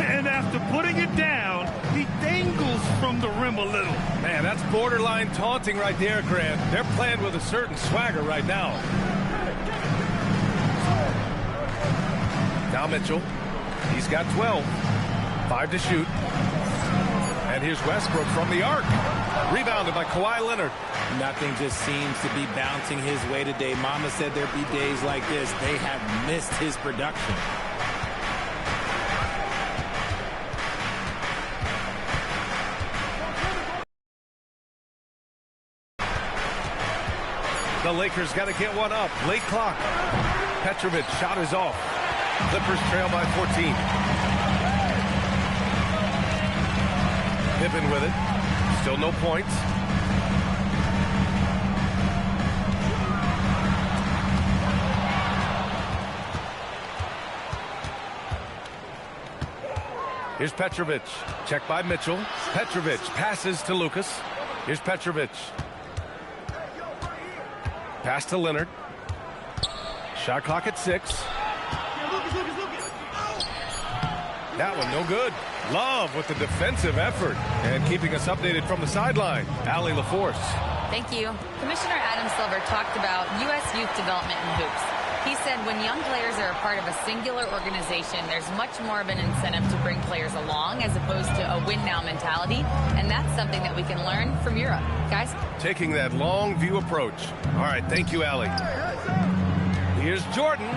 And after putting it down, he dangles from the rim a little. Man, that's borderline taunting right there, Grant. They're playing with a certain swagger right now. Now Mitchell. He's got 12. 5 to shoot. And here's Westbrook from the arc. Rebounded by Kawhi Leonard. Nothing just seems to be bouncing his way today. Mama said there'd be days like this. They have missed his production. The Lakers got to get one up. Late clock. Petrovic shot is off. Clippers trail by 14. Pippen with it. Still no points. Here's Petrovic. Check by Mitchell. Petrovic passes to Lucas. Here's Petrovic. Pass to Leonard. Shot clock at 6. That one no good. Love with the defensive effort. And keeping us updated from the sideline, Allie LaForce. Thank you. Commissioner Adam Silver talked about U.S. youth development in hoops. He said when young players are a part of a singular organization, there's much more of an incentive to bring players along as opposed to a win-now mentality. And that's something that we can learn from Europe. Guys? Taking that long view approach. All right, thank you, Allie. Here's Jordan.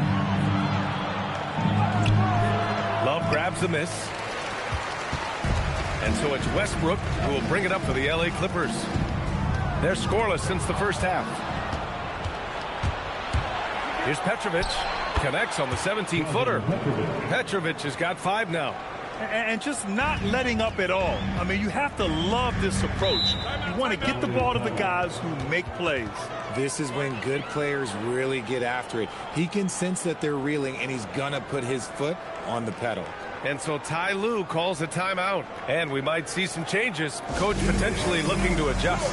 Love grabs the miss. And so it's Westbrook who will bring it up for the LA Clippers. They're scoreless since the first half. Here's Petrovic. Connects on the 17-footer. Petrovic has got 5 now. And just not letting up at all. I mean, you have to love this approach. You want to get the ball to the guys who make plays. This is when good players really get after it. He can sense that they're reeling, and he's going to put his foot on the pedal. And so Ty Lue calls a timeout. And we might see some changes. Coach potentially looking to adjust.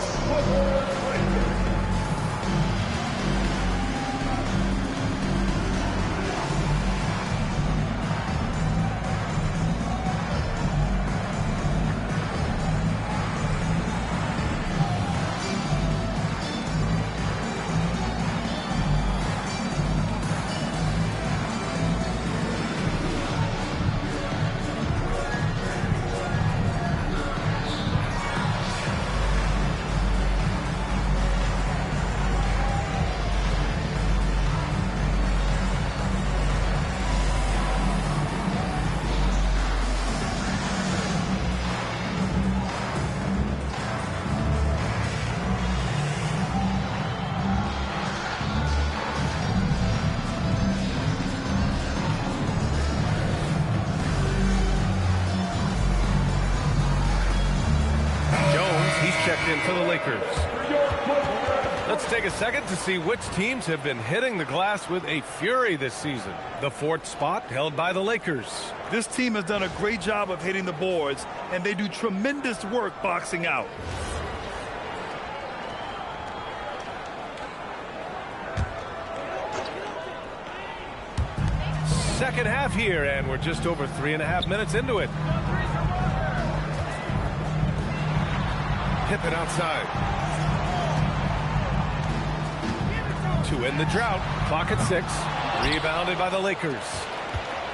In for the Lakers. Let's take a second to see which teams have been hitting the glass with a fury this season. The 4th spot held by the Lakers. This team has done a great job of hitting the boards, and they do tremendous work boxing out. Second half here, and we're just over 3.5 minutes into it. Pippen outside. To end the drought. Clock at 6. Rebounded by the Lakers.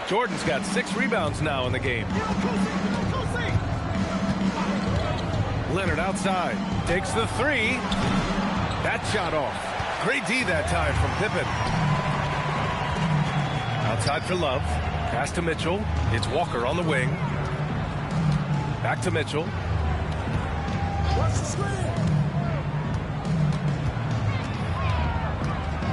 Jordan's got 6 rebounds now in the game. Leonard outside. Takes the 3. That shot off. Great D that time from Pippen. Outside for Love. Pass to Mitchell. It's Walker on the wing. Back to Mitchell.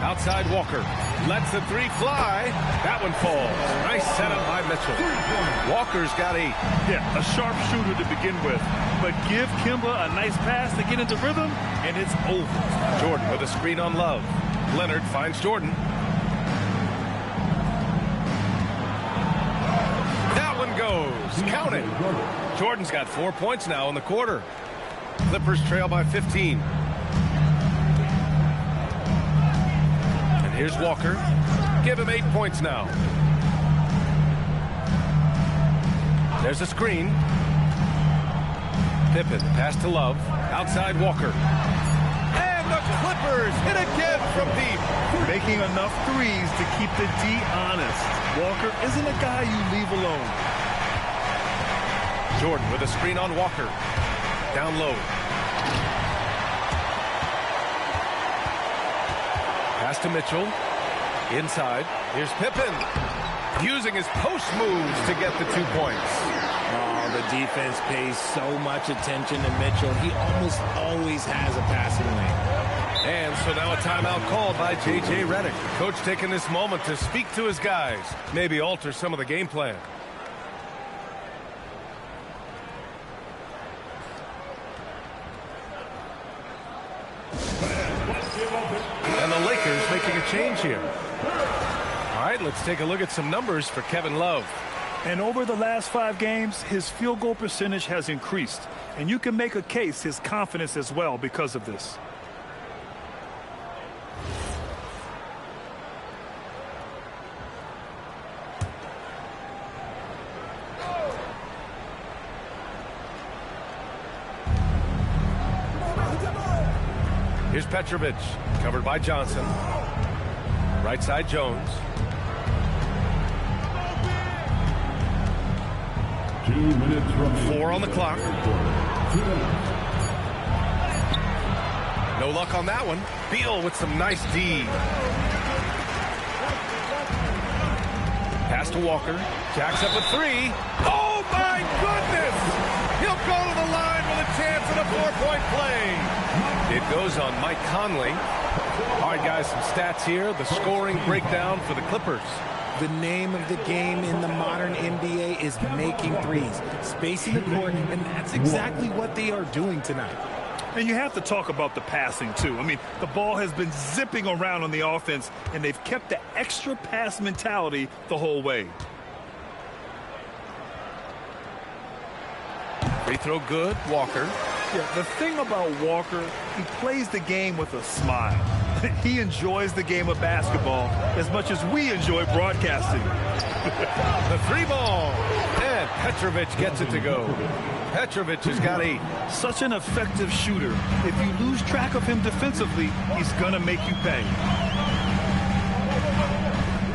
Outside Walker. Lets the three fly. That one falls. Nice setup by Mitchell. Walker's got 8. Yeah, a sharp shooter to begin with. But give Kimba a nice pass to get into rhythm, and it's over. Jordan with a screen on Love. Leonard finds Jordan. That one goes. Count it. Jordan's got 4 points now in the quarter. Clippers trail by 15. And here's Walker. Give him 8 points now. There's a screen. Pippen, pass to Love. Outside Walker. And the Clippers hit again from deep. Making enough threes to keep the D honest. Walker isn't a guy you leave alone. Jordan with a screen on Walker. Down low. Pass to Mitchell. Inside. Here's Pippen. Using his post moves to get the 2 points. Oh, the defense pays so much attention to Mitchell. He almost always has a passing lane. And so now a timeout called by J.J. Redick. Coach taking this moment to speak to his guys. Maybe alter some of the game plan. And the Lakers making a change here. All right, let's take a look at some numbers for Kevin Love. And over the last 5 games, his field goal percentage has increased. And you can make a case his confidence as well because of this. Here's Petrovic, covered by Johnson. Right side Jones. 2 minutes from 4 on the clock. No luck on that one. Beal with some nice D. Pass to Walker. Jacks up a 3. Oh my goodness! He'll go to the line with a chance at a 4-point play. It goes on Mike Conley. All right, guys, some stats here. The scoring breakdown for the Clippers. The name of the game in the modern NBA is making threes, spacing the court, and that's exactly what they are doing tonight. And you have to talk about the passing, too. I mean, the ball has been zipping around on the offense, and they've kept the extra pass mentality the whole way. Free throw good, Walker. Yeah, the thing about Walker, he plays the game with a smile. He enjoys the game of basketball as much as we enjoy broadcasting. The 3 ball. And Petrovic gets it to go. Petrovic has got 8. Such an effective shooter. If you lose track of him defensively, he's going to make you pay.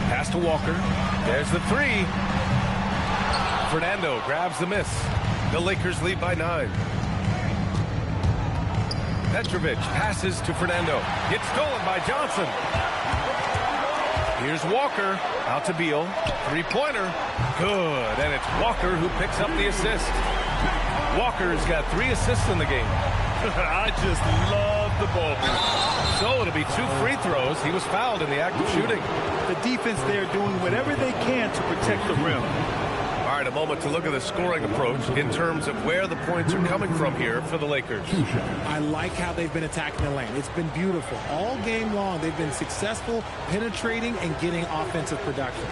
Pass to Walker. There's the 3. Fernando grabs the miss. The Lakers lead by 9. Petrovic passes to Fernando. Gets stolen by Johnson. Here's Walker. Out to Beal. 3-pointer. Good. And it's Walker who picks up the assist. Walker's got 3 assists in the game. I just love the ball. So it'll be 2 free throws. He was fouled in the act of shooting. The defense there doing whatever they can to protect the rim. All right, a moment to look at the scoring approach in terms of where the points are coming from here for the Lakers. I like how they've been attacking the lane. It's been beautiful. All game long, they've been successful penetrating and getting offensive production.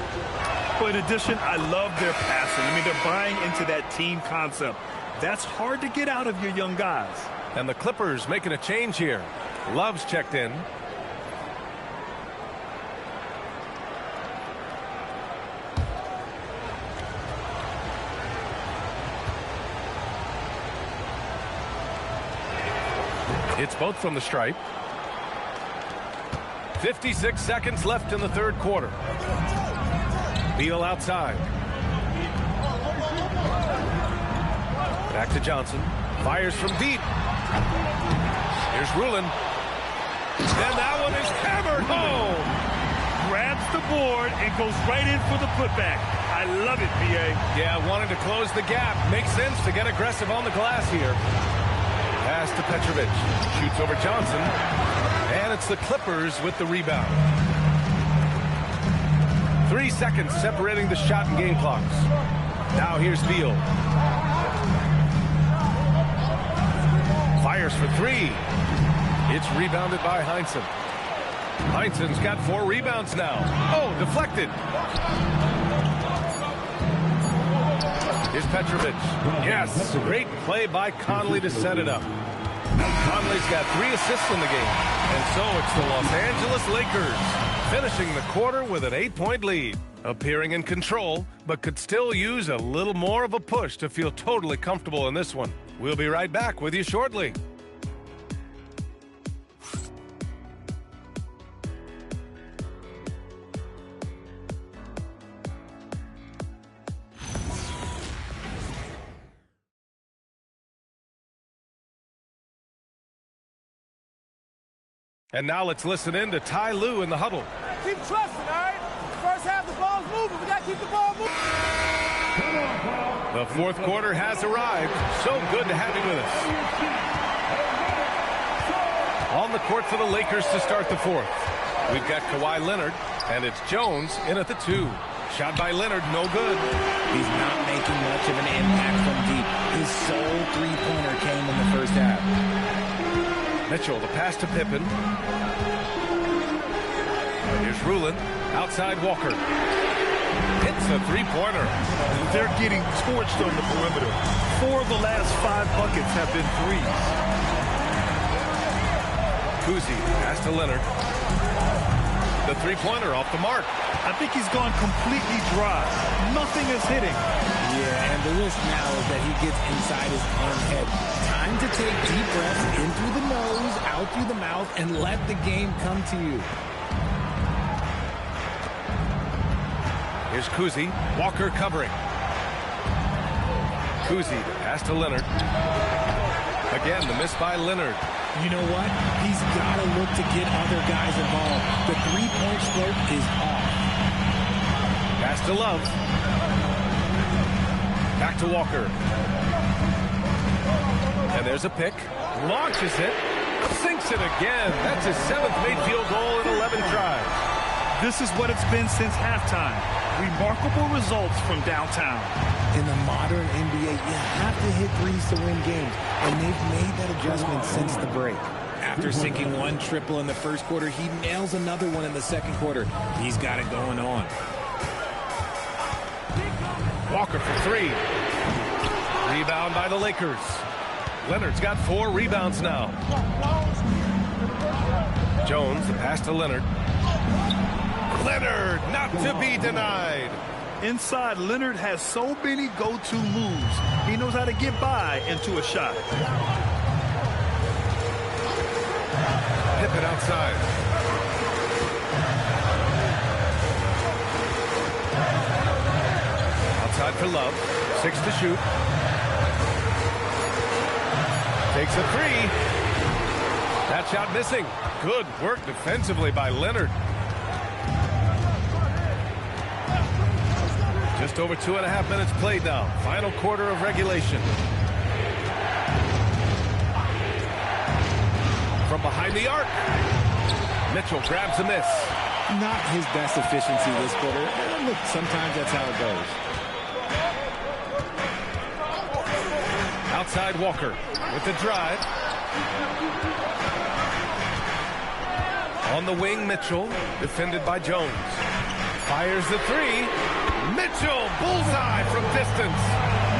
But in addition, I love their passing. I mean, they're buying into that team concept. That's hard to get out of your young guys. And the Clippers making a change here. Love's checked in. It's both from the stripe. 56 seconds left in the 3rd quarter. Beal outside. Back to Johnson. Fires from deep. Here's Rulin. And that one is hammered home. Grabs the board and goes right in for the putback. I love it, B.A. Yeah, wanting to close the gap. Makes sense to get aggressive on the glass here. Pass to Petrovic. Shoots over Johnson. And it's the Clippers with the rebound. 3 seconds separating the shot and game clocks. Now here's Beal. Fires for three. It's rebounded by Heinsohn. Heinsohn's got 4 rebounds now. Oh, deflected. Here's Petrovic. Yes, great play by Conley to set it up. Conley's got 3 assists in the game. And so it's the Los Angeles Lakers finishing the quarter with an 8-point lead. Appearing in control, but could still use a little more of a push to feel totally comfortable in this one. We'll be right back with you shortly. And now let's listen in to Ty Lue in the huddle. Keep trusting, all right? First half, the ball's moving. We got to keep the ball moving. The fourth quarter has arrived. So good to have you with us. On the court for the Lakers to start the fourth. We've got Kawhi Leonard, and it's Jones in at the 2. Shot by Leonard, no good. He's not making much of an impact from deep. His sole three-pointer came in the first half. Mitchell, the pass to Pippen. Here's Rulin. Outside Walker. Hits a three-pointer. They're getting torched on the perimeter. 4 of the last 5 buckets have been threes. Kuzi, pass to Leonard. The three-pointer off the mark. I think he's gone completely dry. Nothing is hitting. Yeah, and the risk now is that he gets inside his own head. Time to take deep breaths in through the nose, out through the mouth, and let the game come to you. Here's Kuzi. Walker covering. Kuzi, pass to Leonard. Again, the miss by Leonard. You know what? He's got to look to get other guys involved. The three-point stroke is off. Pass to Love. Back to Walker. And there's a pick. Launches it. Sinks it again. That's his 7th made field goal in 11 tries. This is what it's been since halftime. Remarkable results from downtown. In the modern NBA, you have to hit threes to win games, and they've made that adjustment since the break. After sinking 1 triple in the first quarter, he nails another one in the second quarter. He's got it going on. Walker for 3. Rebound by the Lakers. Leonard's got 4 rebounds now. Jones, the pass to Leonard. Leonard, not to be denied. Inside, Leonard has so many go-to moves. He knows how to get by into a shot. Pippen outside. Outside for Love. 6 to shoot. Takes a 3. That shot missing. Good work defensively by Leonard. Just over 2.5 minutes played now. Final quarter of regulation. From behind the arc. Mitchell grabs a miss. Not his best efficiency this quarter. Look, sometimes that's how it goes. Outside Walker with the drive. On the wing, Mitchell, defended by Jones. Fires the 3. Mitchell, bullseye from distance.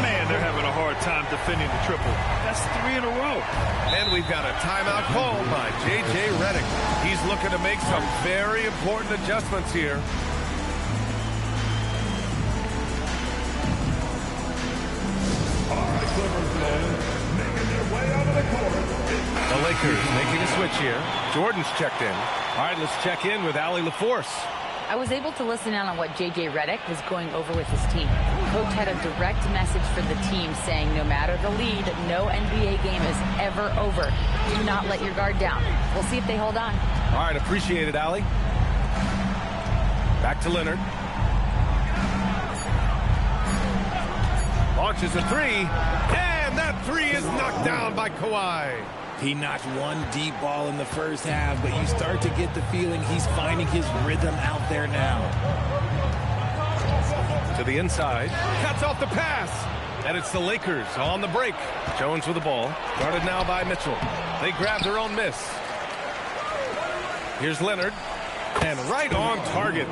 Man, they're having a hard time defending the triple. That's 3 in a row. And we've got a timeout called by J.J. Redick. He's looking to make some very important adjustments here. The Lakers making a switch here. Jordan's checked in. All right, let's check in with Allie LaForce. I was able to listen in on what J.J. Redick was going over with his team. Coach had a direct message for the team saying no matter the lead, no NBA game is ever over. Do not let your guard down. We'll see if they hold on. All right, appreciate it, Allie. Back to Leonard. Launches a three, and that three is knocked down by Kawhi. He knocked one deep ball in the first half, but you start to get the feeling he's finding his rhythm out there now. To the inside, cuts off the pass, and it's the Lakers on the break. Jones with the ball, guarded now by Mitchell. They grab their own miss. Here's Leonard, and right on target.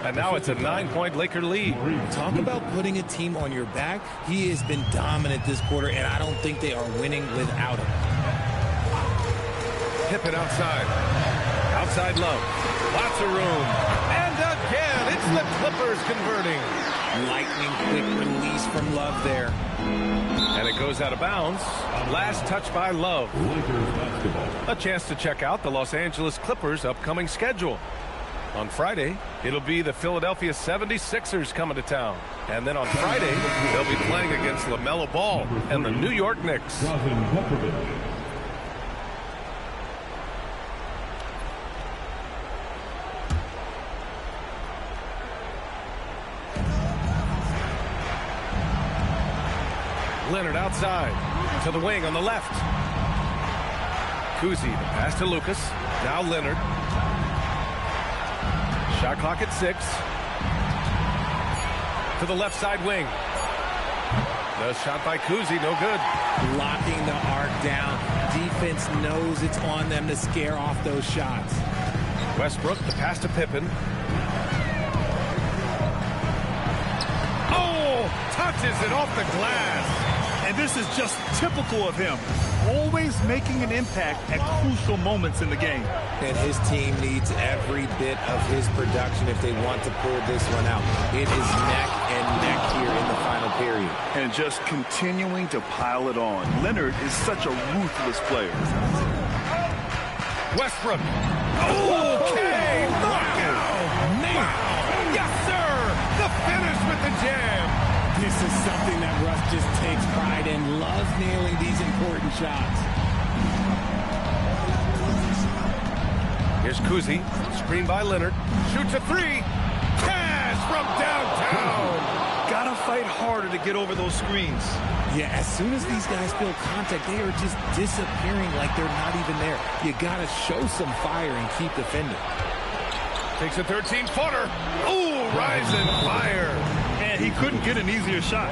And now it's a 9-point Laker lead. Talk about putting a team on your back. He has been dominant this quarter, and I don't think they are winning without him. Pippen outside. Outside Love. Lots of room. And again, it's the Clippers converting. Lightning quick release from Love there. And it goes out of bounds. Last touch by Love. A chance to check out the Los Angeles Clippers' upcoming schedule. On Friday, it'll be the Philadelphia 76ers coming to town. And then on Friday, they'll be playing against LaMelo Ball and the New York Knicks. Leonard outside to the wing on the left. Kuzi, the pass to Lucas. Now Leonard. Shot clock at 6. To the left side wing. The shot by Kuzi, no good. Locking the arc down. Defense knows it's on them to scare off those shots. Westbrook, the pass to Pippen. Oh, touches it off the glass. And this is just typical of him. Always making an impact at crucial moments in the game. And his team needs every bit of his production if they want to pull this one out. It is neck and neck here in the final period. And just continuing to pile it on. Leonard is such a ruthless player. Westbrook. Okay. Wow. Man. Yes, sir. The finish with the jam. This is something that Russ just takes pride in. Loves nailing these important shots. Here's Kuzi. Screen by Leonard. Shoots a three. Cash from downtown. Gotta fight harder to get over those screens. Yeah, as soon as these guys feel contact, they are just disappearing like they're not even there. You gotta show some fire and keep defending. Takes a 13-footer. Ooh, rising fire. And he couldn't get an easier shot.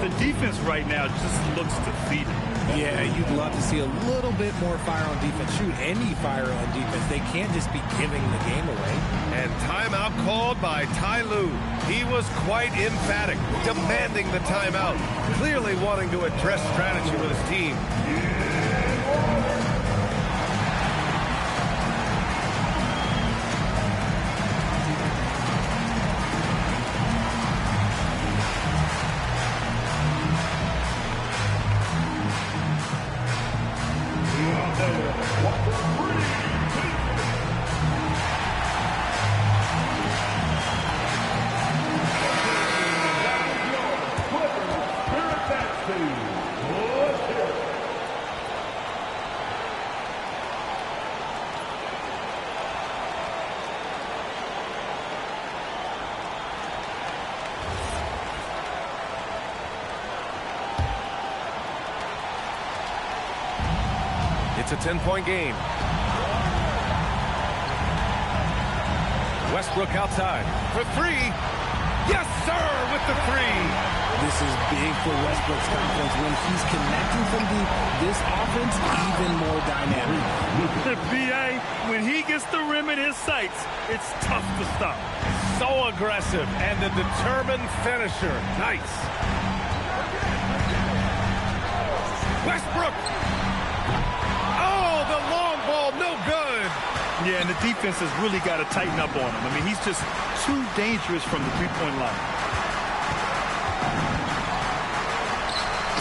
The defense right now just looks defeated. Yeah, you'd love to see a little bit more fire on defense. Shoot, any fire on defense. They can't just be giving the game away. And timeout called by Ty Lue. He was quite emphatic, demanding the timeout, clearly wanting to address strategy with his team. It's a 10-point game. Westbrook outside for three. Yes, sir, with the three. This is big for Westbrook's confidence. When he's connecting from deep, this offense even more dynamic. B.A., when he gets the rim in his sights, it's tough to stop. So aggressive and a determined finisher. Nice. Westbrook. Oh, the long ball, no good. Yeah, and the defense has really got to tighten up on him. I mean, he's just too dangerous from the three-point line.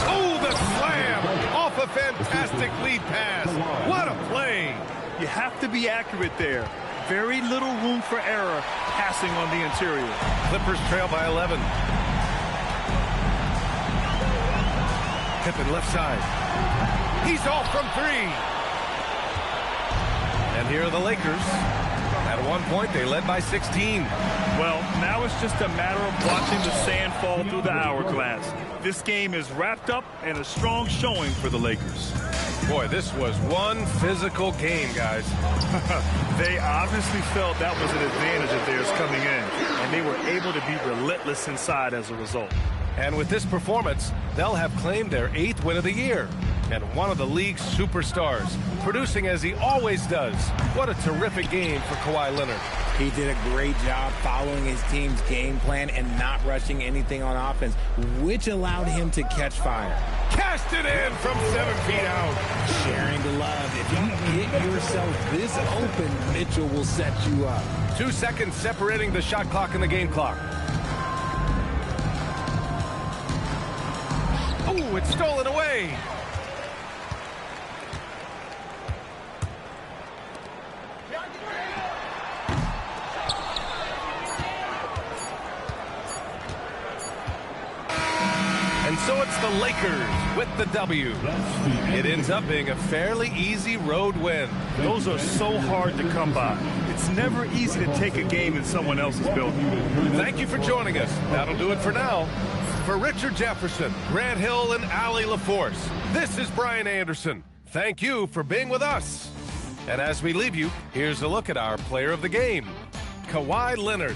Oh, the slam off a fantastic lead pass. What a play. You have to be accurate there. Very little room for error passing on the interior. Clippers trail by 11. Pippen left side. He's off from three. And here are the Lakers. At one point, they led by 16. Well, now it's just a matter of watching the sand fall through the hourglass. This game is wrapped up and a strong showing for the Lakers. Boy, this was one physical game, guys. They obviously felt that was an advantage of theirs coming in, and they were able to be relentless inside as a result. And with this performance, they'll have claimed their 8th win of the year. And one of the league's superstars, producing as he always does. What a terrific game for Kawhi Leonard. He did a great job following his team's game plan and not rushing anything on offense, which allowed him to catch fire. Cast it in from 7 feet out. Sharing the love. If you get yourself this open, Mitchell will set you up. 2 seconds separating the shot clock and the game clock. Ooh, it's stolen away. And so it's the Lakers with the W. It ends up being a fairly easy road win. Those are so hard to come by. It's never easy to take a game in someone else's building. Thank you for joining us. That'll do it for now. For Richard Jefferson, Grant Hill, and Allie LaForce, this is Brian Anderson. Thank you for being with us. And as we leave you, here's a look at our player of the game, Kawhi Leonard.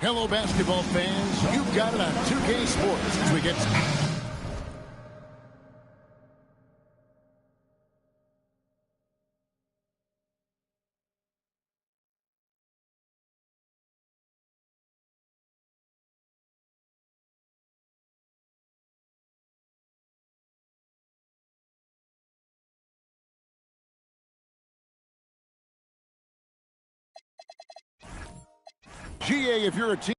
Hello, basketball fans. You've got it on 2K Sports as we get... GA, if you're a team...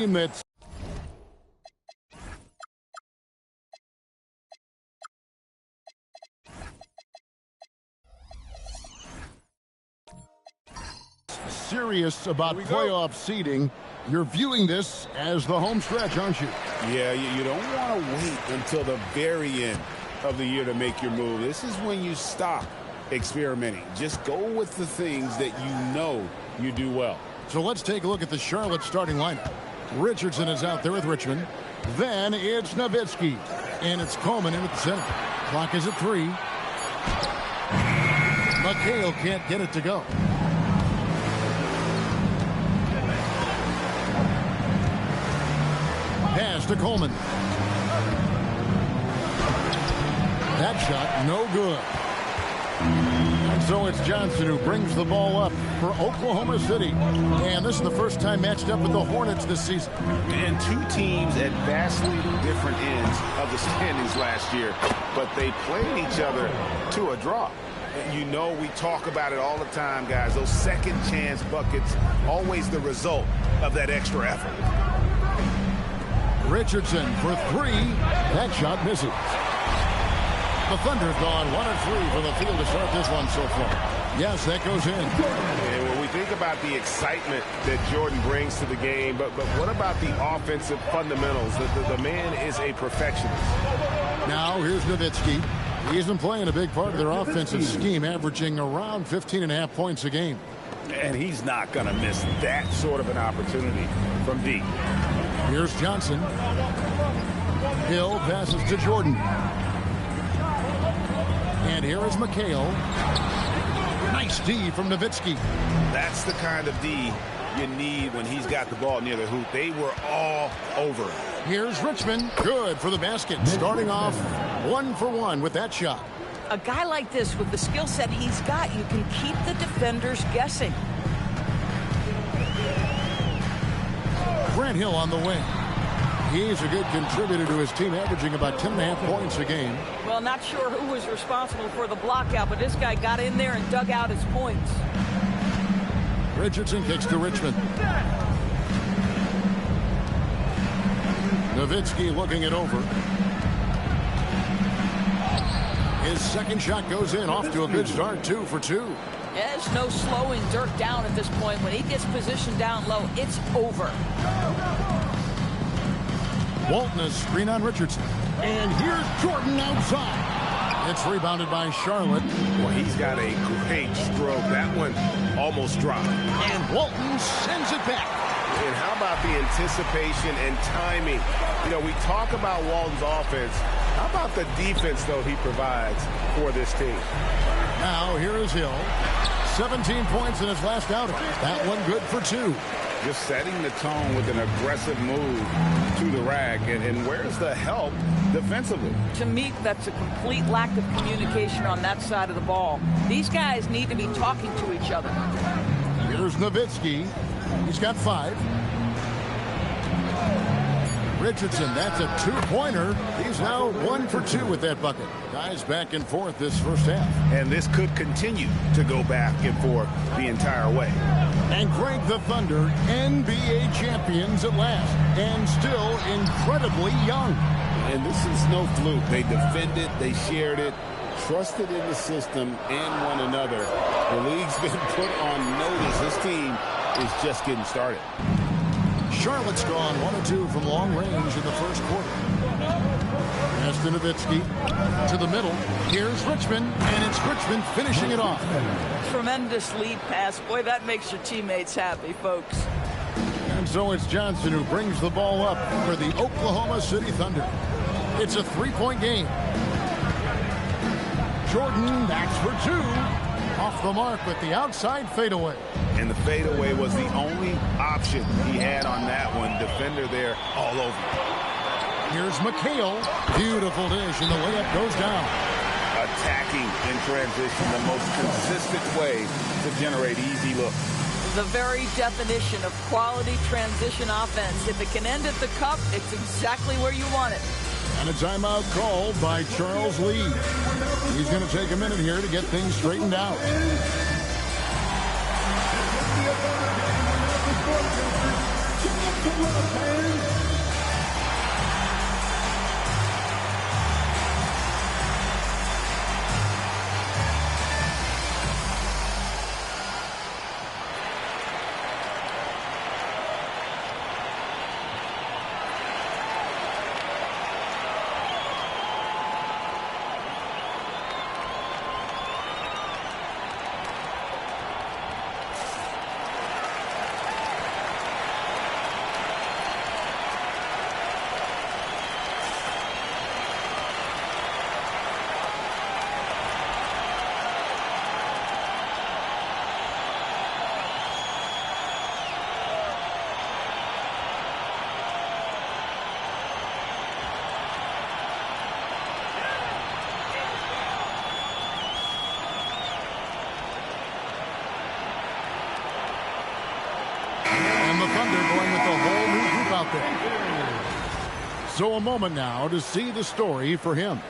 that's serious about playoff seeding. You're viewing this as the home stretch, aren't you? Yeah, you don't want to wait until the very end of the year to make your move. This is when you stop experimenting. Just go with the things that you know you do well. So let's take a look at the Charlotte starting lineup. Richardson is out there with Richmond. Then it's Nowitzki. And it's Coleman in at the center. Clock is at 3. McHale can't get it to go. Pass to Coleman. That shot, no good. And so it's Johnson who brings the ball up for Oklahoma City. And this is the first time matched up with the Hornets this season. And two teams at vastly different ends of the standings last year, but they played each other to a draw. You know, we talk about it all the time, guys. Those second chance buckets, always the result of that extra effort. Richardson for 3. That shot misses. The Thunder have gone 1 of 3 from the field to start this one so far. Yes, that goes in. And when we think about the excitement that Jordan brings to the game, but what about the offensive fundamentals? The man is a perfectionist. Now here's Nowitzki. He's been playing a big part of their offensive scheme, averaging around 15.5 points a game. And he's not going to miss that sort of an opportunity from deep. Here's Johnson. Hill passes to Jordan. And here is McHale. Nice D from Nowitzki. That's the kind of D you need when he's got the ball near the hoop. They were all over it. Here's Richmond. Good for the basket. Starting off 1 for 1 with that shot. A guy like this with the skill set he's got, you can keep the defenders guessing. Grant Hill on the wing. He's a good contributor to his team, averaging about 10.5 points a game. Well, not sure who was responsible for the block out, but this guy got in there and dug out his points. Richardson kicks to Richmond. Nowitzki looking it over. His second shot goes in, off to a good start, 2 for 2. There's no slowing Dirk down at this point. When he gets positioned down low, it's over. Walton is screen on Richardson. And here's Jordan outside. It's rebounded by Charlotte. Well, he's got a great stroke. That one almost dropped. And Walton sends it back. And how about the anticipation and timing? You know, we talk about Walton's offense. How about the defense, though, he provides for this team? Now, here is Hill. 17 points in his last outing. That one good for 2. Just setting the tone with an aggressive move to the rack. And where's the help defensively? To me, that's a complete lack of communication on that side of the ball. These guys need to be talking to each other. Here's Nowitzki. He's got 5. Richardson, that's a 2-pointer. He's now 1 for 2 with that bucket. Guys back and forth this first half. And this could continue to go back and forth the entire way. And Greg, the Thunder, NBA champions at last, and still incredibly young. And this is no fluke. They defended, they shared it, trusted in the system and one another. The league's been put on notice. This team is just getting started. Charlotte's gone 1-2 from long range in the first quarter. Nowitzki to the middle. Here's Richmond, and it's Richmond finishing it off. Tremendous lead pass. Boy, that makes your teammates happy, folks. And so it's Johnson who brings the ball up for the Oklahoma City Thunder. It's a three-point game. Jordan, that's for two. Off the mark with the outside fadeaway. And the fadeaway was the only option he had on that one. Defender there all over. Here's McHale. Beautiful dish, and the layup goes down. Attacking in transition, the most consistent way to generate easy looks. The very definition of quality transition offense. If it can end at the cup, it's exactly where you want it. And a timeout called by Charles Lee. He's going to take a minute here to get things straightened out. So a moment now to see the story for him.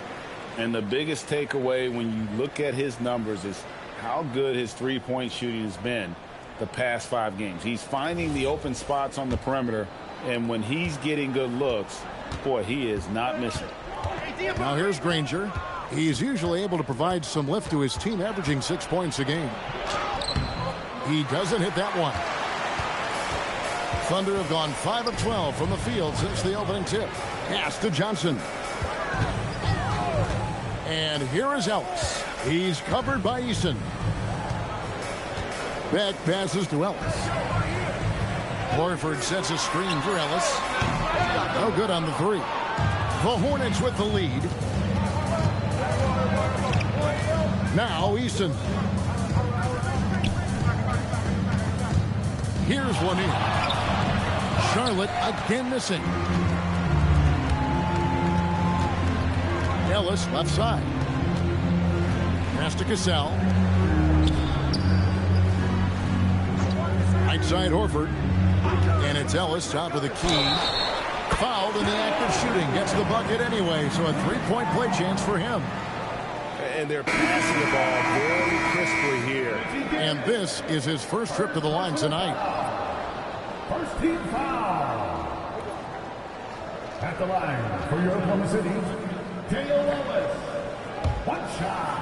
And the biggest takeaway when you look at his numbers is how good his three-point shooting has been the past 5 games. He's finding the open spots on the perimeter, and when he's getting good looks, boy, he is not missing. Now here's Granger. He's usually able to provide some lift to his team, averaging 6 points a game. He doesn't hit that one. Thunder have gone 5 of 12 from the field since the opening tip. Pass to Johnson. And here is Ellis. He's covered by Eason. Back passes to Ellis. Horford sets a screen for Ellis. No good on the three. The Hornets with the lead. Now Eason. Here's one in. Charlotte again missing. Ellis left side. Pass to Cassell. Right side Horford. And it's Ellis top of the key. Fouled in the act of shooting. Gets the bucket anyway, so a three-point play chance for him. And they're passing the ball very crisply here. And this is his first trip to the line tonight. First team foul. At the line for your Oklahoma City, Dale Ellis. One shot.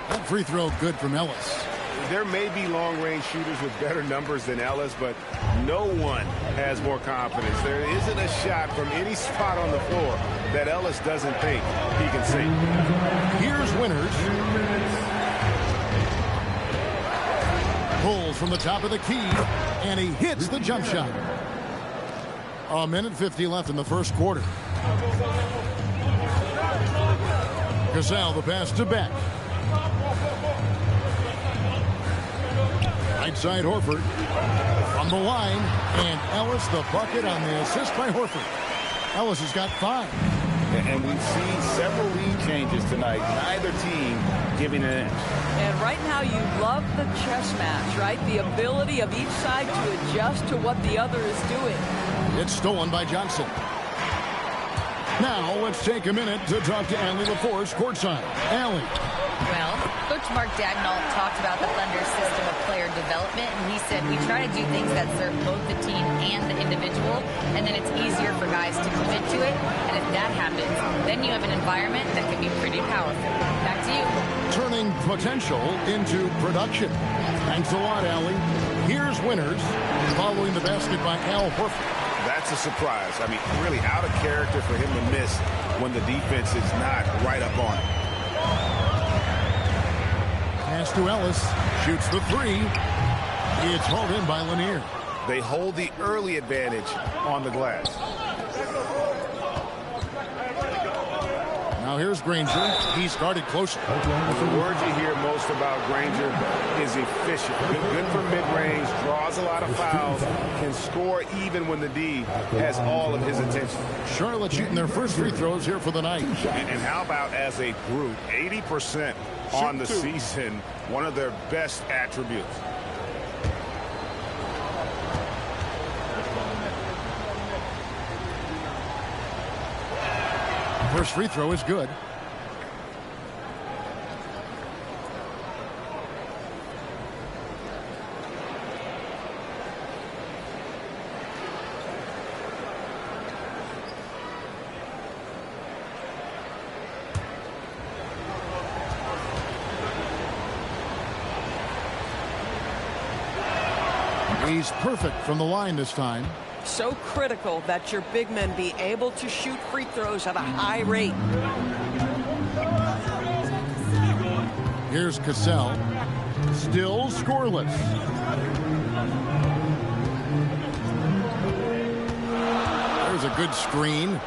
That free throw good from Ellis. There may be long-range shooters with better numbers than Ellis, but no one has more confidence. There isn't a shot from any spot on the floor that Ellis doesn't think he can see. Here's Winters. Pulls from the top of the key, and he hits the jump shot. A minute 50 left in the first quarter. Cassell the pass to Beck. Right side Horford from the line, and Ellis the bucket on the assist by Horford. Ellis has got 5. And we've seen several lead changes tonight. Neither team giving an inch. And right now you love the chess match, right? The ability of each side to adjust to what the other is doing. It's stolen by Johnson. Now let's take a minute to talk to Allie LaForce courtside. Allie. Well, Coach Mark Dagnall talked about the Thunder's system of player development, and he said we try to do things that serve both the team and the individual, and then it's easier for guys to commit to it, and if that happens, then you have an environment that can be pretty powerful. Back to you. Turning potential into production. Thanks a lot, Allie. Here's winners following the basket by Al Horford. That's a surprise. I mean, really out of character for him to miss when the defense is not right up on him. Pass to Ellis. Shoots the three. It's hauled in by Lanier. They hold the early advantage on the glass. Now here's Granger. He's guarded closer. The word you hear most about Granger is efficient. Good for mid-range, draws a lot of fouls, can score even when the D has all of his attention. Charlotte shooting their first free throws here for the night. And how about as a group, 80% on the season, one of their best attributes. First free throw is good. He's perfect from the line this time. So critical that your big men be able to shoot free throws at a high rate. Here's Cassell. Still scoreless. There's a good screen.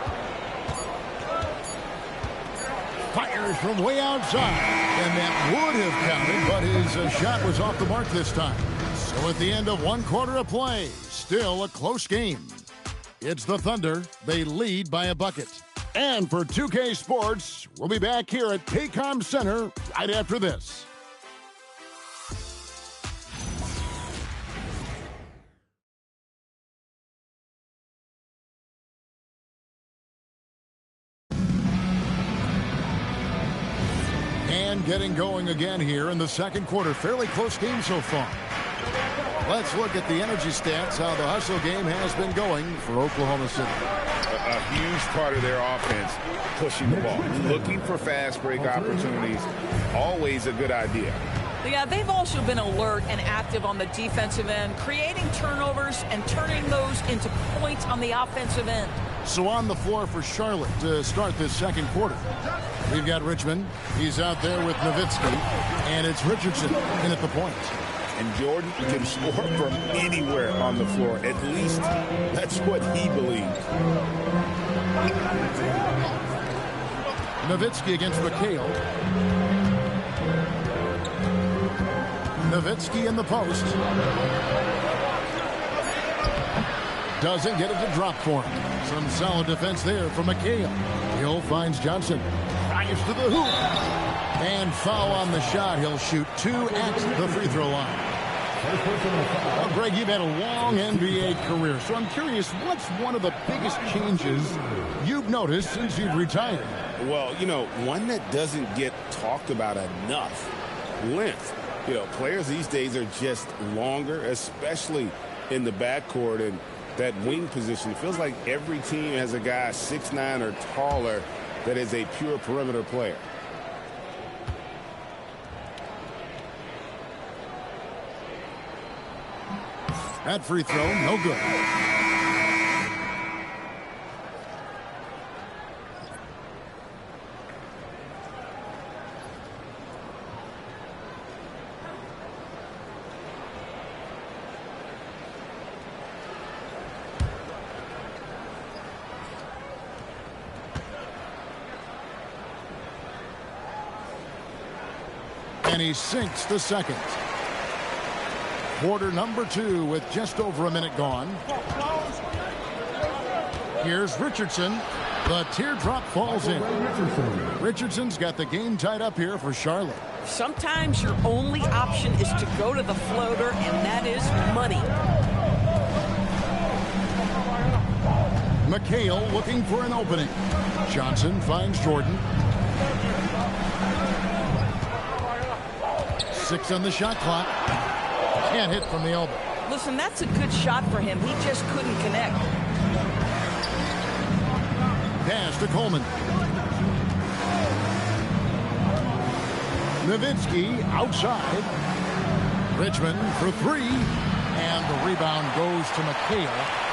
Fires from way outside. And that would have counted, but his shot was off the mark this time. So at the end of one quarter of play, still a close game. It's the Thunder. They lead by a bucket. And for 2K Sports, we'll be back here at Paycom Center right after this. And getting going again here in the second quarter. Fairly close game so far. Let's look at the energy stats, how the hustle game has been going for Oklahoma City. A huge part of their offense, pushing the ball, looking for fast break opportunities, always a good idea. Yeah, they've also been alert and active on the defensive end, creating turnovers and turning those into points on the offensive end. So on the floor for Charlotte to start this second quarter. We've got Richmond. He's out there with Nowitzki. And it's Richardson in at the point. And Jordan can score from anywhere on the floor. At least that's what he believes. Nowitzki against McHale. Nowitzki in the post. Doesn't get it to drop for him. Some solid defense there from McHale. Hill finds Johnson. Fires to the hoop. And foul on the shot. He'll shoot 2 at the free throw line. Well, Greg, you've had a long NBA career, so I'm curious, what's one of the biggest changes you've noticed since you've retired? Well, you know, one that doesn't get talked about enough, length. You know, players these days are just longer, especially in the backcourt and that wing position. It feels like every team has a guy 6'9" or taller that is a pure perimeter player. That free throw, no good. And he sinks the second. Quarter number 2 with just over a minute gone. Here's Richardson. The teardrop falls in. Richardson's got the game tied up here for Charlotte. Sometimes your only option is to go to the floater, and that is money. McHale looking for an opening. Johnson finds Jordan. 6 on the shot clock. Can't hit from the elbow. Listen, that's a good shot for him. He just couldn't connect. Pass to Coleman. Nowitzki outside. Richmond for 3. And the rebound goes to McHale.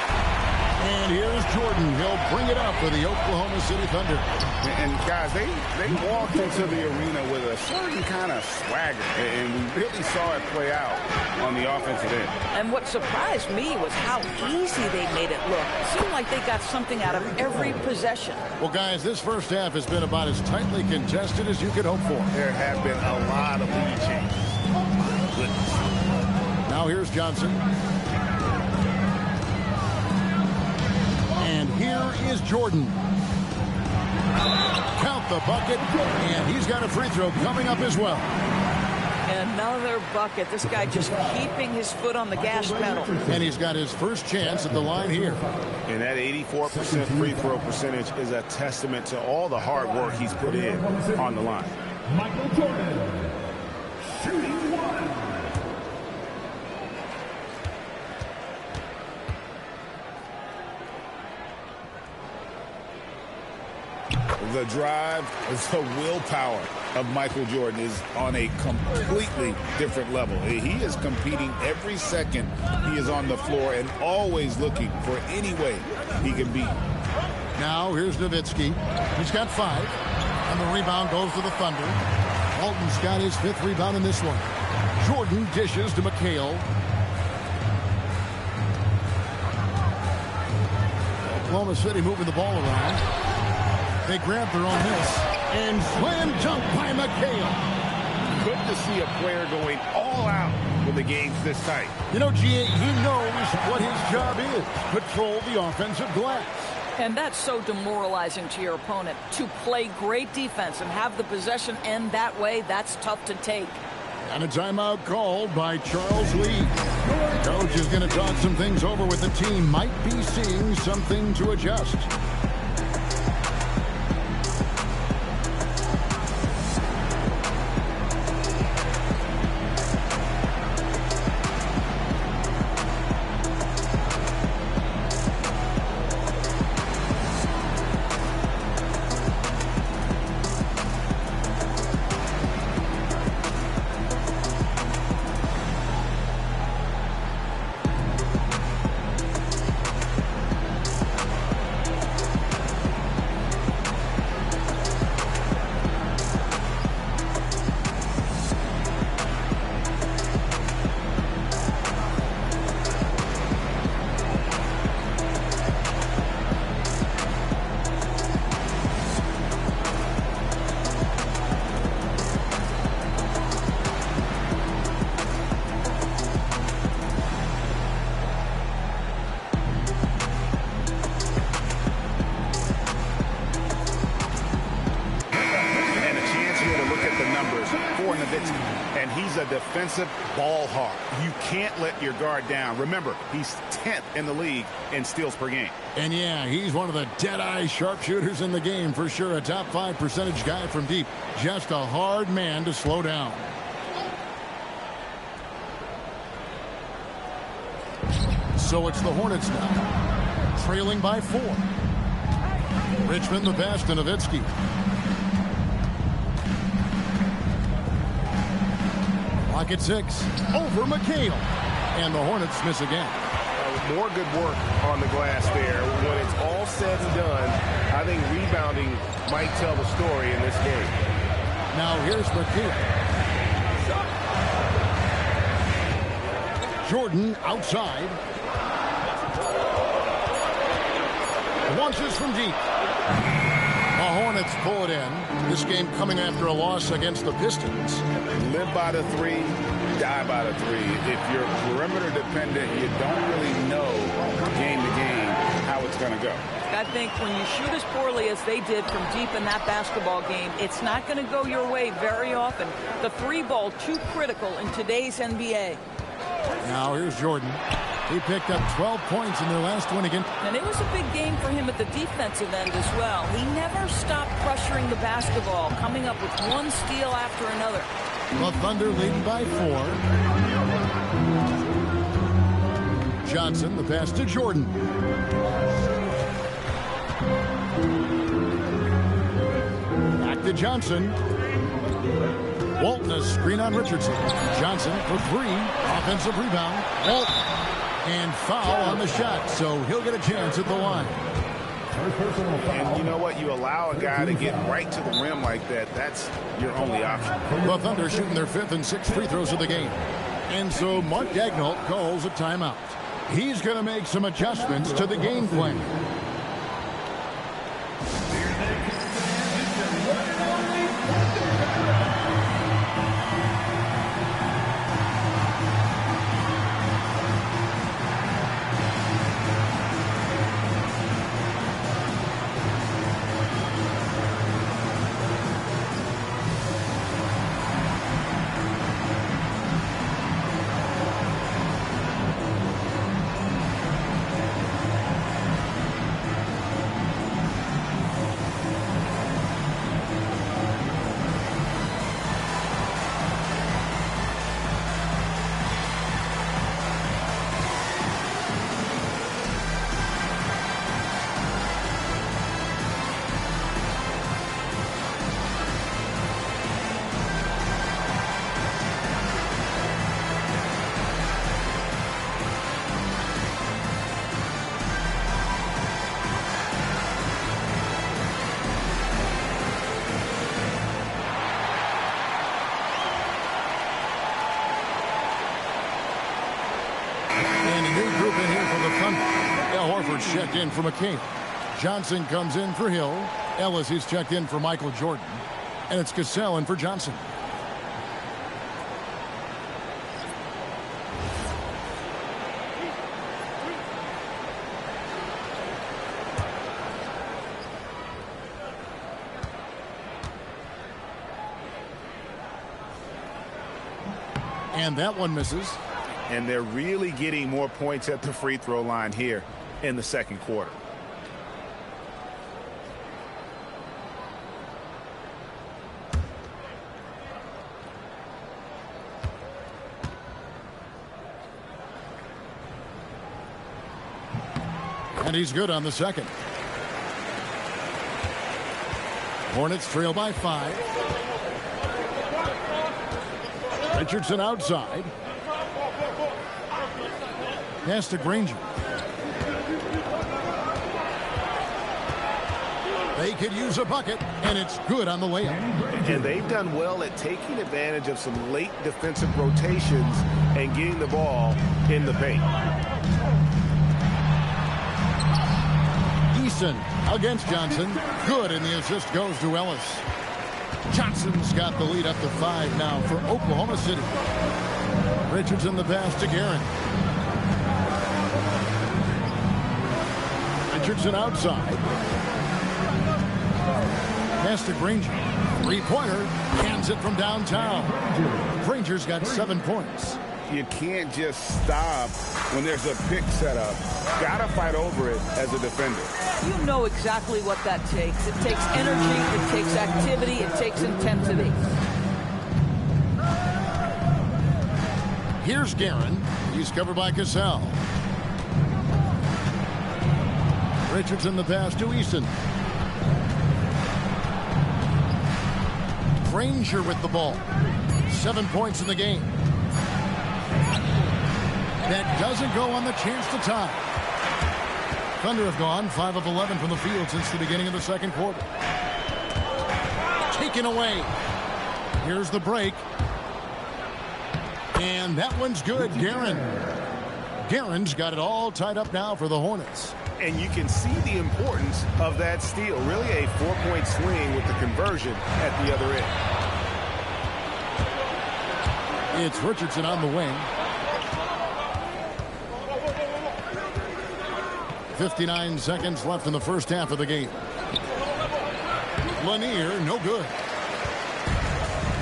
And here's Jordan. He'll bring it up for the Oklahoma City Thunder. And guys, they walked into the arena with a certain kind of swagger. And we really saw it play out on the offensive end. And what surprised me was how easy they made it look. It seemed like they got something out of every possession. Well, guys, this first half has been about as tightly contested as you could hope for. There have been a lot of lead changes. My goodness. Now here's Johnson. And here is Jordan. Count the bucket, and he's got a free throw coming up as well. Another bucket. This guy just keeping his foot on the gas pedal. And he's got his first chance at the line here. And that 84% free throw percentage is a testament to all the hard work he's put in on the line. Michael Jordan, shooting 1. The drive, the willpower of Michael Jordan is on a completely different level. He is competing every second he is on the floor and always looking for any way he can beat. Now here's Nowitzki. He's got 5. And the rebound goes to the Thunder. Walton's got his 5th rebound in this one. Jordan dishes to McHale. Oklahoma City moving the ball around. They grab their own miss. And slam dunk by McHale. Good to see a player going all out when the game's this tight. You know, G.A., he knows what his job is. Patrol the offensive glass. And that's so demoralizing to your opponent. To play great defense and have the possession end that way, that's tough to take. And a timeout called by Charles Lee. Coach is going to talk some things over with the team. Might be seeing something to adjust. And he's a defensive ball hawk. You can't let your guard down. Remember, he's 10th in the league in steals per game. And yeah, he's one of the dead-eye sharpshooters in the game for sure. A top 5 percentage guy from deep. Just a hard man to slow down. So it's the Hornets now, trailing by 4. Richmond the pass to Nowitzki. Clock at 6. Over McHale. And the Hornets miss again. More good work on the glass there. When it's all said and done, I think rebounding might tell the story in this game. Now here's McHale. Jordan outside. Launches from deep. The Hornets pull it in. This game coming after a loss against the Pistons. Live by the 3, die by the 3. If you're perimeter dependent, you don't really know game to game how it's going to go. I think when you shoot as poorly as they did from deep in that basketball game, it's not going to go your way very often. The 3 ball too critical in today's NBA. Now here's Jordan. He picked up 12 points in their last win again. And it was a big game for him at the defensive end as well. He never stopped pressuring the basketball, coming up with one steal after another. The Thunder leading by 4. Johnson, the pass to Jordan. Back to Johnson. Walton, a screen on Richardson. Johnson for 3. Offensive rebound. Walton. And foul on the shot, so he'll get a chance at the line. And you know what? You allow a guy to get right to the rim like that. That's your only option. The Thunder shooting their 5th and 6th free throws of the game. And so Mark Daigneault calls a timeout. He's going to make some adjustments to the game plan. Checked in for McCain. Johnson comes in for Hill. Ellis is checked in for Michael Jordan. And it's Cassell in for Johnson. And that one misses. And they're really getting more points at the free throw line here in the second quarter. And he's good on the second. Hornets trail by 5. Richardson outside. Pass to Granger. They could use a bucket, and it's good on the layup. And they've done well at taking advantage of some late defensive rotations and getting the ball in the paint. Eason against Johnson. Good, and the assist goes to Ellis. Johnson's got the lead up to 5 now for Oklahoma City. Richardson the pass to Guerin. Richardson outside. Pass to Granger. 3-pointer. Hands it from downtown. Granger's got 7 points. You can't just stop when there's a pick set up. Gotta fight over it as a defender. You know exactly what that takes. It takes energy, it takes activity, it takes intensity. Here's Guerin. He's covered by Cassell. Richardson the pass to Eason. Granger with the ball. 7 points in the game. That doesn't go on the chance to tie. Thunder have gone 5 of 11 from the field since the beginning of the second quarter. Taken away. Here's the break. And that one's good. Guerin. Guerin's got it all tied up now for the Hornets. And you can see the importance of that steal. Really a 4-point swing with the conversion at the other end. It's Richardson on the wing. 59 seconds left in the first half of the game. Lanier, no good.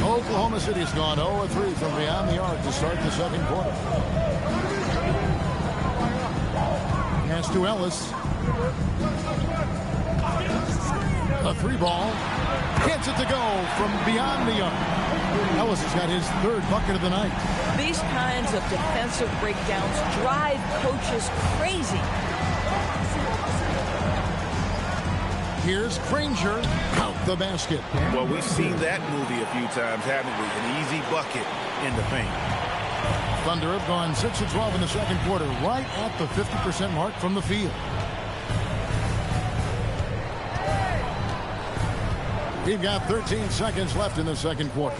Oklahoma City's gone 0-3 from beyond the arc to start the second quarter. Pass to Ellis. A 3-ball. Gets it to go from beyond the arc. Ellis has got his 3rd bucket of the night. These kinds of defensive breakdowns drive coaches crazy. Here's Granger out the basket. Well, we've seen that movie a few times, haven't we? An easy bucket in the paint. Thunder have gone 6 of 12 in the second quarter, right at the 50% mark from the field. We've got 13 seconds left in the second quarter.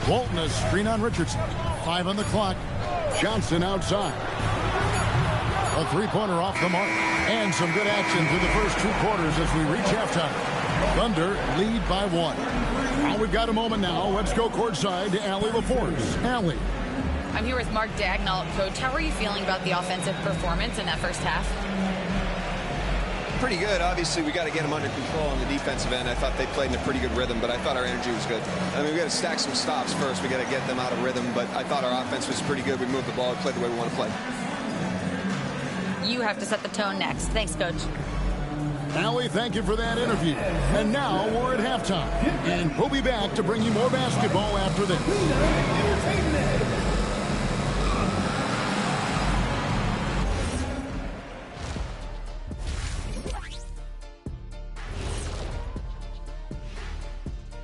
Walton a screen on Richardson. 5 on the clock. Johnson outside. A 3-pointer off the mark. And some good action through the first 2 quarters as we reach halftime. Thunder lead by 1. Now we've got a moment now. Let's go courtside to Allie LaForce. Allie. I'm here with Mark Dagnall. Coach, how are you feeling about the offensive performance in that first half? Pretty good. Obviously, we got to get them under control on the defensive end. I thought they played in a pretty good rhythm, but I thought our energy was good. I mean, we got to stack some stops first. We got to get them out of rhythm, but I thought our offense was pretty good. We moved the ball, played the way we want to play. You have to set the tone next. Thanks, Coach. Allie, thank you for that interview. And now we're at halftime. And we'll be back to bring you more basketball after this.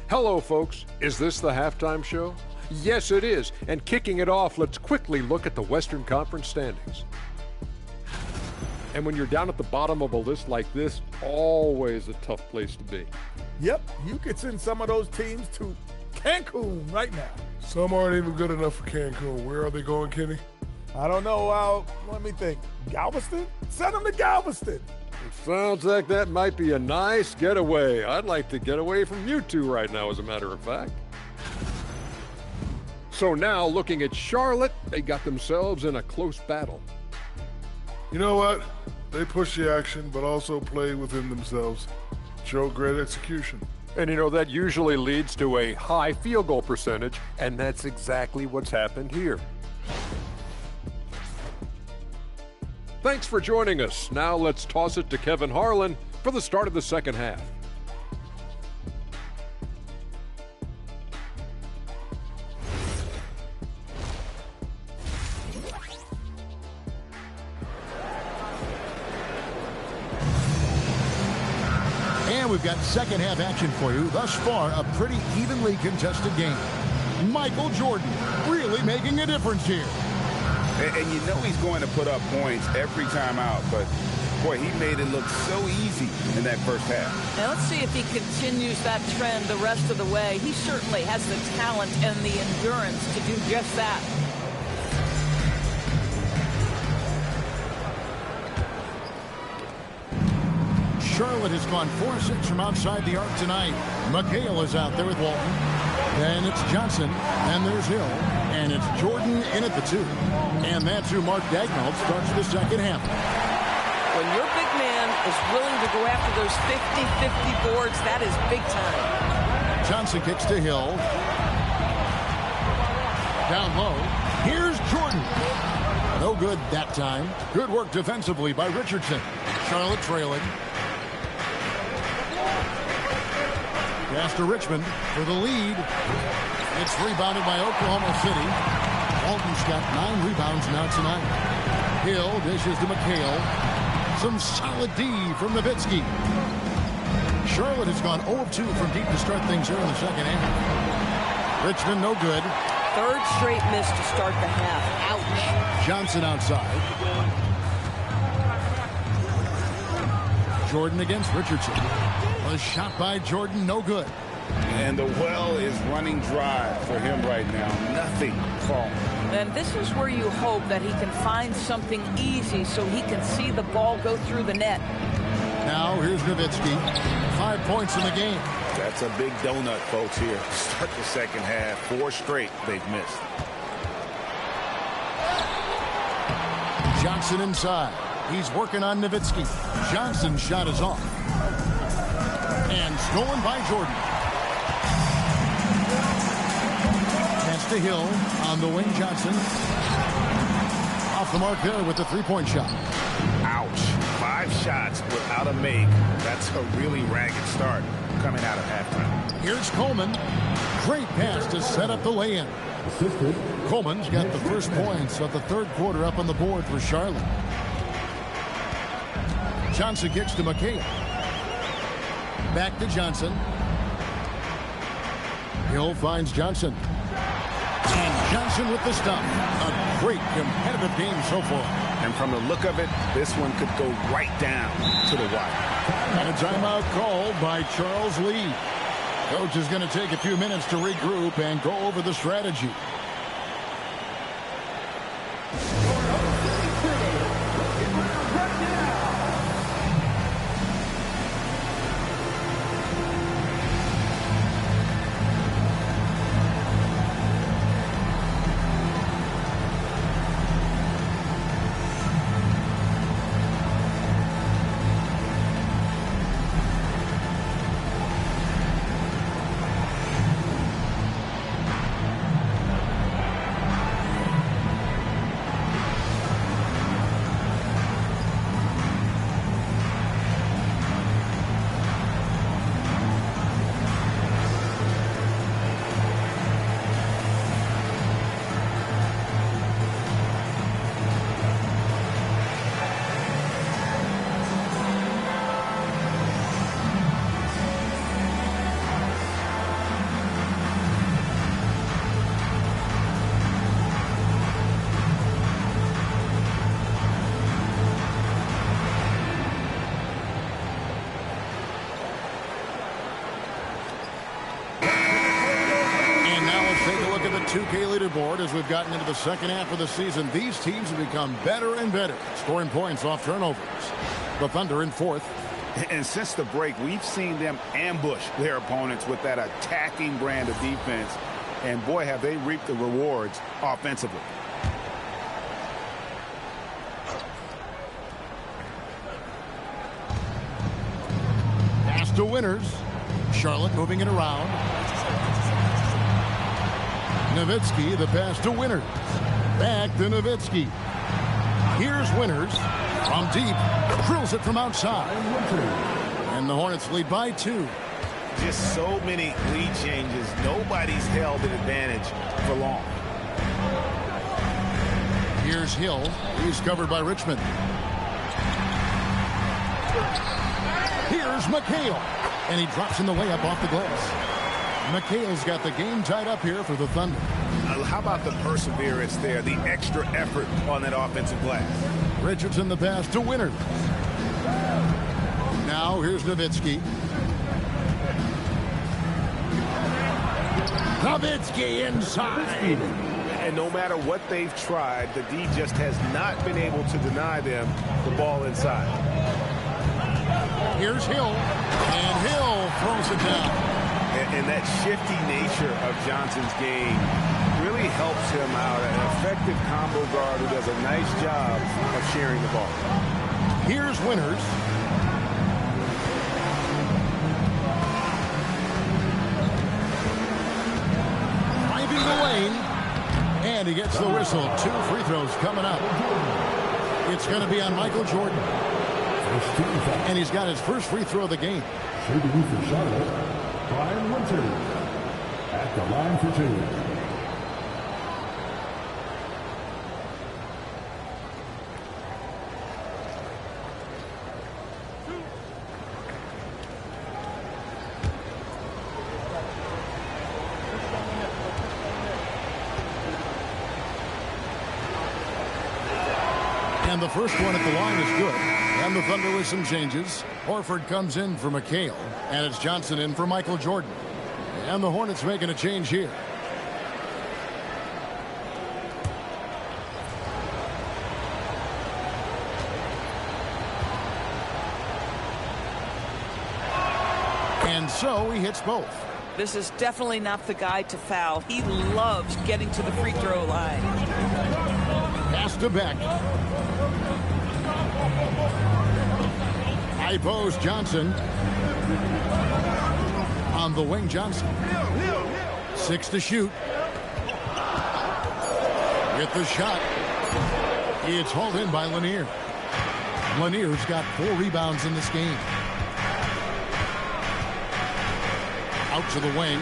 Hello, folks. Is this the halftime show? Yes, it is. And kicking it off, let's quickly look at the Western Conference standings. And when you're down at the bottom of a list like this, always a tough place to be. Yep, you could send some of those teams to Cancun right now. Some aren't even good enough for Cancun. Where are they going, Kenny? I don't know. Let me think. Galveston? Send them to Galveston. It sounds like that might be a nice getaway. I'd like to get away from you two right now, as a matter of fact. So now, looking at Charlotte, they got themselves in a close battle. You know what? They push the action, but also play within themselves. Show great execution. And you know, that usually leads to a high field goal percentage, and that's exactly what's happened here. Thanks for joining us. Now let's toss it to Kevin Harlan for the start of the second half. And we've got second half action for you. Thus far, a pretty evenly contested game. Michael Jordan really making a difference here. And you know he's going to put up points every time out, but boy, he made it look so easy in that first half. Now let's see if he continues that trend the rest of the way. He certainly has the talent and the endurance to do just that. Charlotte has gone 4-6 from outside the arc tonight. McHale is out there with Walton. Then it's Johnson. And there's Hill. And it's Jordan in at the 2. And that's who Mark Dagnall starts the second half. When your big man is willing to go after those 50-50 boards, that is big time. Johnson kicks to Hill. Down low. Here's Jordan. No good that time. Good work defensively by Richardson. Charlotte trailing. Pass to Richmond for the lead. It's rebounded by Oklahoma City. Walton's got 9 rebounds now tonight. Hill dishes to McHale. Some solid D from Nowitzki. Charlotte has gone 0 of 2 from deep to start things here in the second half. Richmond no good. Third straight miss to start the half. Ouch. Johnson outside. Jordan against Richardson. A shot by Jordan, no good. And the well is running dry for him right now. Nothing falling. And this is where you hope that he can find something easy so he can see the ball go through the net. Now here's Nowitzki. 5 points in the game. That's a big donut, folks, here. Start the second half. 4 straight they've missed. Johnson inside. He's working on Nowitzki. Johnson's shot is off. And stolen by Jordan. Pass to Hill on the wing. Johnson. Off off the mark there with the three-point shot. Ouch. 5 shots without a make. That's a really ragged start coming out of halftime. Here's Coleman. Great pass to set up the lay-in. Coleman's got the first points of the third quarter up on the board for Charlotte. Johnson kicks to McHale. Back to Johnson. Hill finds Johnson. And Johnson with the stop. A great competitive game so far. And from the look of it, this one could go right down to the wire. And a timeout called by Charles Lee. Coach is going to take a few minutes to regroup and go over the strategy. Leaderboard as we've gotten into the second half of the season. These teams have become better and better, scoring points off turnovers. The Thunder in fourth. And since the break, we've seen them ambush their opponents with that attacking brand of defense. And boy, have they reaped the rewards offensively. Pass to Winters. Charlotte moving it around. Nowitzki, the pass to Winters. Back to Nowitzki. Here's Winters from deep. Drills it from outside. And the Hornets lead by 2. Just so many lead changes. Nobody's held an advantage for long. Here's Hill. He's covered by Richmond. Here's McHale. And he drops in the layup off the glass. McHale's got the game tied up here for the Thunder. How about the perseverance there, the extra effort on that offensive glass? Richardson the pass to Winters. Now here's Nowitzki. Nowitzki inside. And no matter what they've tried, the D just has not been able to deny them the ball inside. Here's Hill. And Hill throws it down. And that shifty nature of Johnson's game really helps him out. An effective combo guard who does a nice job of sharing the ball. Here's Winters. Driving the lane. And he gets the whistle. 2 free throws coming up. It's going to be on Michael Jordan. And he's got his first free throw of the game. Brian Winters at the line for 2. And the first one at the line is good. And the Thunder with some changes. Horford comes in for McHale. And it's Johnson in for Michael Jordan. And the Hornets making a change here. And so he hits both. This is definitely not the guy to foul. He loves getting to the free throw line. Pass to Beck. High post Johnson. On the wing, Johnson. 6 to shoot. Get the shot. It's hauled in by Lanier. Lanier's got 4 rebounds in this game. Out to the wing.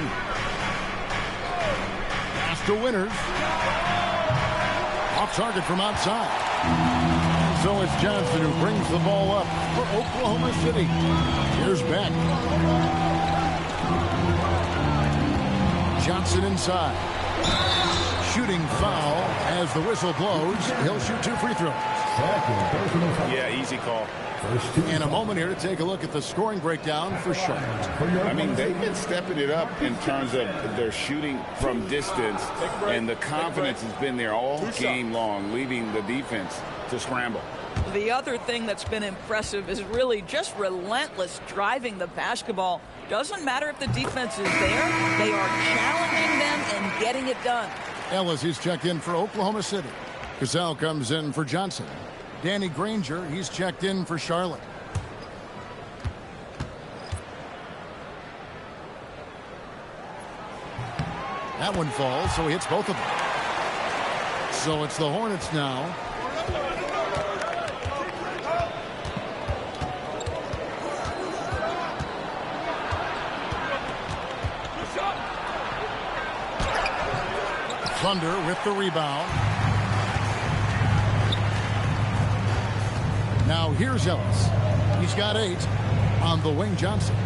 Pass to Winters. Off target from outside. And so it's Johnson who brings the ball up for Oklahoma City. Here's Beck. Johnson inside. Shooting foul as the whistle blows. He'll shoot 2 free throws. Yeah, easy call. In a moment here to take a look at the scoring breakdown for Charlotte. I mean, they've been stepping it up in terms of their shooting from distance, and the confidence has been there all game long, leaving the defense to scramble. The other thing that's been impressive is really just relentless driving the basketball. Doesn't matter if the defense is there, they are challenging them and getting it done. Ellis, he's checked in for Oklahoma City. Cassell comes in for Johnson. Danny Granger, he's checked in for Charlotte. That one falls, so he hits both of them. So it's the Hornets now. Thunder with the rebound. Now here's Ellis. He's got 8 on the wing. Johnson.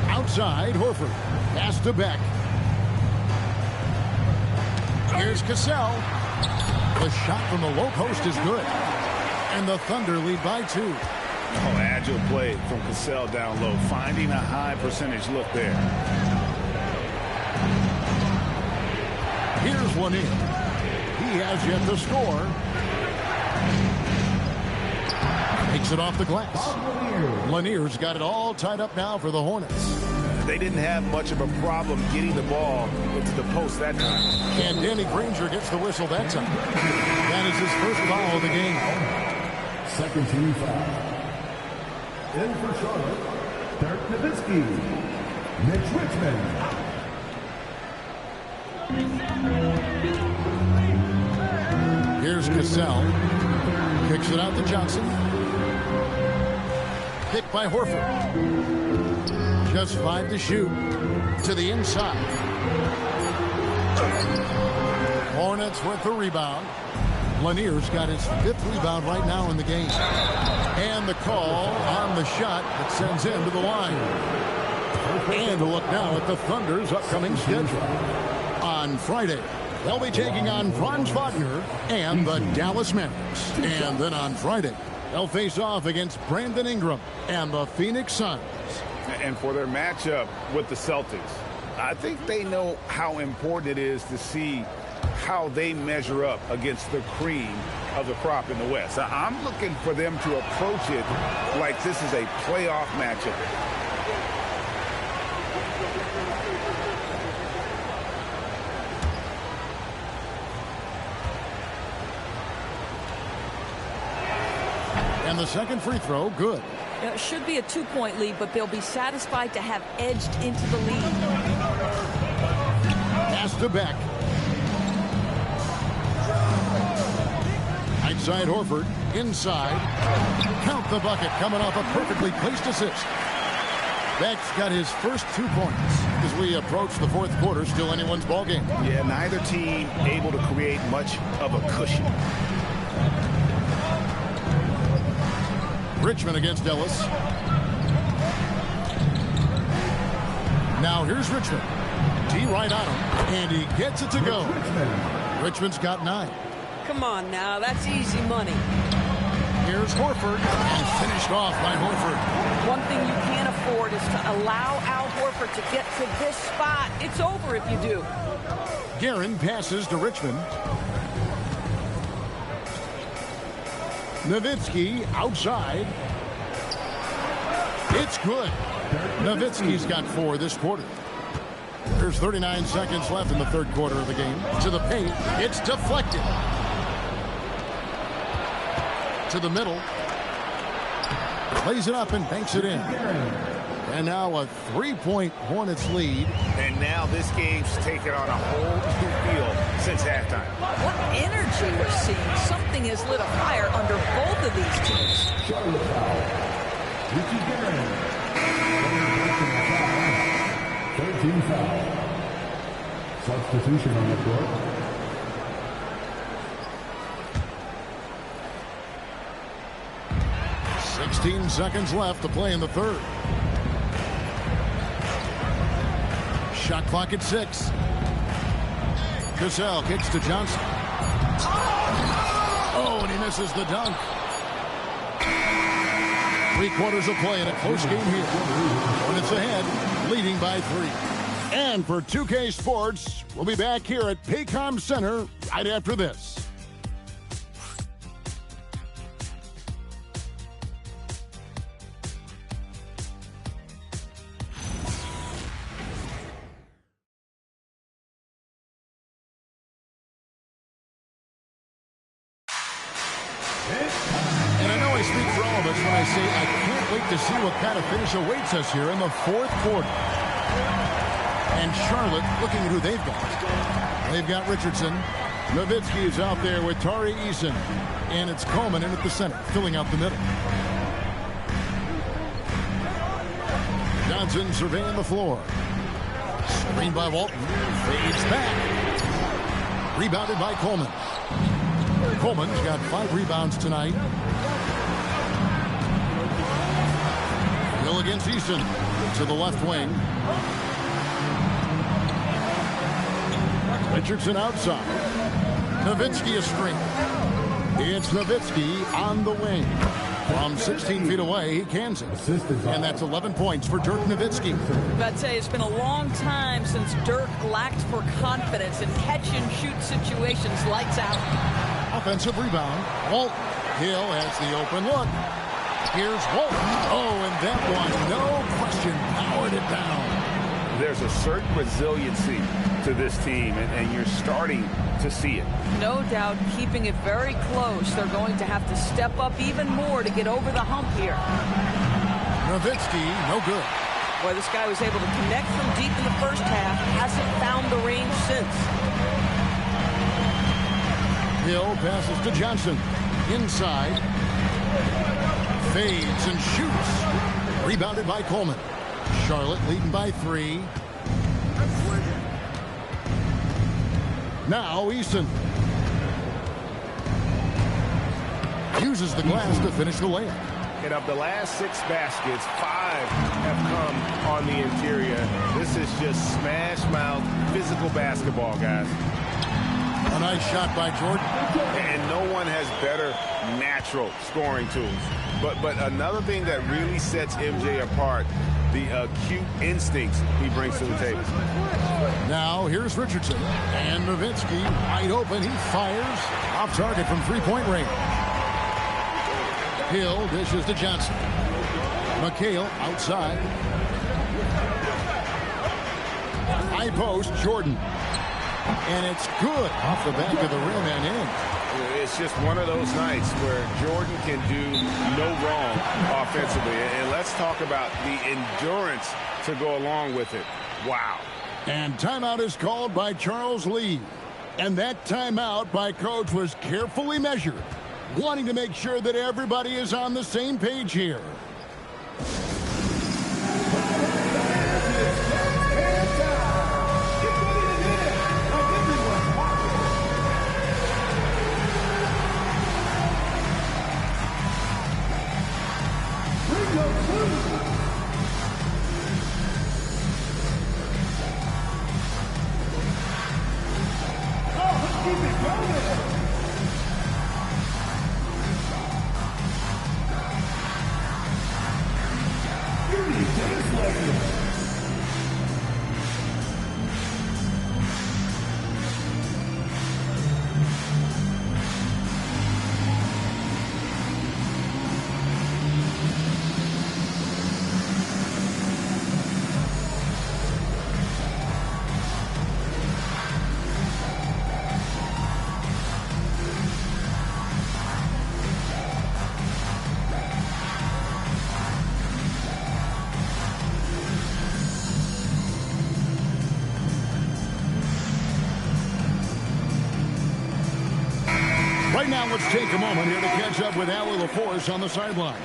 Outside, Horford. Pass to Beck. Here's Cassell. The shot from the low post is good. And the Thunder lead by 2. Oh, agile play from Cassell down low, finding a high percentage look there. Here's Lanier. He has yet to score. Takes it off the glass. Lanier's got it all tied up now for the Hornets. They didn't have much of a problem getting the ball into the post that time. And Danny Granger gets the whistle that time. That is his first foul of the game. Second team foul. In for Charlotte, Dirk Nowitzki. Mitch Richmond. Here's Cassell. Kicks it out to Johnson. Picked by Horford. Just 5 to shoot. To the inside. Hornets with the rebound. Lanier's got his 5th rebound right now in the game. And the call on the shot that sends him to the line. And a look now at the Thunder's upcoming schedule. On Friday, they'll be taking on Franz Wagner and the Dallas Mavericks. And then on Friday, they'll face off against Brandon Ingram and the Phoenix Suns. And for their matchup with the Celtics, I think they know how important it is to see how they measure up against the cream of the crop in the West. I'm looking for them to approach it like this is a playoff matchup. And the second free throw, good. It should be a 2-point lead, but they'll be satisfied to have edged into the lead. Pass to Beck. Outside Horford. Inside. Count the bucket coming off a perfectly placed assist. Beck's got his first 2 points as we approach the 4th quarter. Still anyone's ball game. Yeah, neither team able to create much of a cushion. Richmond against Ellis. Now here's Richmond. D right on him, and he gets it to go. Richmond's got 9. Come on now, that's easy money. Here's Horford, and finished off by Horford. One thing you can't afford is to allow Al Horford to get to this spot. It's over if you do. Guerin passes to Richmond. Nowitzki outside. It's good. Nowitzki's got 4 this quarter. There's 39 seconds left in the 3rd quarter of the game. To the paint. It's deflected. To the middle. Plays it up and banks it in. And now a 3-point Hornets lead. And now this game's taken on a whole new feel since halftime. What energy we're seeing. Something has lit a fire under both of these teams. Charlotte foul. Richie Garrett. 13 foul. Substitution on the court. $16 seconds left to play in the third. Shot clock at 6. Cassell kicks to Johnson. Oh, and he misses the dunk. 3 quarters of play in a close game here. Hornets ahead, leading by 3. And for 2K Sports, we'll be back here at Paycom Center right after this. And I know I speak for all of us when I say I can't wait to see what kind of finish awaits us here in the fourth quarter. And Charlotte looking at who they've got. They've got Richardson. Nowitzki is out there with Tari Eason. And it's Coleman in at the center, filling out the middle. Johnson surveying the floor. Screen by Walton. Fades back. Rebounded by Coleman. Coleman's got 5 rebounds tonight. Hill against Eason to the left wing. Richardson outside. Nowitzki a screen. It's Nowitzki on the wing. From 16 feet away, he cans it. And that's 11 points for Dirk Nowitzki. I'd say it's been a long time since Dirk lacked for confidence in catch-and-shoot situations. Lights out. Offensive rebound. Walton. Hill has the open look. Here's Walton. Oh, and that one, no question, powered it down. There's a certain resiliency to this team, and you're starting to see it. No doubt, keeping it very close. They're going to have to step up even more to get over the hump here. Nowitzki, no good. Boy, this guy was able to connect from deep in the first half. Hasn't found the range since. Hill passes to Johnson. Inside. Fades and shoots. Rebounded by Coleman. Charlotte leading by 3. Now Eason uses the glass to finish the layup. And of the last 6 baskets, 5 have come on the interior. This is just smash mouth physical basketball, guys. A nice shot by Jordan. And no one has better natural scoring tools. But another thing that really sets MJ apart, the acute instincts he brings to the table. Now here's Richardson. And Nowitzki wide open. He fires off target from 3-point range. Hill dishes to Johnson. McHale outside. High post, Jordan. And it's good off the back of the rim and in. It's just one of those nights where Jordan can do no wrong offensively. And let's talk about the endurance to go along with it. Wow. And timeout is called by Charles Lee. And that timeout by Coach was carefully measured, wanting to make sure that everybody is on the same page here. Right now, let's take a moment here to catch up with Allie LaForce on the sidelines.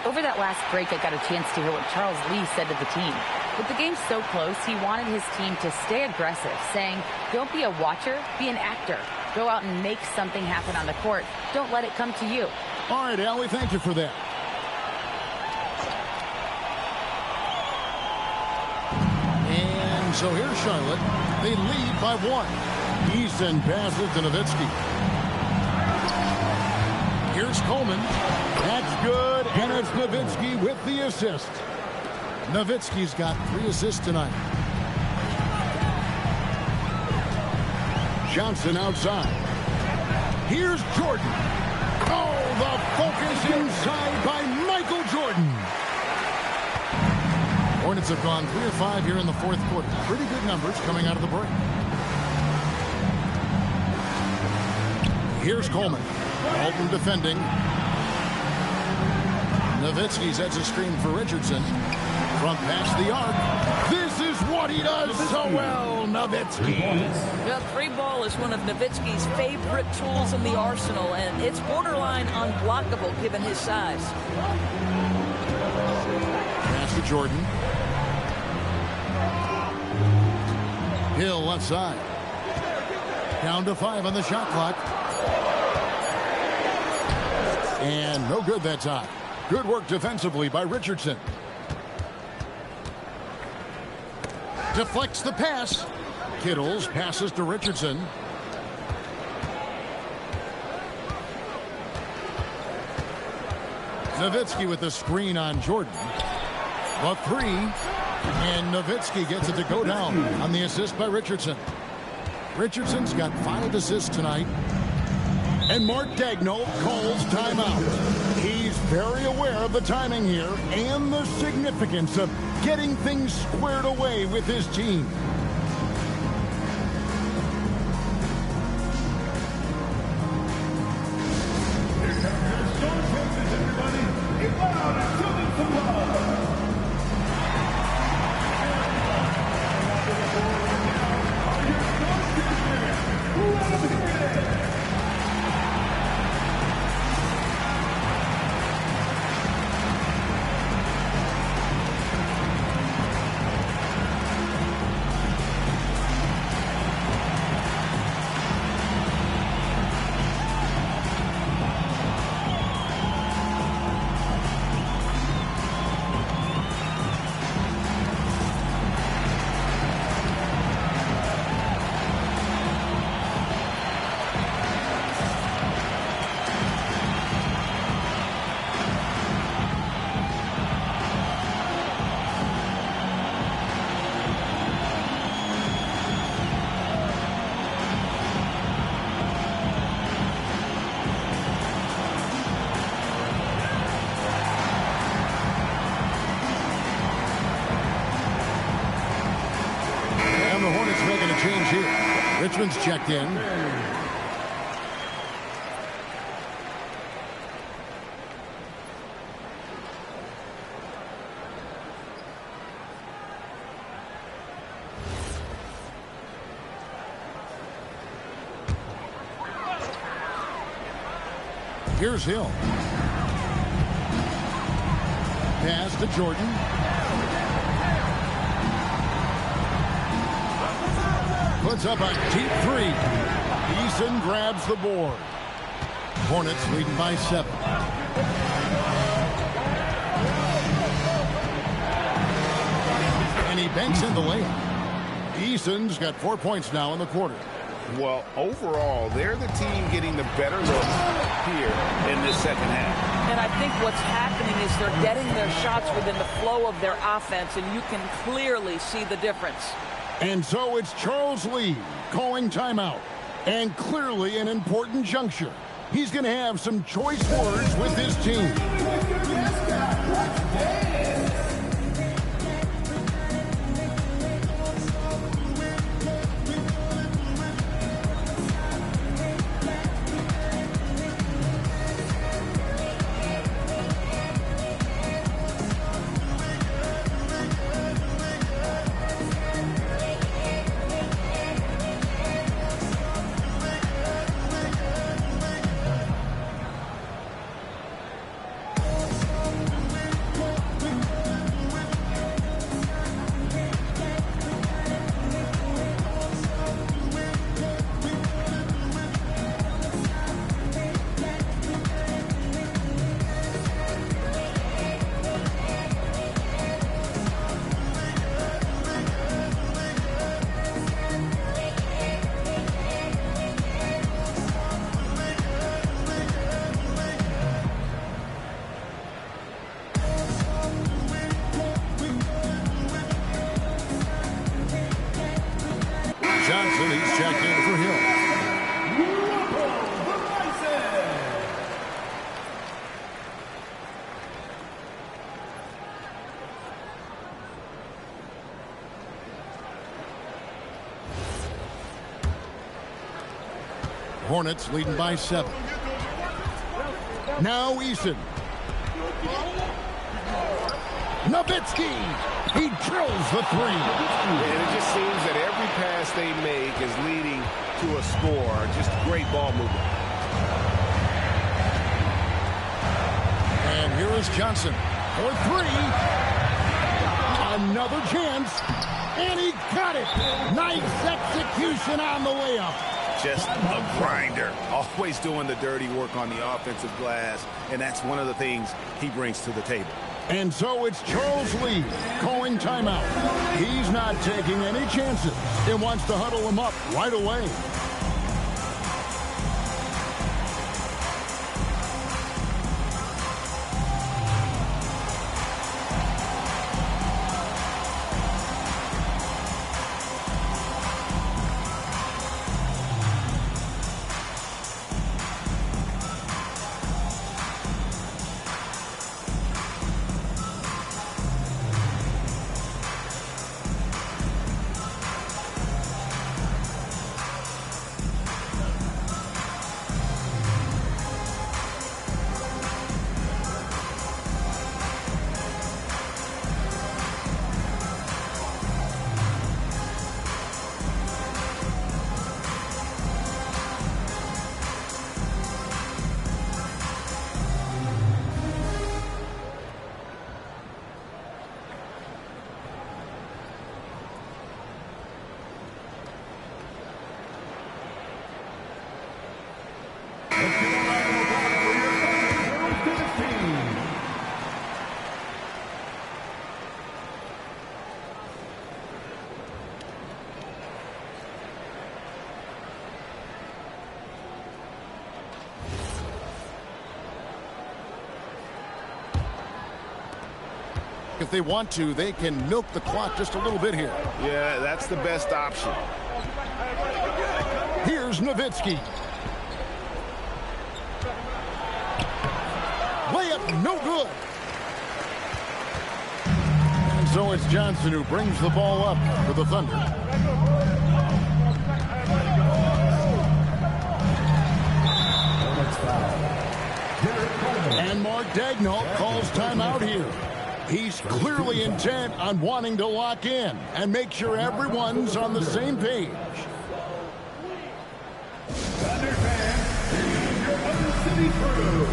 Over that last break, I got a chance to hear what Charles Lee said to the team. With the game so close, he wanted his team to stay aggressive, saying, don't be a watcher, be an actor. Go out and make something happen on the court. Don't let it come to you. All right, Allie, thank you for that. And so here's Charlotte. They lead by 1. Easton passes to Nowitzki. Here's Coleman. That's good, and it's Nowitzki with the assist. Nowitzki's got 3 assists tonight. Johnson outside. Here's Jordan. Oh, the focus inside by Michael Jordan. Hornets have gone 3 of 5 here in the fourth quarter. Pretty good numbers coming out of the break. Here's Coleman. Holton defending. Nowitzki sets a screen for Richardson. Front past the arc. This is what he does so well, Nowitzki. The 3-ball is one of Nowitzki's favorite tools in the arsenal, and it's borderline unblockable given his size. Pass to Jordan. Hill left side. Down to 5 on the shot clock. And no good that time. Good work defensively by Richardson. Deflects the pass. Kittles passes to Richardson. Nowitzki with the screen on Jordan. The 3. And Nowitzki gets it to go down on the assist by Richardson. Richardson's got 5 assists tonight. And Mark Daigneault calls timeout. He's very aware of the timing here and the significance of getting things squared away with his team. Richmond's checked in. Here's Hill. Pass to Jordan. Puts up a deep 3. Eason grabs the board. Hornets leading by 7. And he banks in the layup. Eason's got 4 points now in the quarter. Well, overall, they're the team getting the better looks here in this second half. And I think what's happening is they're getting their shots within the flow of their offense, and you can clearly see the difference. And so it's Charles Lee calling timeout. And clearly an important juncture. He's going to have some choice words with his team. Johnson, he's checked in for Hill. Hornets leading by 7. Now Eason. Nowitzki. He drills the 3. And it just seems that every pass they make is leading to a score. Just great ball movement. And here is Johnson for 3. Another chance. And he got it. Nice execution on the layup. Just a grinder. Always doing the dirty work on the offensive glass. And that's one of the things he brings to the table. And so it's Charles Lee calling timeout. He's not taking any chances. He wants to huddle him up right away. If they want to, they can milk the clock just a little bit here. Yeah, that's the best option. Here's Nowitzki. Layup no good. And so it's Johnson who brings the ball up for the Thunder. And Mark Daigneault calls timeout here. He's clearly intent on wanting to lock in and make sure everyone's on the same page. Thunder fans, here's your Thunder City crew.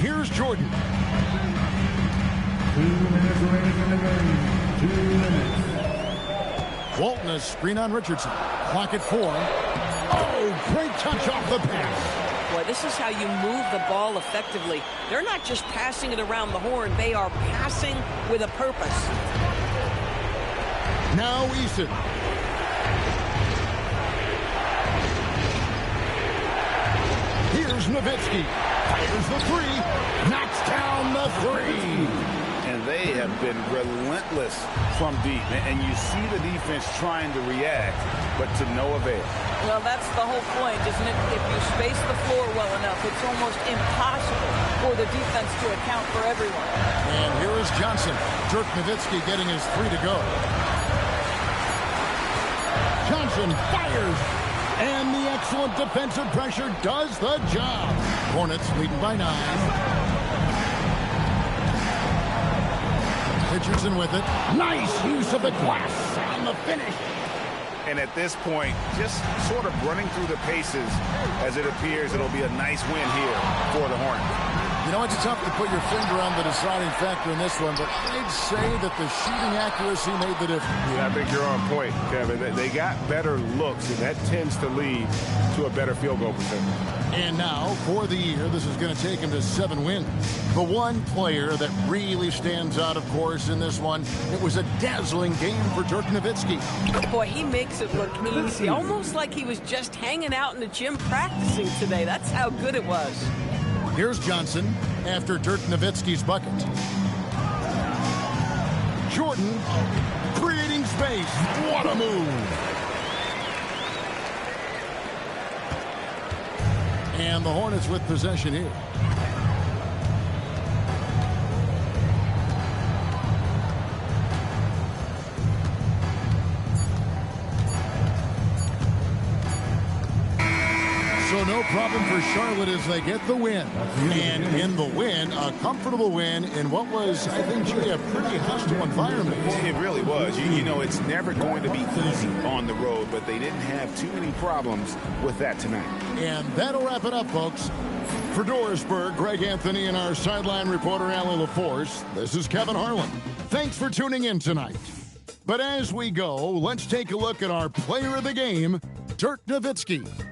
Here's Jordan. 2 minutes remaining in the game. 2 minutes. Walton, a screen on Richardson. Clock at 4. Oh, great touch off the pass. Boy, this is how you move the ball effectively. They're not just passing it around the horn. They are passing with a purpose. Now Eason. Here's Nowitzki. Fires the three. Knocks down the three. And they have been relentless from deep. And you see the defense trying to react, but to no avail. Well, that's the whole point, isn't it? If you space the floor well enough, it's almost impossible for the defense to account for everyone. And here is Johnson. Dirk Nowitzki getting his three to go. Johnson fires. And the excellent defensive pressure does the job. Hornets leading by 9. Richardson with it. Nice use of the glass on the finish. And at this point, just sort of running through the paces as it appears it'll be a nice win here for the Hornets. You know, it's tough to put your finger on the deciding factor in this one, but I'd say that the shooting accuracy made the difference. Yeah, I think you're on point, Kevin. They got better looks, and that tends to lead to a better field goal percentage. And now, for the year, this is going to take him to 7 wins. The one player that really stands out, of course, in this one, it was a dazzling game for Dirk Nowitzki. Boy, he makes it look easy, almost like he was just hanging out in the gym practicing today. That's how good it was. Here's Johnson after Dirk Nowitzki's bucket. Jordan creating space. What a move. And the Hornets with possession here. So no problem for Charlotte as they get the win. And in the win, a comfortable win in what was, I think, Jay, a pretty hostile environment. It really was. You know, it's never going to be easy on the road, but they didn't have too many problems with that tonight. And that'll wrap it up, folks. For Dorisburg, Greg Anthony and our sideline reporter, Allie LaForce, this is Kevin Harlan. Thanks for tuning in tonight. But as we go, let's take a look at our player of the game, Dirk Nowitzki.